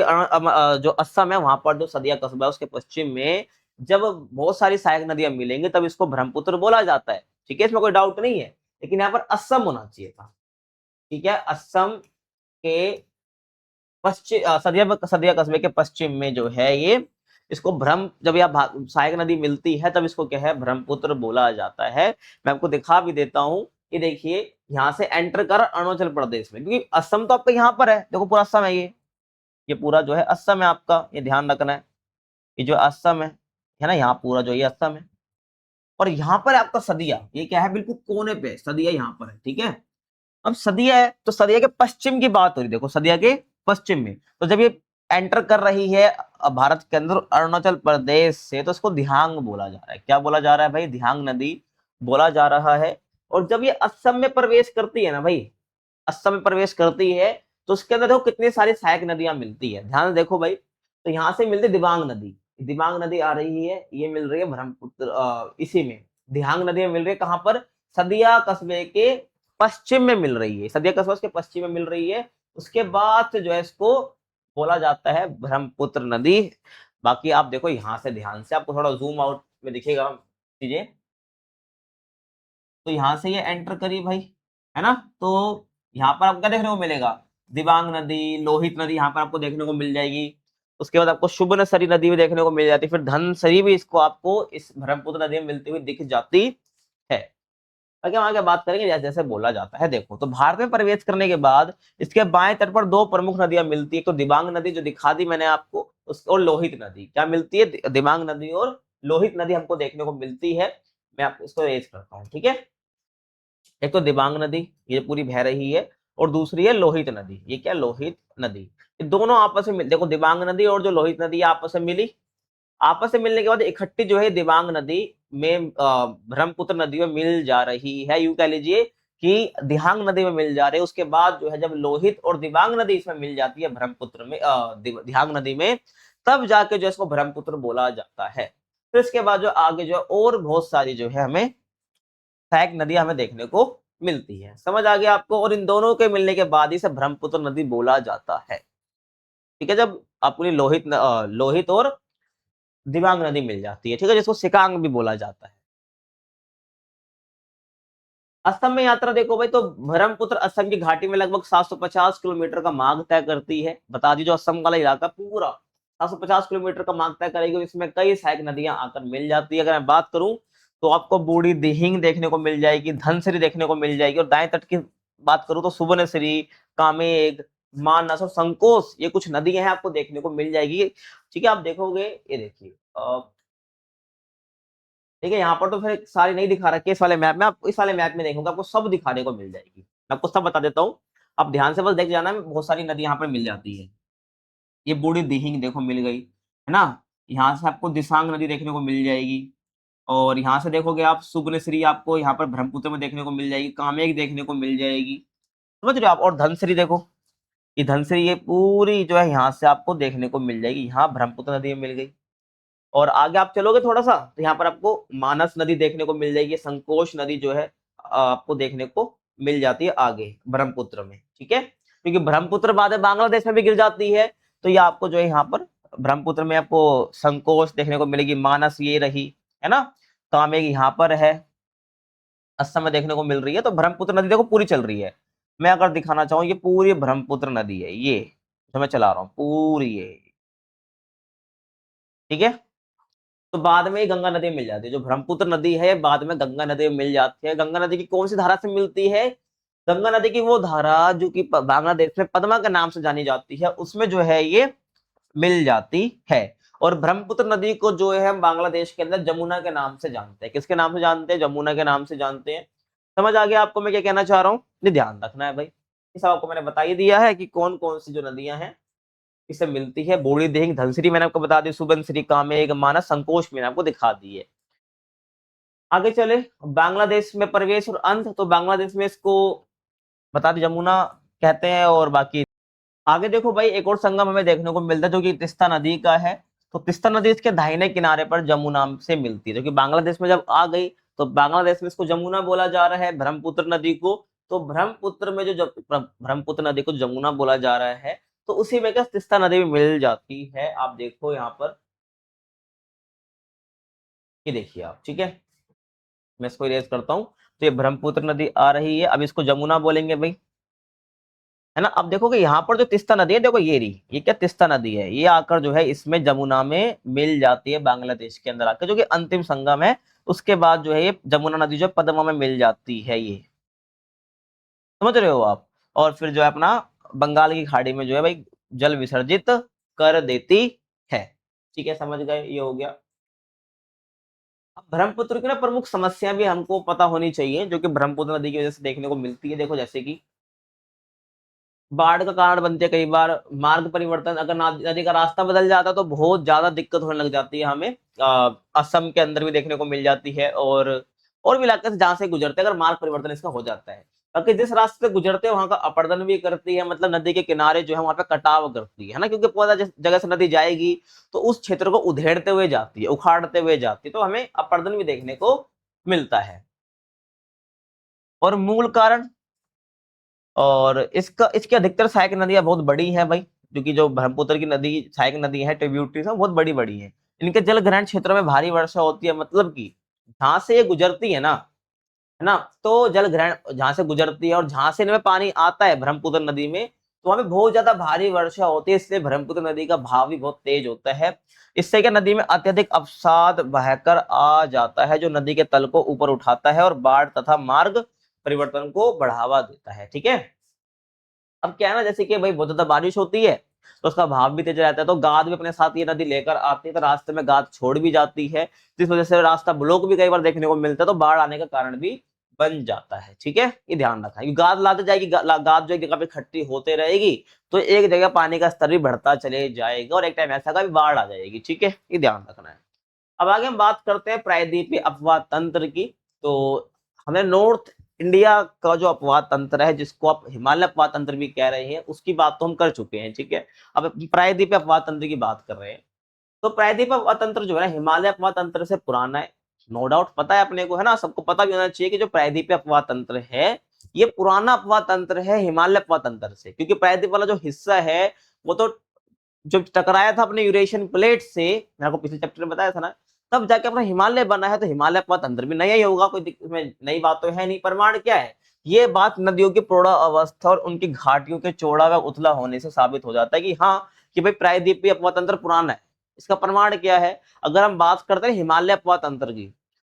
जो असम है वहां पर जो सदिया कस्बा है उसके पश्चिम में जब बहुत सारी सहायक नदियां मिलेंगी, तब इसको ब्रह्मपुत्र बोला जाता है, ठीक है, इसमें कोई डाउट नहीं है। लेकिन यहाँ पर असम होना चाहिए था, ठीक है। असम के पश्चिम सदिया सदिया कस्बे के पश्चिम में जो है ये, इसको ब्रह्म, जब यह सहायक नदी मिलती है तब इसको क्या है, ब्रह्मपुत्र बोला जाता है। मैं आपको दिखा भी देता हूँ, ये देखिए, यहाँ से एंटर कर अरुणाचल प्रदेश में, क्योंकि असम तो आपका यहाँ पर है, देखो पूरा असम है ये पूरा जो है असम है आपका, ये ध्यान रखना है। ये जो असम है ना, यहाँ पूरा जो ये असम है, और यहाँ पर है आपका सदिया, ये क्या है, बिल्कुल कोने पे सदिया यहाँ पर है, ठीक है। अब सदिया है, तो सदिया के पश्चिम की बात हो रही, देखो सदिया के पश्चिम में, तो जब ये एंटर कर रही है भारत के अंदर अरुणाचल प्रदेश से, तो इसको दिहांग बोला जा रहा है। क्या बोला जा रहा है भाई, दिहांग नदी बोला जा रहा है। और जब ये असम में प्रवेश करती है ना भाई, असम में प्रवेश करती है, तो उसके अंदर देखो कितनी सारी सहायक नदियां मिलती है, ध्यान से देखो भाई। तो यहाँ से मिलती दिबांग नदी, दिबांग नदी आ रही है, ये मिल रही है ब्रह्मपुत्र, इसी में दिहांग नदी मिल रही है, कहां पर, सदिया कस्बे के पश्चिम में मिल रही है, सदिया कस्बा के पश्चिम में मिल रही है। उसके बाद से जो है इसको बोला जाता है ब्रह्मपुत्र नदी। बाकी आप देखो यहाँ से ध्यान से, आपको थोड़ा जूम आउट में दिखेगा चीजें। तो यहाँ से ये एंटर करिए भाई, है ना। तो यहाँ पर आपको क्या देखने को मिलेगा, दिबांग नदी, लोहित नदी यहाँ पर आपको देखने को मिल जाएगी। उसके बाद आपको शुभनसरी नदी भी देखने को मिल जाती है, फिर धनसरी भी इसको आपको इस ब्रह्मपुत्र नदी में मिलती हुई दिख जाती है। आगे हम आगे बात करेंगे जैसे जैसे बोला जाता है। देखो, तो भारत में प्रवेश करने के बाद इसके बाएं तट पर दो प्रमुख नदियां मिलती है, तो दिबांग नदी जो दिखा दी मैंने आपको, और लोहित नदी। क्या मिलती है, दिबांग नदी और लोहित नदी हमको देखने को मिलती है। मैं आपको इसको रेज करता हूँ, ठीक है। एक तो दिबांग नदी, ये पूरी बह रही है, और दूसरी है लोहित नदी, ये क्या, लोहित नदी। ये दोनों आपस में देखो, दिबांग नदी और जो लोहित नदी आपस में मिली, आपस में मिलने के बाद इकट्ठी जो है दिबांग नदी में ब्रह्मपुत्र नदी में मिल जा रही है, यूं कह लीजिए कि दिहांग नदी में मिल जा रही है। उसके बाद जो है जब लोहित और दिबांग नदी इसमें मिल जाती है ब्रह्मपुत्र में, दिहांग नदी में, तब जाके जो इसको ब्रह्मपुत्र बोला जाता है। फिर इसके बाद जो आगे जो है और बहुत सारी जो है हमें सहायक नदियां हमें देखने को मिलती है, समझ आ गया आपको। और इन दोनों के मिलने के बाद ही से ब्रह्मपुत्र नदी बोला जाता है, ठीक है। जब आपको लोहित और दिबांग नदी मिल जाती है, ठीक है, जिसको सिकांग भी बोला जाता है। असम में यात्रा देखो भाई, तो ब्रह्मपुत्र असम की घाटी में लगभग 750 किलोमीटर का मार्ग तय करती है। बता दी, जो असम वाला इलाका पूरा 750 किलोमीटर का मार्ग तय करेगी, और इसमें कई सहायक नदियां आकर मिल जाती है। अगर मैं बात करूं तो आपको बूढ़ी दिहिंग देखने को मिल जाएगी, धनसिरी देखने को मिल जाएगी, और दाएं तट की बात करूं तो सुबनसिरी, कामेग, मानस और संकोश, ये कुछ नदियां हैं आपको देखने को मिल जाएगी। ठीक है, आप देखोगे, ये देखिए ठीक है, यहाँ पर तो फिर सारी नहीं दिखा रखी है इस वाले मैप में, आप इस वाले मैप में देखोगे आपको सब दिखाने को मिल जाएगी। मैं आपको सब बता देता हूँ, आप ध्यान से बस देख जाना, बहुत सारी नदी यहाँ पर मिल जाती है। ये बूढ़ी दिहिंग देखो मिल गई, है ना। यहाँ से आपको दिसांग नदी देखने को मिल जाएगी, और यहाँ से देखोगे आप सुबनश्री आपको यहाँ पर ब्रह्मपुत्र में देखने को मिल जाएगी, कामेक देखने को मिल जाएगी, समझ रहे हो आप। और धनसिरी देखो, ये धनसिरी ये पूरी जो है यहाँ से आपको देखने को मिल जाएगी, यहाँ ब्रह्मपुत्र नदी में मिल गई। और आगे आप चलोगे थोड़ा सा तो यहाँ पर आपको मानस नदी देखने को मिल जाएगी, संकोश नदी जो है आपको देखने को मिल जाती है आगे ब्रह्मपुत्र में। ठीक है, क्योंकि ब्रह्मपुत्र बाद में बांग्लादेश में भी गिर जाती है, तो ये आपको जो है यहाँ पर ब्रह्मपुत्र में आपको संकोश देखने को मिलेगी, मानस ये रही, है ना, कामेग यहाँ पर है, असम में देखने को मिल रही है। तो ब्रह्मपुत्र नदी देखो पूरी चल रही है। मैं अगर दिखाना चाहूँ, ये पूरी ब्रह्मपुत्र नदी है, ये जो मैं चला रहा हूँ पूरी ये, ठीक है। तो बाद में ही गंगा नदी मिल जाती है, जो ब्रह्मपुत्र नदी है बाद में गंगा नदी में मिल जाती है। गंगा नदी की कौन सी धारा से मिलती है? गंगा नदी की वो धारा जो कि बांग्लादेश में पद्मा के नाम से जानी जाती है, उसमें जो है ये मिल जाती है। और ब्रह्मपुत्र नदी को जो है हम बांग्लादेश के अंदर जमुना के नाम से जानते हैं। किसके नाम से जानते हैं? जमुना के नाम से जानते हैं। समझ आ गया आपको मैं क्या कहना चाह रहा हूँ? ये ध्यान रखना है भाई, इस आपको मैंने बता ही दिया है कि कौन कौन सी जो नदियां हैं इससे मिलती है। बूढ़ी दिहिंग, धनसिरी मैंने आपको बता दी, सुबनसिरी, कामेग, मानस, संकोश मैंने आपको दिखा दी है। आगे चले, बांग्लादेश में प्रवेश और अंत, तो बांग्लादेश में इसको बता दी जमुना कहते हैं। और बाकी आगे देखो भाई, एक और संगम हमें देखने को मिलता है जो कि तिस्ता नदी का है। तो तिस्ता नदी इसके दाहिने किनारे पर जमुना से मिलती है, जो कि बांग्लादेश में जब आ गई तो बांग्लादेश में इसको जमुना बोला जा रहा है, ब्रह्मपुत्र नदी को। तो ब्रह्मपुत्र में जो ब्रह्मपुत्र नदी को जमुना बोला जा रहा है, तो उसी में क्या तिस्ता नदी भी मिल जाती है। आप देखो यहाँ पर, ये देखिए आप, ठीक है, मैं इसको इरेज करता हूँ। तो ये ब्रह्मपुत्र नदी आ रही है, अब इसको जमुना बोलेंगे भाई, है ना। अब देखोगे यहाँ पर जो तिस्ता नदी है, देखो ये रही, ये क्या तिस्ता नदी है, ये आकर जो है इसमें जमुना में मिल जाती है बांग्लादेश के अंदर आकर, जो कि अंतिम संगम है। उसके बाद जो है ये जमुना नदी जो है पद्मा में मिल जाती है, ये समझ रहे हो आप। और फिर जो है अपना बंगाल की खाड़ी में जो है भाई जल विसर्जित कर देती है। ठीक है, समझ गए, ये हो गया। अब ब्रह्मपुत्र की ना प्रमुख समस्या भी हमको पता होनी चाहिए, जो कि ब्रह्मपुत्र नदी की वजह से देखने को मिलती है। देखो जैसे कि बाढ़ का कारण बनते हैं कई बार, मार्ग परिवर्तन, अगर नदी का रास्ता बदल जाता है तो बहुत ज्यादा दिक्कत होने लग जाती है हमें। असम के अंदर भी देखने को मिल जाती है, और भी इलाके से जहां से गुजरते हैं अगर मार्ग परिवर्तन इसका हो जाता है, ताकि जिस रास्ते से गुजरते हैं वहां का अपरदन भी करती है, मतलब नदी के किनारे जो है वहां पे कटाव करती है ना, क्योंकि पूरा जिस जगह से नदी जाएगी तो उस क्षेत्र को उधेड़ते हुए जाती है, उखाड़ते हुए जाती है, तो हमें अपरदन भी देखने को मिलता है। और मूल कारण, और इसका इसकी अधिकतर सहायक नदियां बहुत बड़ी हैं भाई, क्योंकि जो ब्रह्मपुत्र की नदी सहायक नदी है, ट्रिब्यूटरीज है, बहुत बड़ी बड़ी है। इनके जल ग्रहण क्षेत्रों में भारी वर्षा होती है, मतलब कि जहां से ये गुजरती है ना, तो जल ग्रहण जहां से गुजरती है और जहां से इनमें पानी आता है ब्रह्मपुत्र नदी में, तो वहां पे बहुत ज्यादा भारी वर्षा होती है, इससे ब्रह्मपुत्र नदी का बहाव भी बहुत तेज होता है। इससे क्या नदी में अत्यधिक अवसाद बहकर आ जाता है, जो नदी के तल को ऊपर उठाता है और बाढ़ तथा मार्ग परिवर्तन को बढ़ावा देता है। ठीक है, अब क्या है ना, जैसे कि भाई बहुत ज्यादा बारिश होती है तो उसका भाव भी तेज रहता है, तो गाद भी अपने साथ ये नदी लेकर आती है, तो रास्ते में गाद छोड़ भी जाती है, जिस वजह से रास्ता ब्लॉक भी कई बार देखने को मिलता है, तो बाढ़ आने का कारण भी बन जाता है। ठीक है, ये ध्यान रखा है, गाद लाते जाएगी, गाद जो एक जगह पे इकट्ठी होते रहेगी, तो एक जगह पानी का स्तर भी बढ़ता चले जाएगा और एक टाइम ऐसा का भी बाढ़ आ जाएगी। ठीक है, ये ध्यान रखना है। अब आगे हम बात करते हैं प्रायद्वीपीय अपवाह तंत्र की। तो हमने नॉर्थ इंडिया का जो अपवाह तंत्र है, जिसको आप हिमालय अपवाह तंत्र भी कह रहे हैं, उसकी बात तो हम कर चुके हैं। ठीक है, अब प्रायद्वीपीय अपवाह तंत्र की बात कर रहे हैं। तो प्रायद्वीपीय अपवाह तंत्र जो है ना, हिमालय अपवाह तंत्र से पुराना है, नो डाउट, पता है अपने को, है ना, सबको पता भी होना चाहिए कि जो प्रायद्वीपीय अपवाह तंत्र है ये पुराना अपवाह तंत्र है हिमालय अपवाह तंत्र से, क्योंकि प्रायद्वीप वाला जो हिस्सा है वो तो जो टकराया था अपने यूरेशियन प्लेट से, मैंने आपको पिछले चैप्टर में बताया था ना, तब जाके अपना हिमालय बना है। तो हिमालय अपवाह तंत्र भी नया ही होगा, कोई इसमें नई बात तो है नहीं। प्रमाण क्या है? ये बात नदियों की प्रौढ़ अवस्था और उनकी घाटियों के चौड़ा व उथला होने से साबित हो जाता है कि हाँ, कि भाई प्रायद्वीपीय अपवाह तंत्र पुराना है। इसका प्रमाण क्या है? अगर हम बात करते हैं हिमालय अपवाह तंत्र की,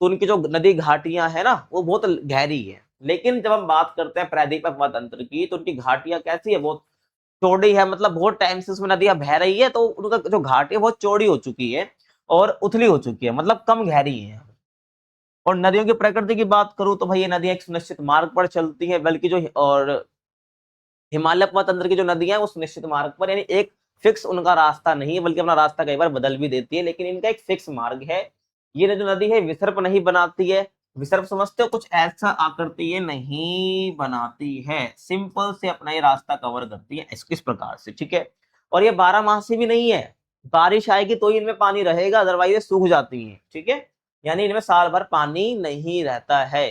तो उनकी जो नदी घाटियां है ना वो बहुत गहरी है, लेकिन जब हम बात करते हैं प्रायद्वीपीय अपवाह तंत्र की, तो उनकी घाटियां कैसी है? बहुत चौड़ी है, मतलब बहुत टाइम से उसमें नदियां बह रही है, तो उनका जो घाट है बहुत चौड़ी हो चुकी है और उथली हो चुकी है, मतलब कम गहरी है। और नदियों की प्रकृति की बात करूं तो भाई ये नदियां एक सुनिश्चित मार्ग पर चलती है, बल्कि जो और हिमालय उपमहाद्वीप की जो नदियां हैं वो सुनिश्चित मार्ग पर, यानी एक फिक्स उनका रास्ता नहीं है, बल्कि अपना रास्ता कई बार बदल भी देती है, लेकिन इनका एक फिक्स मार्ग है। ये जो नदी है विसर्प नहीं बनाती है। विसर्प समझते हो, कुछ ऐसा आकृति ये नहीं बनाती है, सिंपल से अपना ये रास्ता कवर करती है इस प्रकार से, ठीक है। और ये 12 मासी भी नहीं है, बारिश आएगी तो ही इनमें पानी रहेगा, अदरवाइज ये सूख जाती है, ठीक है। यानी इनमें साल भर पानी नहीं रहता है।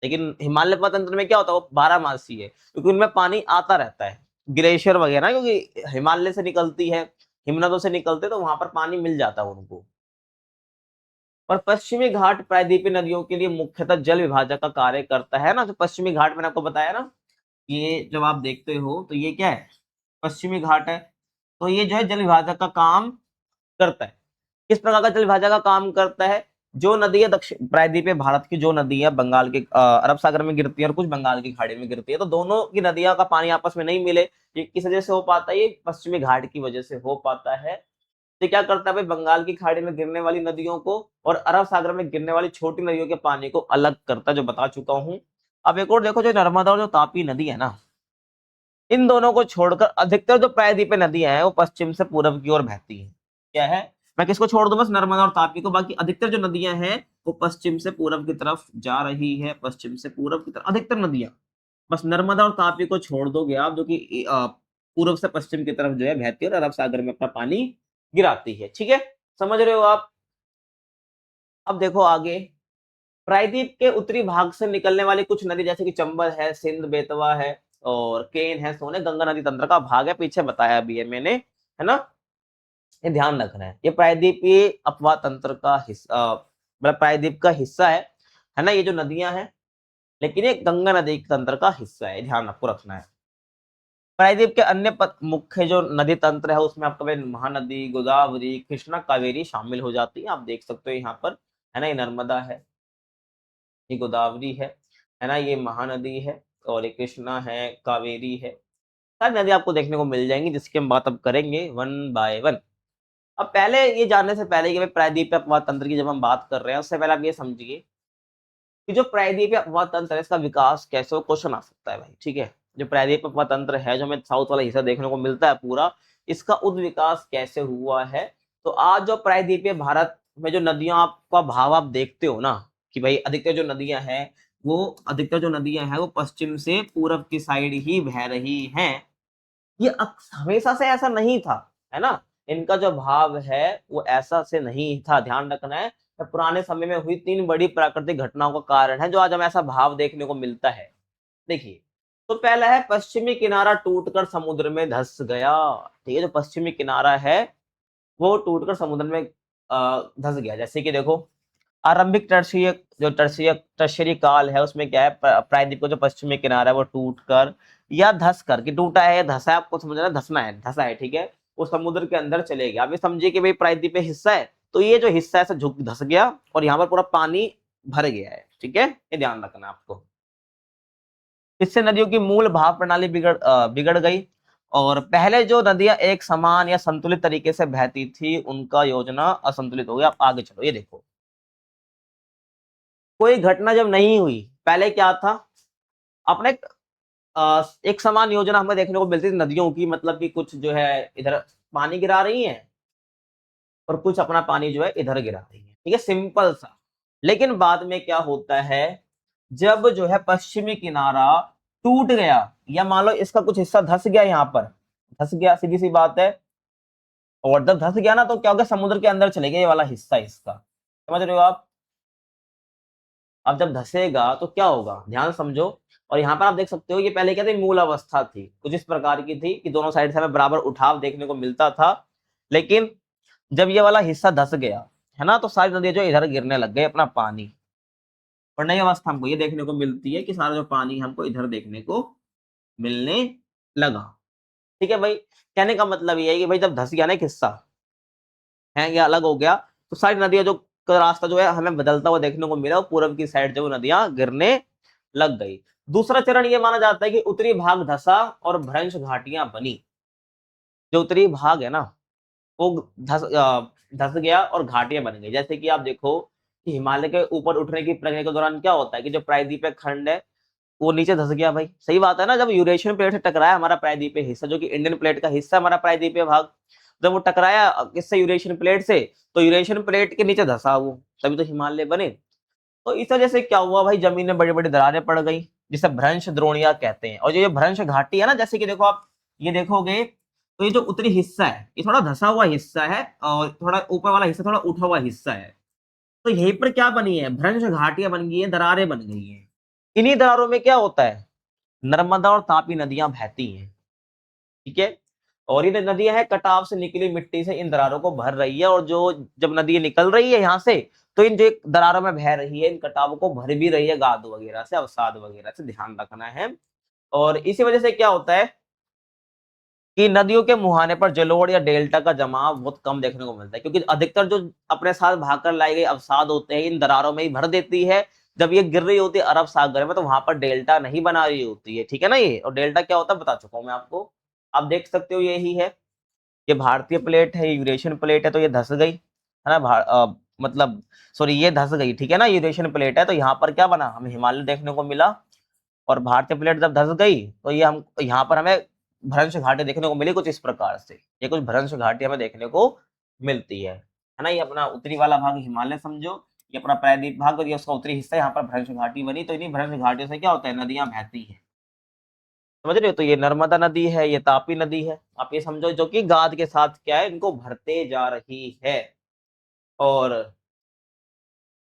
लेकिन हिमालय तंत्र में क्या होता है, वो 12 मासी है, क्योंकि उनमें पानी आता रहता है, ग्लेशियर वगैरह, क्योंकि हिमालय से निकलती है, हिमनदों से निकलते, तो वहां पर पानी मिल जाता है उनको। और पश्चिमी घाट प्रायद्वीपीय नदियों के लिए मुख्यतः जल विभाजक का कार्य करता है ना। जो पश्चिमी घाट मैंने आपको बताया ना, ये जब आप देखते हो तो ये क्या है, पश्चिमी घाट है, तो ये जो है जल विभाजक का काम करता है। किस प्रकार का जल विभाजक का काम करता है, जो नदी है दक्षिण प्रायद्वीपीय भारत की, जो नदी है बंगाल के अरब सागर में गिरती है और कुछ बंगाल की खाड़ी में गिरती है, तो दोनों की नदियों का पानी आपस में नहीं मिले, ये किस वजह से हो पाता है, ये पश्चिमी घाट की वजह से हो पाता है। तो क्या करता है भाई, बंगाल की खाड़ी में गिरने वाली नदियों को और अरब सागर में गिरने वाली छोटी नदियों के पानी को अलग करता है, जो बता चुका हूं। अब एक और देखो, जो नर्मदा और जो तापी नदी है ना, इन दोनों को छोड़कर अधिकतर जो प्रायद्वीपीय नदियां हैं वो पश्चिम से पूर्व की ओर बहती हैं। क्या है, मैं किसको छोड़ दूं, बस नर्मदा और तापी को, बाकी अधिकतर जो नदियां हैं वो पश्चिम से पूर्व की तरफ जा रही है, पश्चिम से पूर्व की तरफ अधिकतर नदियां। बस नर्मदा और तापी को छोड़ दोगे आप, जो कि पूर्व से पश्चिम की तरफ जो है बहती है और अरब सागर में अपना पानी गिराती है, ठीक है, समझ रहे हो आप। अब देखो आगे, प्रायद्वीप के उत्तरी भाग से निकलने वाली कुछ नदी, जैसे कि चंबल है, सिंध, बेतवा है और केन है, सोने, गंगा नदी तंत्र का भाग है, पीछे बताया भी है मैंने, है ना। ये ध्यान रखना है, ये प्रायद्वीपीय अपवाह तंत्र का हिस्सा, मतलब प्रायद्वीप का हिस्सा है ना, ये जो नदियां हैं, लेकिन ये गंगा नदी तंत्र का हिस्सा है, ध्यान आपको रखना है। प्रायद्वीप के अन्य मुख्य जो नदी तंत्र है उसमें आपका महानदी, गोदावरी, कृष्णा, कावेरी शामिल हो जाती है, आप देख सकते हो यहाँ पर, है ना, ये नर्मदा है, ये गोदावरी है ना, ये महानदी है और ये कृष्णा है, कावेरी है, सारी नदी आपको देखने को मिल जाएंगी, जिसकी हम बात अब करेंगे वन बाय वन। अब पहले ये जानने से पहले कि भाई प्रायद्वीपीय अपवाह तंत्र की जब हम बात कर रहे हैं, उससे पहले आप ये समझिए कि जो प्रायद्वीपीय अपवाह तंत्र है इसका विकास कैसे हो, क्वेश्चन आ सकता है भाई, ठीक है। जो प्रायद्वीपीय अपवाह तंत्र है, जो हमें साउथ वाला हिस्सा देखने को मिलता है पूरा, इसका उद विकास कैसे हुआ है। तो आज जो प्रायद्वीपीय भारत में जो नदियों आपका भाव आप देखते हो ना, कि भाई अधिकतर जो नदियां हैं वो पश्चिम से पूरब की साइड ही बह रही हैं। ये हमेशा से ऐसा नहीं था, है ना। इनका जो भाव है वो ऐसा से नहीं था, ध्यान रखना है। तो पुराने समय में हुई 3 बड़ी प्राकृतिक घटनाओं का कारण है जो आज हमें ऐसा भाव देखने को मिलता है। देखिए, तो पहला है पश्चिमी किनारा टूटकर समुद्र में धंस गया। ठीक है, जो पश्चिमी किनारा है वो टूटकर समुद्र में धंस गया। जैसे कि देखो, आरंभिक टर्शियरी काल है, उसमें क्या है, प्रायद्वीप का जो पश्चिमी किनारा है वो टूटकर या धस कर, कि टूटा है, धसा है, आपको समझना है, धसना है, धसा है, ठीक है, वो समुद्र के अंदर चले गया। आप ये समझिए कि भाई प्रायद्वीप हिस्सा है, तो ये जो हिस्सा है झुक धस गया और यहाँ पर पूरा पानी भर गया है, ठीक है, ये ध्यान रखना आपको। इससे नदियों की मूल भाव प्रणाली बिगड़ गई और पहले जो नदियां एक समान या संतुलित तरीके से बहती थी उनका योजना असंतुलित हो गया। आप आगे चलो, ये देखो, कोई घटना जब नहीं हुई, पहले क्या था, अपने एक समान योजना हमें देखने को मिलती थी नदियों की, मतलब कि कुछ जो है इधर पानी गिरा रही हैं और कुछ अपना पानी जो है इधर गिरा रही है, ठीक है, सिंपल सा। लेकिन बाद में क्या होता है, जब जो है पश्चिमी किनारा टूट गया या मान लो इसका कुछ हिस्सा धस गया, यहाँ पर धस गया, सीधी सी बात है, और जब धस गया ना तो क्या होगा, समुद्र के अंदर चले गया ये वाला हिस्सा इसका, समझ रहे हो आप। अब जब धसेगा तो क्या होगा, ध्यान समझो। और यहाँ पर आप देख सकते हो, ये पहले क्या थी, मूल अवस्था थी, कुछ इस प्रकार की थी कि दोनों साइड से हमें बराबर उठाव देखने को मिलता था। लेकिन जब ये वाला हिस्सा धस गया, है ना, तो सारी नदियां जो इधर गिरने लग गई अपना पानी, और नई अवस्था हमको ये देखने को मिलती है कि सारा जो पानी हमको इधर देखने को मिलने लगा। ठीक है भाई, कहने का मतलब ये है कि भाई जब धस गया ना एक हिस्सा है, ये अलग हो गया, तो सारी नदियां जो का रास्ता जो है हमें बदलता हुआ देखने को मिला, पूर्व की साइड जो नदियां गिरने लग गई। दूसरा चरण ये माना जाता है कि उत्तरी भाग धसा और भ्रंश घाटियां बनी। जो उत्तरी भाग है ना वो धस गया और घाटियां बन गई। जैसे कि आप देखो कि हिमालय के ऊपर उठने की प्रक्रिया के दौरान क्या होता है कि जो प्रायद्वीपीय खंड है वो नीचे धस गया भाई। सही बात है ना, जब यूरेशियन प्लेट से टकराया हमारा प्रायद्वीपीय हिस्सा जो कि इंडियन प्लेट का हिस्सा हमारा प्रायद्वीपीय भाग, जब वो टकराया किससे, यूरेशियन प्लेट से, तो यूरेशियन प्लेट के नीचे धसा वो, तभी तो हिमालय बने। तो इस वजह से क्या हुआ भाई, जमीन में बड़ी बड़ी दरारें पड़ गई जिसे भ्रंश द्रोणियां कहते हैं। और ये भ्रंश घाटी है ना, जैसे कि देखो आप ये देखोगे तो ये जो उत्तरी हिस्सा है ये थोड़ा धसा हुआ हिस्सा है और थोड़ा ऊपर वाला हिस्सा थोड़ा उठा हुआ हिस्सा है। तो यहीं पर क्या बनी है, भ्रंश घाटियां बन गई है, दरारें बन गई हैं। इन्हीं दरारों में क्या होता है, नर्मदा और तापी नदियां बहती हैं। ठीक है, और ये नदियां है कटाव से निकली मिट्टी से इन दरारों को भर रही है। और जो जब नदी निकल रही है यहाँ से, तो इन जो दरारों में बह रही है इन कटावों को भर भी रही है गाद वगैरह से, अवसाद वगैरह से, ध्यान रखना है। और इसी वजह से क्या होता है कि नदियों के मुहाने पर जलोढ़ या डेल्टा का जमाव बहुत कम देखने को मिलता है, क्योंकि अधिकतर जो अपने साथ भागकर लाई गई अवसाद होते हैं इन दरारों में ही भर देती है। जब ये गिर रही होती है अरब सागर में तो वहां पर डेल्टा नहीं बना रही होती है, ठीक है ना। ये और डेल्टा क्या होता है बता चुका हूं मैं आपको, आप देख सकते हो यही है। ये भारतीय प्लेट है, यूरेशियन प्लेट है, तो ये धस गई है ना, मतलब सॉरी ये धस गई, ठीक है ना, यूरेशियन प्लेट है तो यहाँ पर क्या बना, हमें हिमालय देखने को मिला। और भारतीय प्लेट जब धस गई तो ये हम यहाँ पर हमें भ्रंश घाटी देखने को मिली कुछ इस प्रकार से। ये कुछ भ्रंश घाटी हमें देखने को मिलती है ना। ये अपना उत्तरी वाला भाग हिमालय समझो, ये अपना प्रायद्वीप भाग और ये उसका उत्तरी हिस्सा, यहाँ पर भ्रंश घाटी बनी। तो इन्हीं भ्रंश घाटियों से क्या होता है, नदियां बहती हैं, समझ रहे हो। तो ये नर्मदा नदी है, ये तापी नदी है, आप ये समझो, जो कि गाद के साथ क्या है, इनको भरते जा रही है। और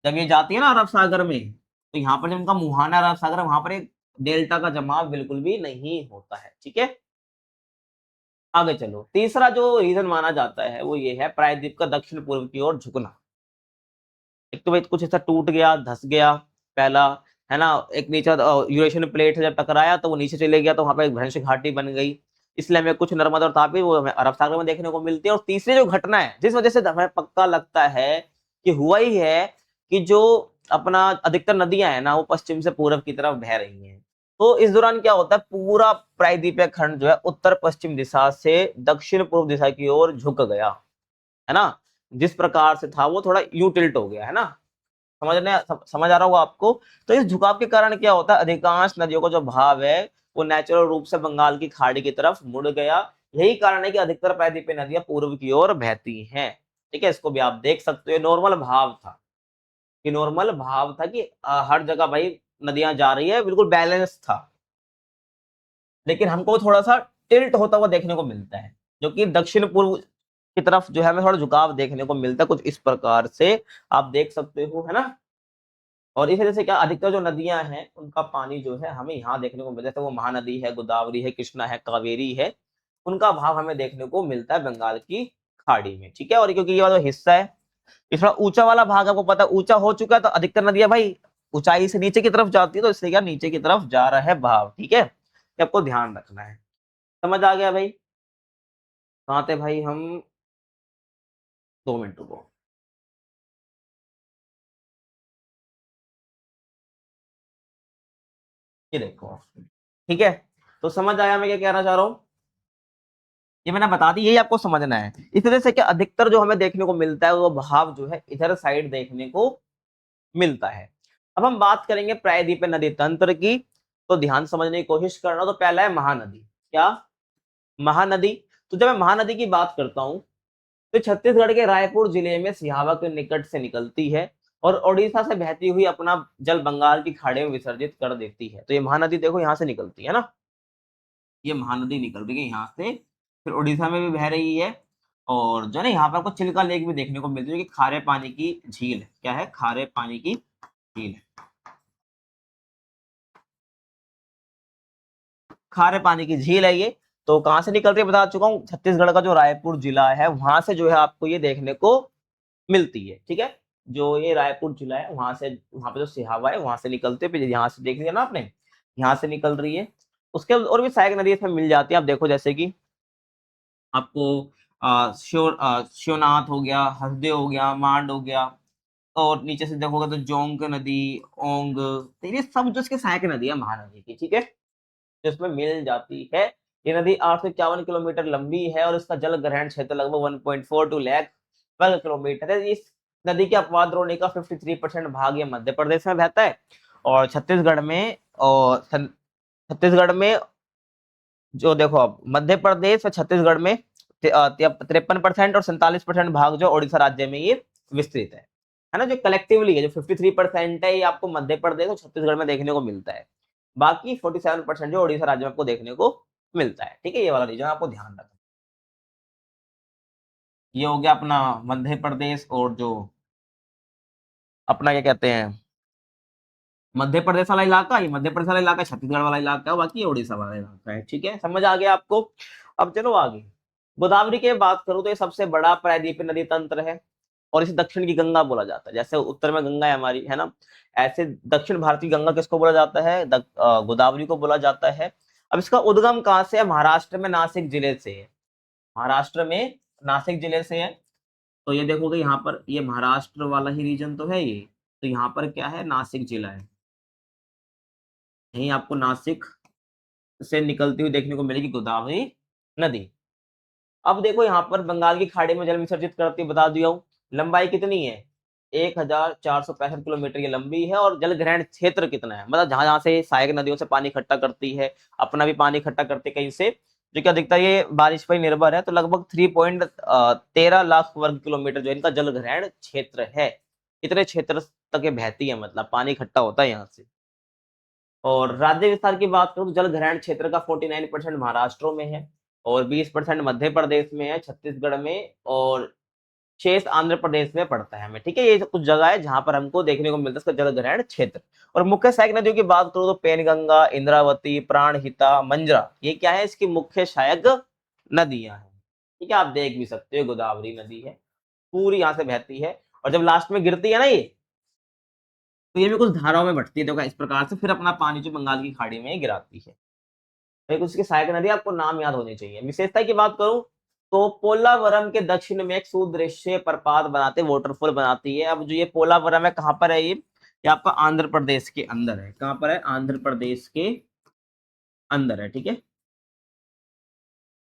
जब ये जाती है ना अरब सागर में, तो यहाँ पर जब इनका मुहाना अरब सागर है वहां पर एक डेल्टा का जमाव बिल्कुल भी नहीं होता है, ठीक है। आगे चलो, तीसरा जो रीजन माना जाता है वो ये है प्रायद्वीप का दक्षिण पूर्व की ओर झुकना। एक तो भाई कुछ ऐसा टूट गया, धस गया, पहला है ना, एक नीचे यूरेशियन प्लेट से जब टकराया तो वो नीचे चले गया तो वहां पर एक भ्रंश घाटी बन गई। इसलिए हमें कुछ नर्मदा और तापी वो हमें अरब सागर में देखने को मिलती है। और तीसरी जो घटना है जिस वजह से हमें पक्का लगता है कि हुआ ही है कि जो अपना अधिकतर नदियां है ना वो पश्चिम से पूर्व की तरफ बह रही हैं। तो इस दौरान क्या होता है, पूरा प्रायद्वीपीय खंड जो है उत्तर पश्चिम दिशा से दक्षिण पूर्व दिशा की ओर झुक गया, है ना। जिस प्रकार से था वो थोड़ा यू टिल्ट हो गया, है ना। समझ आ रहा होगा आपको। तो इस झुकाव के कारण क्या होता है, अधिकांश नदियों का जो भाव है वो नेचुरल रूप से बंगाल की खाड़ी की तरफ मुड़ गया। यही कारण है कि अधिकतर प्रायद्वीपीय नदियां पूर्व की ओर बहती हैं। ठीक है, इसको भी आप देख सकते हो, नॉर्मल भाव था कि नॉर्मल भाव था कि हर जगह भाई नदियां जा रही है, बिल्कुल बैलेंस था। लेकिन हमको थोड़ा सा टिल्ट होता हुआ देखने को मिलता है, जो कि दक्षिण पूर्व की तरफ जो है हमें थोड़ा झुकाव देखने को मिलता है कुछ इस प्रकार से, आप देख सकते हो, है ना। और इस वजह से क्या अधिकतर जो नदियां हैं उनका पानी जो है हमें यहाँ देखने को मिलता है, जैसे वो महानदी है, गोदावरी है, कृष्णा है, कावेरी है, उनका भाव हमें देखने को मिलता है बंगाल की खाड़ी में। ठीक है, और क्योंकि ये वाला हिस्सा है ये थोड़ा ऊंचा वाला भाग, आपको पता है ऊंचा हो चुका है तो अधिकतर नदियां भाई ऊंचाई से नीचे की तरफ जाती है, तो इसलिए क्या नीचे की तरफ जा रहा है भाव। ठीक है, ये आपको ध्यान रखना है। समझ आ गया भाई, कहाँ थे भाई हम, 2 मिनट रुको। ये देखो, ठीक है, तो समझ आया मैं क्या कहना चाह रहा हूँ, ये मैंने बता दी, यही आपको समझना है। इस वजह से क्या अधिकतर जो हमें देखने को मिलता है वो भाव जो है इधर साइड देखने को मिलता है। अब हम बात करेंगे प्रायद्वीपीय नदी तंत्र की, तो ध्यान समझने की कोशिश करना। तो पहला है महानदी, क्या, महानदी। तो जब मैं महानदी की बात करता हूँ तो छत्तीसगढ़ के रायपुर जिले में सिहावा के निकट से निकलती है और ओडिशा से बहती हुई अपना जल बंगाल की खाड़ी में विसर्जित कर देती है। तो ये महानदी देखो यहाँ से निकलती है ना, ये महानदी निकल रही है यहाँ से, फिर उड़ीसा में भी बह रही है। और जो है ना यहाँ पर आपको चिल्का लेक भी देखने को मिलती है, जो कि खारे पानी की झील है। क्या है, खारे पानी की झील है, खारे पानी की झील है ये। तो कहाँ से निकल रही है बता चुका हूँ, छत्तीसगढ़ का जो रायपुर जिला है वहां से जो है आपको ये देखने को मिलती है। ठीक है, जो ये रायपुर जिला है वहां से, वहां पे जो सिहावा है वहां से निकलते हैं, यहाँ से देख लिया ना आपने, यहाँ से निकल रही है। उसके और भी सहायक नदी इसमें मिल जाती है, आप देखो जैसे कि आपको शिवनाथ हो गया, हसदे हो गया, मांड हो गया, और नीचे से देखोगे तो जोंक नदी, ओंग, तो ये सब जो इसके सहायक नदी है महानदी की, ठीक है, जो इसमें मिल जाती है। ये नदी 851 किलोमीटर लंबी है और इसका जल ग्रहण क्षेत्र लगभग 1.42 लाख वर्ग किलोमीटर है। इस नदी के अपवाद द्रोणी का 53% भाग ये मध्य प्रदेश में बहता है और छत्तीसगढ़ में जो देखो अब मध्य प्रदेश और छत्तीसगढ़ में 53% और 47% भाग जो ओडिशा राज्य में ये विस्तृत है ना। जो कलेक्टिवली है जो 53% है ये आपको मध्य प्रदेश और छत्तीसगढ़ में देखने को मिलता है। बाकी 47% जो ओडिशा राज्य में आपको देखने को मिलता है। ठीक है, ये वाला रीजन आपको ध्यान रखना। ये हो गया अपना मध्य प्रदेश और जो अपना क्या कहते हैं मध्य प्रदेश वाला इलाका, ये मध्य प्रदेश वाला इलाका, छत्तीसगढ़ वाला इलाका, बाकी ओडिशा वाला इलाका है। ठीक है, समझ आ गया आपको। अब चलो आगे गोदावरी की बात करूं तो ये सबसे बड़ा प्रायद्वीपीय नदी तंत्र है और इसे दक्षिण की गंगा बोला जाता है। जैसे उत्तर में गंगा है हमारी, है ना, ऐसे दक्षिण भारतीय गंगा किसको बोला जाता है? गोदावरी को बोला जाता है। अब इसका उद्गम कहाँ से है? महाराष्ट्र में नासिक जिले से है। महाराष्ट्र में नासिक जिले से है। तो ये देखोगे यहाँ पर ये महाराष्ट्र वाला ही रीजन तो है ये। तो यहाँ पर क्या है? नासिक जिला है। यहीं आपको नासिक से निकलती हुई देखने को मिलेगी गोदावरी नदी। अब देखो यहाँ पर बंगाल की खाड़ी में जल विसर्जित करती बता दिया हूँ। लंबाई कितनी है? 1465 किलोमीटर ये लंबी है। और जल ग्रहण क्षेत्र कितना है? मतलब जहां जहां से सहायक नदियों से पानी इकट्ठा करती है, अपना भी पानी इकट्ठा करती है कहीं से, जो क्या दिखता है ये बारिश पर निर्भर है। तो लगभग 3.13 लाख वर्ग किलोमीटर जो इनका जल ग्रहण क्षेत्र है। इतने क्षेत्र तक ये बहती है, मतलब पानी इकट्ठा होता है यहाँ से। और राज्य विस्तार की बात करूं तो जल ग्रहण क्षेत्र का 49% महाराष्ट्र में है और 20% मध्य प्रदेश में है, छत्तीसगढ़ में, और शेष आंध्र प्रदेश में पड़ता है हमें। ठीक है, ये कुछ जगह है जहां पर हमको देखने को मिलता है इसका जल ग्रहण क्षेत्र। और मुख्य सहायक नदियों की बात करूं तो पेनगंगा, इंद्रावती, प्राणहिता, मंजरा, ये क्या है? इसकी मुख्य सहायक नदियां हैं। ठीक है, आप देख भी सकते हो गोदावरी नदी है, पूरी यहाँ से बहती है और जब लास्ट में गिरती है ना ये, तो ये भी कुछ धाराओं में बंटती है। देखो इस प्रकार से फिर अपना पानी जो बंगाल की खाड़ी में गिराती है। एक उसकी सहायक नदी आपको नाम याद होनी चाहिए। विशेषता की बात करूं तो पोलावरम के दक्षिण में एक सुदृश्य प्रपात बनाते वाटरफॉल बनाती है। अब जो ये पोलावरम है कहां पर है? ये आपका आंध्र प्रदेश के अंदर है। कहां पर है? आंध्र प्रदेश के अंदर है। ठीक है,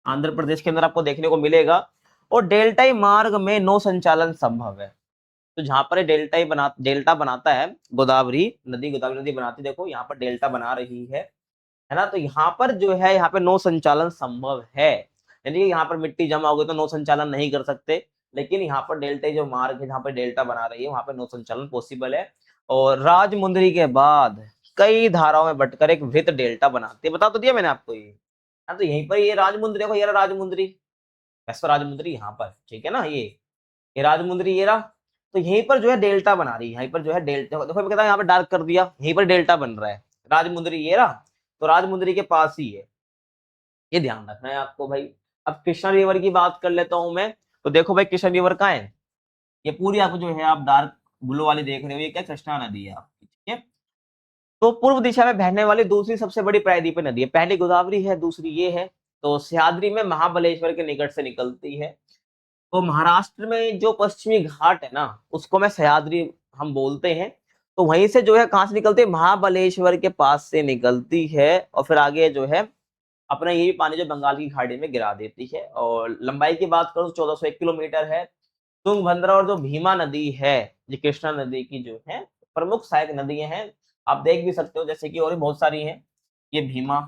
आंध्र प्रदेश के अंदर आपको देखने को मिलेगा। और डेल्टाई मार्ग में नौ संचालन संभव है। तो जहां पर डेल्टा बनाता है गोदावरी नदी बनाती है। देखो यहाँ पर डेल्टा बना रही है ना। तो यहाँ पर जो है यहाँ पे नौ संचालन संभव है, यानी कि यहाँ पर मिट्टी जमा होगी तो नौ संचालन नहीं कर सकते। लेकिन यहाँ पर डेल्टा जो मार्ग है जहाँ पर डेल्टा बना रही है वहां पर नौ संचालन पॉसिबल है। और राजमुंदरी के बाद कई धाराओं में बटकर एक वृत्त डेल्टा बनाती है। बता तो दिया मैंने आपको ये। हाँ, तो यहीं पर ये राजमुंदरी, देखो ये राजमुंदरी, वैसे राजमुंदरी यहाँ पर, ठीक है ना, ये राजमुंदरी ये रहा। तो यहीं पर जो है डेल्टा बना रही है। यहीं पर जो है डेल्टा, देखो मैं कहता हूँ यहाँ पर डार्क कर दिया, यहीं पर डेल्टा बन रहा है। राजमुंदरी ये रहा, तो राजमुंदरी के पास ही है, ये ध्यान रखना है आपको भाई। अब कृष्णा रिवर की बात कर लेता हूं मैं। तो देखो भाई कृष्णा रिवर कहाँ है? ये पूरी आपको जो है आप डार्क ब्लू वाली देख रहे हो, ये क्या कृष्णा नदी है आपकी। ठीक है, तो पूर्व दिशा में बहने वाली दूसरी सबसे बड़ी प्रायद्वीपीय नदी है। पहली गोदावरी है, दूसरी ये है। तो सह्याद्री में महाबलेश्वर के निकट से निकलती है। तो महाराष्ट्र में जो पश्चिमी घाट है ना उसको मैं सह्याद्री हम बोलते हैं। तो वहीं से जो है कहाँ से निकलती है? महाबलेश्वर के पास से निकलती है और फिर आगे जो है अपना ये भी पानी जो बंगाल की खाड़ी में गिरा देती है। और लंबाई की बात करूं तो 1401 किलोमीटर है। तुंगभद्रा और जो भीमा नदी है, ये कृष्णा नदी की जो है प्रमुख सहायक नदियां हैं। आप देख भी सकते हो जैसे कि और भी बहुत सारी हैं। ये भीमा,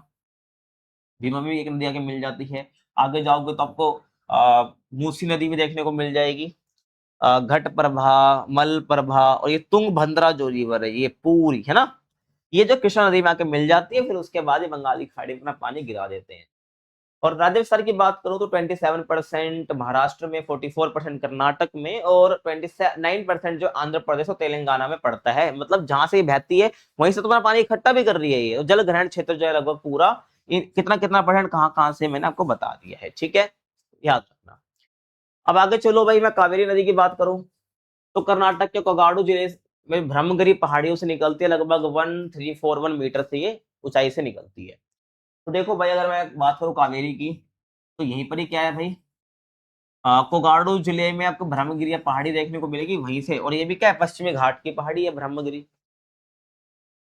भीमा में भी एक नदी आके मिल जाती है। आगे जाओगे तो आपको मूसी नदी भी देखने को मिल जाएगी, घट प्रभा, मल प्रभा, और ये तुंगभद्रा जो रिवर है ये पूरी, है ना, ये जो कृष्णा नदी में आके मिल जाती है। फिर उसके बाद ये बंगाली खाड़ी में अपना पानी गिरा देते हैं। और राज्य विस्तार की बात करूं तो 27% महाराष्ट्र में, 44% कर्नाटक में और 29% जो आंध्र प्रदेश और तेलंगाना में पड़ता है। मतलब जहां से ये बहती है वहीं से तुम्हारा पानी इकट्ठा भी कर रही है ये। जल ग्रहण क्षेत्र जो है लगभग पूरा कितना कितना परसेंट कहाँ कहाँ से मैंने आपको बता दिया है। ठीक है, याद रखना। अब आगे चलो भाई, मैं कावेरी नदी की बात करूं तो कर्नाटक के कोगाडू जिले में ब्रह्मगिरी पहाड़ियों से निकलती है। लगभग 1341 मीटर से ये ऊंचाई से निकलती है। तो देखो भाई अगर मैं बात करूं कावेरी की तो यहीं पर ही क्या है भाई, कोगाडू जिले में आपको ब्रह्मगिरी पहाड़ी देखने को मिलेगी वहीं से। और ये भी क्या है? पश्चिमी घाट की पहाड़ी है ब्रह्मगिरी।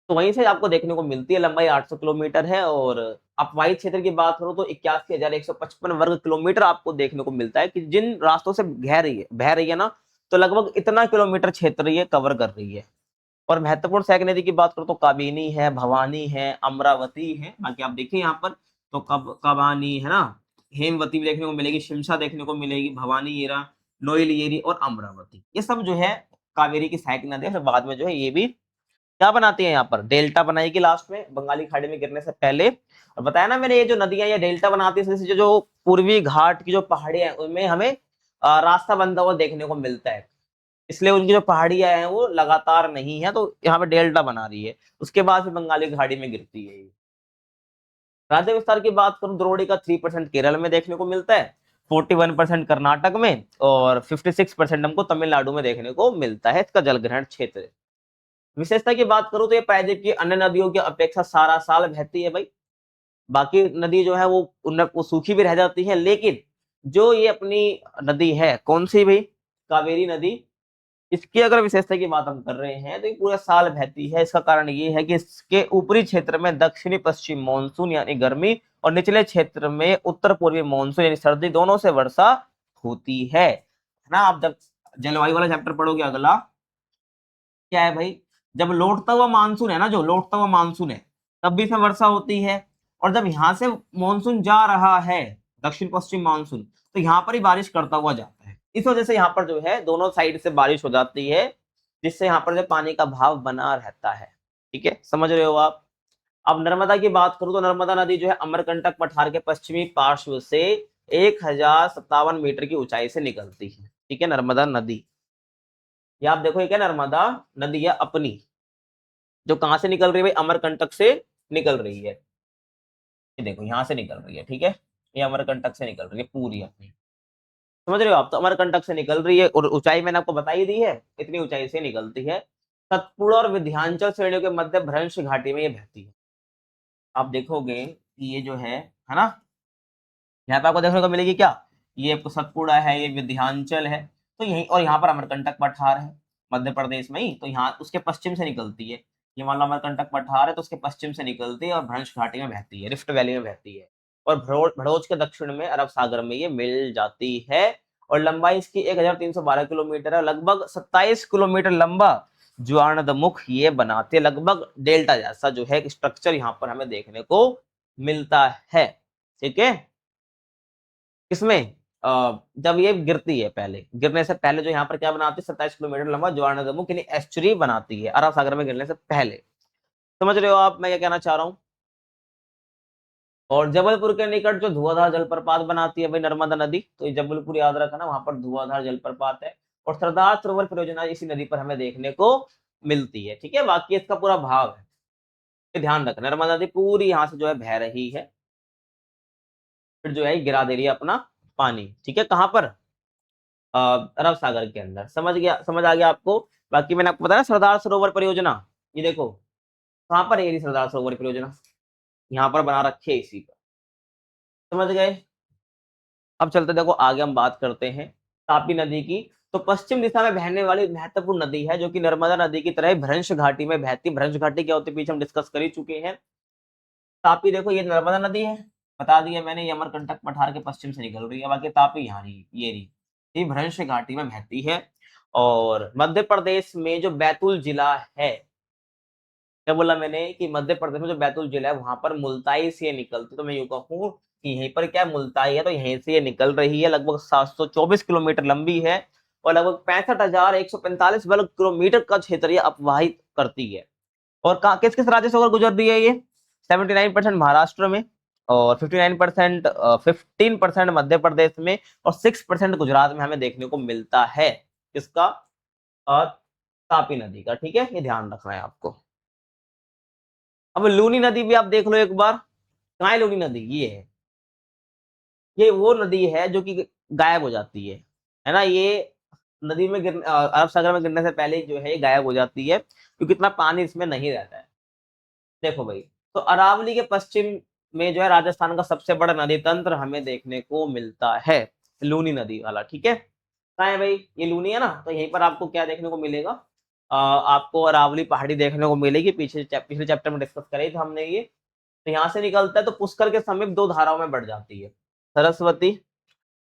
तो वहीं से आपको देखने को मिलती है। लंबाई 800 किलोमीटर है और अपवाही क्षेत्र की बात करो तो 81,155 वर्ग किलोमीटर आपको देखने को मिलता है कि जिन रास्तों से बह रही है ना, तो लगभग इतना किलोमीटर क्षेत्र ये कवर कर रही है। और महत्वपूर्ण सहायक नदी की बात करो तो काबिनी है, भवानी है, अमरावती है। बाकी आप देखिए यहाँ पर तो कबानी है ना, हेमवती भी देखने को मिलेगी, शिमशा देखने को मिलेगी, भवानी येरा, नोएल येरी और अमरावती, ये सब जो है कावेरी की सहायक नदी है। फिर बाद में जो है ये भी क्या बनाती है, यहाँ पर डेल्टा बनाएगी लास्ट में बंगाली खाड़ी में गिरने से पहले। और बताया ना मैंने, ये जो नदियां ये डेल्टा बनाती है, जैसे जो पूर्वी घाट की जो पहाड़ियां हैं उनमें हमें रास्ता बनता हुआ देखने को मिलता है, इसलिए उनकी जो पहाड़ियां हैं वो लगातार नहीं है, तो यहाँ पे डेल्टा बना रही है। उसके बाद फिर बंगाली खाड़ी में गिरती है ये। राज्य विस्तार की बात करूं, द्रोणी का 3% केरल में देखने को मिलता है, 41% कर्नाटक में और 56% हमको तमिलनाडु में देखने को मिलता है इसका जलग्रहण क्षेत्र। विशेषता की बात करूं तो ये प्रायद्वीप की अन्य नदियों की अपेक्षा सारा साल बहती है भाई। बाकी नदी जो है वो सूखी भी रह जाती है, लेकिन जो ये अपनी नदी है कौन सी भाई, कावेरी नदी, इसकी अगर विशेषता की बात हम कर रहे हैं तो ये पूरा साल बहती है। इसका कारण ये है कि इसके ऊपरी क्षेत्र में दक्षिणी पश्चिम मानसून यानी गर्मी और निचले क्षेत्र में उत्तर पूर्वी मानसून यानी सर्दी दोनों से वर्षा होती है ना। आप जब जलवायु वाला चैप्टर पढ़ोगे अगला, क्या है भाई, जब लौटता हुआ मानसून है ना, जो लौटता हुआ मानसून है तब भी इसमें वर्षा होती है, और जब यहां से मानसून जा रहा है दक्षिण पश्चिम मानसून, तो यहाँ पर ही बारिश करता हुआ जाता है। इस वजह से यहाँ पर जो है दोनों साइड से बारिश हो जाती है, जिससे यहाँ पर जो पानी का भाव बना रहता है। ठीक है, समझ रहे हो आप। अब नर्मदा की बात करूं तो नर्मदा नदी जो है अमरकंटक पठार के पश्चिमी पार्श्व से 1057 मीटर की ऊंचाई से निकलती है। ठीक है, नर्मदा नदी, ये आप देखो ये क्या नर्मदा नदी है अपनी, जो कहां से निकल रही है भाई, अमरकंटक से निकल रही है। ये देखो यहां से निकल रही है, ठीक है, ये अमरकंटक से निकल रही है पूरी अपनी, समझ रहे हो आप। तो अमरकंटक से निकल रही है और ऊंचाई मैंने आपको बताई दी है, इतनी ऊंचाई से निकलती है। सतपुड़ा और विंध्याचल श्रेणियों के मध्य भ्रंश घाटी में ये बहती है। आप देखोगे कि ये जो है ना, यहाँ पे आपको देखने को मिलेगी क्या, ये आपको सतपुड़ा है, ये विंध्याचल है, तो यही, और यहाँ पर अमरकंटक पठार है मध्य प्रदेश में ही, तो यहाँ उसके पश्चिम से निकलती है। ये मान लो अमरकंटक पठार है तो उसके पश्चिम से निकलती है और भ्रंश घाटी में बहती है, रिफ्ट वैली में बहती है। और भड़ोच के दक्षिण में अरब सागर में ये मिल जाती है। और लंबाई इसकी 1312 किलोमीटर है, लगभग 27 किलोमीटर लंबा ज्वारनदमुख ये बनाते, लगभग डेल्टा जैसा जो है स्ट्रक्चर यहाँ पर हमें देखने को मिलता है। ठीक है, किसमें, जब ये गिरती है, पहले गिरने से पहले जो यहाँ पर क्या बनाती है, 27 किलोमीटर लंबा ज्वारनदमुख यानी एस्चुरी बनाती है अरब सागर में गिरने से पहले। समझ रहे हो आप मैं क्या कहना चाह रहा हूँ। और जबलपुर के निकट जो धुआंधार जलप्रपात बनाती है भाई नर्मदा नदी, तो ये जबलपुर याद रखना, वहां पर धुआंधार जलप्रपात है। और सरदार सरोवर परियोजना इसी नदी पर हमें देखने को मिलती है। ठीक है, बाकी इसका पूरा भाव है, ये ध्यान रखना, नर्मदा नदी पूरी यहाँ से जो है बह रही है, फिर जो है गिरा दे रही है अपना पानी। ठीक है, कहाँ पर, अरब सागर के अंदर। समझ आ गया आपको। बाकी मैंने आपको बताया सरदार सरोवर परियोजना, ये देखो कहां पर है ये सरदार सरोवर परियोजना, यहाँ पर बना रखे है इसी पर। समझ गए। अब चलते देखो आगे हम बात करते हैं तापी नदी की। तो पश्चिम दिशा में बहने वाली महत्वपूर्ण नदी है, जो कि नर्मदा नदी की तरह भ्रंश घाटी में बहती। भ्रंश घाटी क्या होती है पीछे हम डिस्कस कर ही चुके हैं। तापी देखो ये नर्मदा नदी है, बता दिया मैंने, ये अमरकंटक पठार के पश्चिम से निकल रही है। बाकी तापी यहाँ रही, ये रही, ये भ्रंश घाटी में बहती है। और मध्य प्रदेश में जो बैतूल जिला है, क्या बोला मैंने कि मध्य प्रदेश में जो बैतूल जिला है वहां पर मुल्ताई से ये निकलती, तो मैं यूं कहूँ कि यहीं पर क्या मुल्ताई है, तो यहीं से ये निकल रही है, लगभग 724 किलोमीटर लंबी है और लगभग 65,145 वर्ग किलोमीटर का क्षेत्र ये अपवाहित करती है। और किस किस राज्य से होकर गुजर रही है ये, 79% महाराष्ट्र में और 59% 15% मध्य प्रदेश में और 6% गुजरात में हमें देखने को मिलता है। किसका, तापी नदी का। ठीक है, ये ध्यान रखना है आपको। अब लूनी नदी भी आप देख लो एक बार, कहाँ है लूनी नदी, ये है, ये वो नदी है जो कि गायब हो जाती है ना। ये नदी में अरब सागर में गिरने से पहले जो है ये गायब हो जाती है, क्योंकि इतना पानी इसमें नहीं रहता है। देखो भाई, तो अरावली के पश्चिम में जो है राजस्थान का सबसे बड़ा नदी तंत्र हमें देखने को मिलता है, लूनी नदी वाला। ठीक है, कहाँ है भाई, ये लूनी है ना, तो यहीं पर आपको क्या देखने को मिलेगा, आपको अरावली पहाड़ी देखने को मिलेगी, पिछले चैप्टर में डिस्कस करी थी हमने ये। तो यहाँ से निकलता है तो पुष्कर के समीप दो धाराओं में बढ़ जाती है, सरस्वती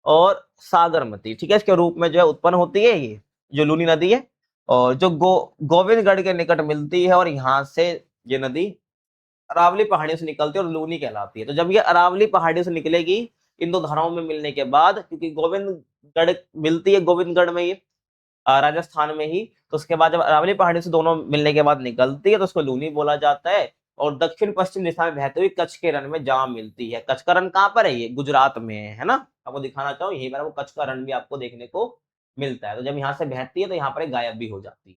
और सागरमती, ठीक है। इसके रूप में जो है उत्पन्न होती है ये जो लूनी नदी है, और जो गोविंदगढ़ के निकट मिलती है, और यहाँ से ये नदी अरावली पहाड़ियों से निकलती है और लूनी कहलाती है। तो जब ये अरावली पहाड़ियों से निकलेगी इन दो धाराओं में मिलने के बाद, क्योंकि गोविंदगढ़ मिलती है गोविंदगढ़ में, ये राजस्थान में ही, तो उसके बाद जब अरावली पहाड़ी से दोनों मिलने के बाद निकलती है तो उसको लूनी बोला जाता है। और दक्षिण पश्चिम दिशा में बहते हुए कच्छ के रण में जा मिलती है। कच्छ का रण कहाँ पर है? ये गुजरात में है ना। आपको दिखाना चाहूँ यहीं पर, वो कच्छ का रण भी आपको देखने को मिलता है। तो जब यहाँ से बहती है तो यहाँ पर गायब भी हो जाती है।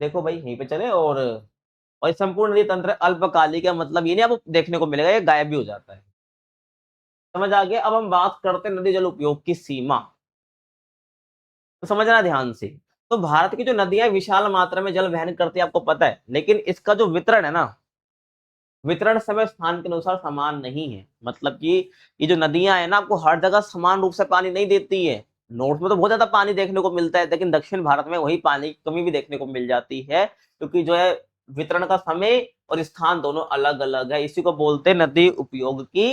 देखो भाई यहीं पे चले, और ये संपूर्ण नदी तंत्र अल्पकालिक का मतलब ये नहीं आपको देखने को मिलेगा, ये गायब भी हो जाता है। समझ आ गया। अब हम बात करते हैं नदी जल उपयोग की सीमा। तो समझना ध्यान से। तो भारत की जो नदियां विशाल मात्रा में जल वहन करती है आपको पता है, लेकिन इसका जो वितरण है ना, वितरण समय स्थान के अनुसार समान नहीं है। मतलब कि ये जो नदियां है ना, आपको हर जगह समान रूप से पानी नहीं देती है। नॉर्थ में तो बहुत ज्यादा पानी देखने को मिलता है, लेकिन दक्षिण भारत में वही पानी की कमी भी देखने को मिल जाती है, क्योंकि जो है वितरण का समय और स्थान दोनों अलग अलग है। इसी को बोलते हैं नदी उपयोग की,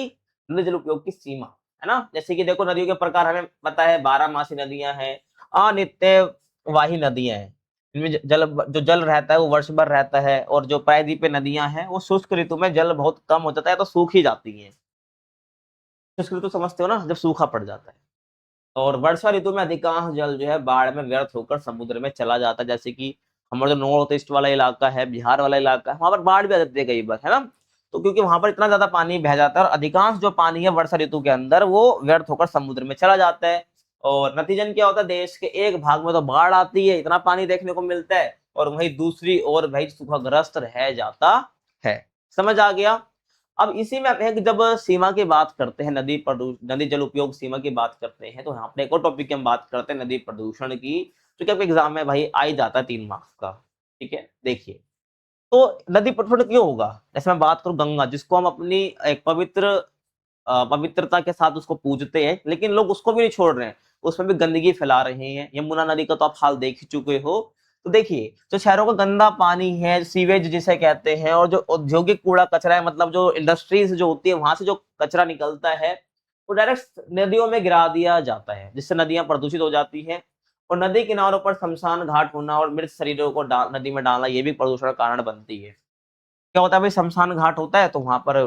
नदी जल उपयोग की सीमा, है ना। जैसे कि देखो नदियों के प्रकार हमें पता है, 12 मासी नदियां हैं, अनित्यवाही नदियां हैं। इनमें जो जल रहता है वो वर्ष भर रहता है, और जो प्रायद्वीपीय नदियां हैं वो शुष्क ऋतु में जल बहुत कम हो जाता है तो सूख ही जाती हैं। शुष्क ऋतु समझते हो ना, जब सूखा पड़ जाता है। और वर्षा ऋतु में अधिकांश जल जो है बाढ़ में व्यर्थ होकर समुद्र में चला जाता है। जैसे कि हमारा जो नॉर्थ ईस्ट वाला इलाका है, बिहार वाला इलाका है, वहां पर बाढ़ भी आ जाती है कई बार, है ना। तो क्योंकि वहां पर इतना ज्यादा पानी बह जाता है, और अधिकांश जो पानी है वर्षा ऋतु के अंदर वो व्यर्थ होकर समुद्र में चला जाता है। और नतीजन क्या होता है, देश के एक भाग में तो बाढ़ आती है, इतना पानी देखने को मिलता है, और वही दूसरी ओर भाई सूखाग्रस्त रह जाता है। समझ आ गया। अब इसी में है कि जब सीमा की बात करते हैं, नदी जल उपयोग सीमा की बात करते हैं, तो यहाँ पर एक और टॉपिक की हम बात करते हैं, नदी प्रदूषण की, जो कि आपके एग्जाम में भाई आ ही जाता है 3 मार्क्स का। ठीक है, देखिए। तो नदी प्रदूषण क्यों होगा? जैसे मैं बात करूं गंगा, जिसको हम अपनी एक पवित्रता के साथ उसको पूजते हैं, लेकिन लोग उसको भी नहीं छोड़ रहे हैं, उसमें भी गंदगी फैला रहे हैं। यमुना नदी का तो आप हाल देख ही चुके हो। तो देखिए, जो शहरों का गंदा पानी है, सीवेज जिसे कहते हैं, और जो औद्योगिक कूड़ा कचरा है, मतलब जो इंडस्ट्रीज जो होती है वहां से जो कचरा निकलता है, वो डायरेक्ट नदियों में गिरा दिया जाता है, जिससे नदियां प्रदूषित हो जाती हैं। और नदी किनारों पर शमशान घाट होना और मृत शरीरों को नदी में डालना, ये भी प्रदूषण का कारण बनती है। क्या होता है भाई, शमशान घाट होता है तो वहां पर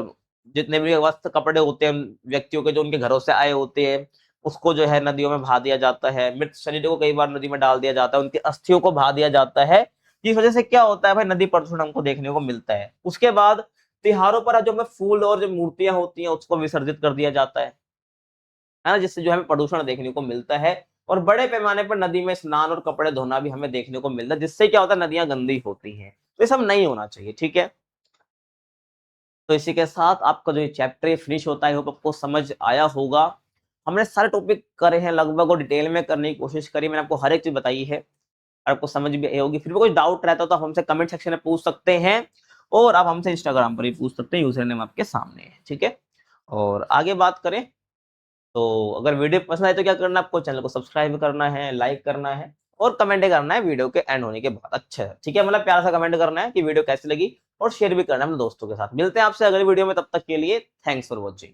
जितने भी वस्त्र कपड़े होते हैं व्यक्तियों के, जो उनके घरों से आए होते हैं, उसको जो है नदियों में बहा दिया जाता है। मृत शरीरों को कई बार नदी में डाल दिया जाता है, उनकी अस्थियों को बहा दिया जाता है। इस वजह से क्या होता है भाई, नदी प्रदूषण हमको देखने को मिलता है। उसके बाद त्योहारों पर जो हमें फूल और जो मूर्तियां होती हैं उसको विसर्जित कर दिया जाता है ना, जिससे जो हमें प्रदूषण देखने को मिलता है। और बड़े पैमाने पर नदी में स्नान और कपड़े धोना भी हमें देखने को मिलता है, जिससे क्या होता है, नदियां गंदी होती हैं। तो ये सब नहीं होना चाहिए, ठीक है। तो इसी के साथ आपका जो ये चैप्टर फिनिश होता है, होप आपको समझ आया होगा। हमने सारे टॉपिक करे हैं लगभग, और डिटेल में करने की कोशिश करी, मैंने आपको हर एक चीज बताई है, आपको समझ भी आई होगी। फिर भी कोई डाउट रहता है तो आप हमसे कमेंट सेक्शन में पूछ सकते हैं, और आप हमसे इंस्टाग्राम पर भी पूछ सकते हैं, यूजर नेम आपके सामने है, ठीक है। और आगे बात करें तो अगर वीडियो पसंद आए तो क्या करना है, आपको चैनल को सब्सक्राइब करना है, लाइक करना है, और कमेंट करना है वीडियो के एंड होने के बाद। अच्छा ठीक है, मतलब प्यारा सा कमेंट करना है कि वीडियो कैसी लगी, और शेयर भी करना है अपने दोस्तों के साथ। मिलते हैं आपसे अगली वीडियो में, तब तक के लिए थैंक्स फॉर वॉचिंग।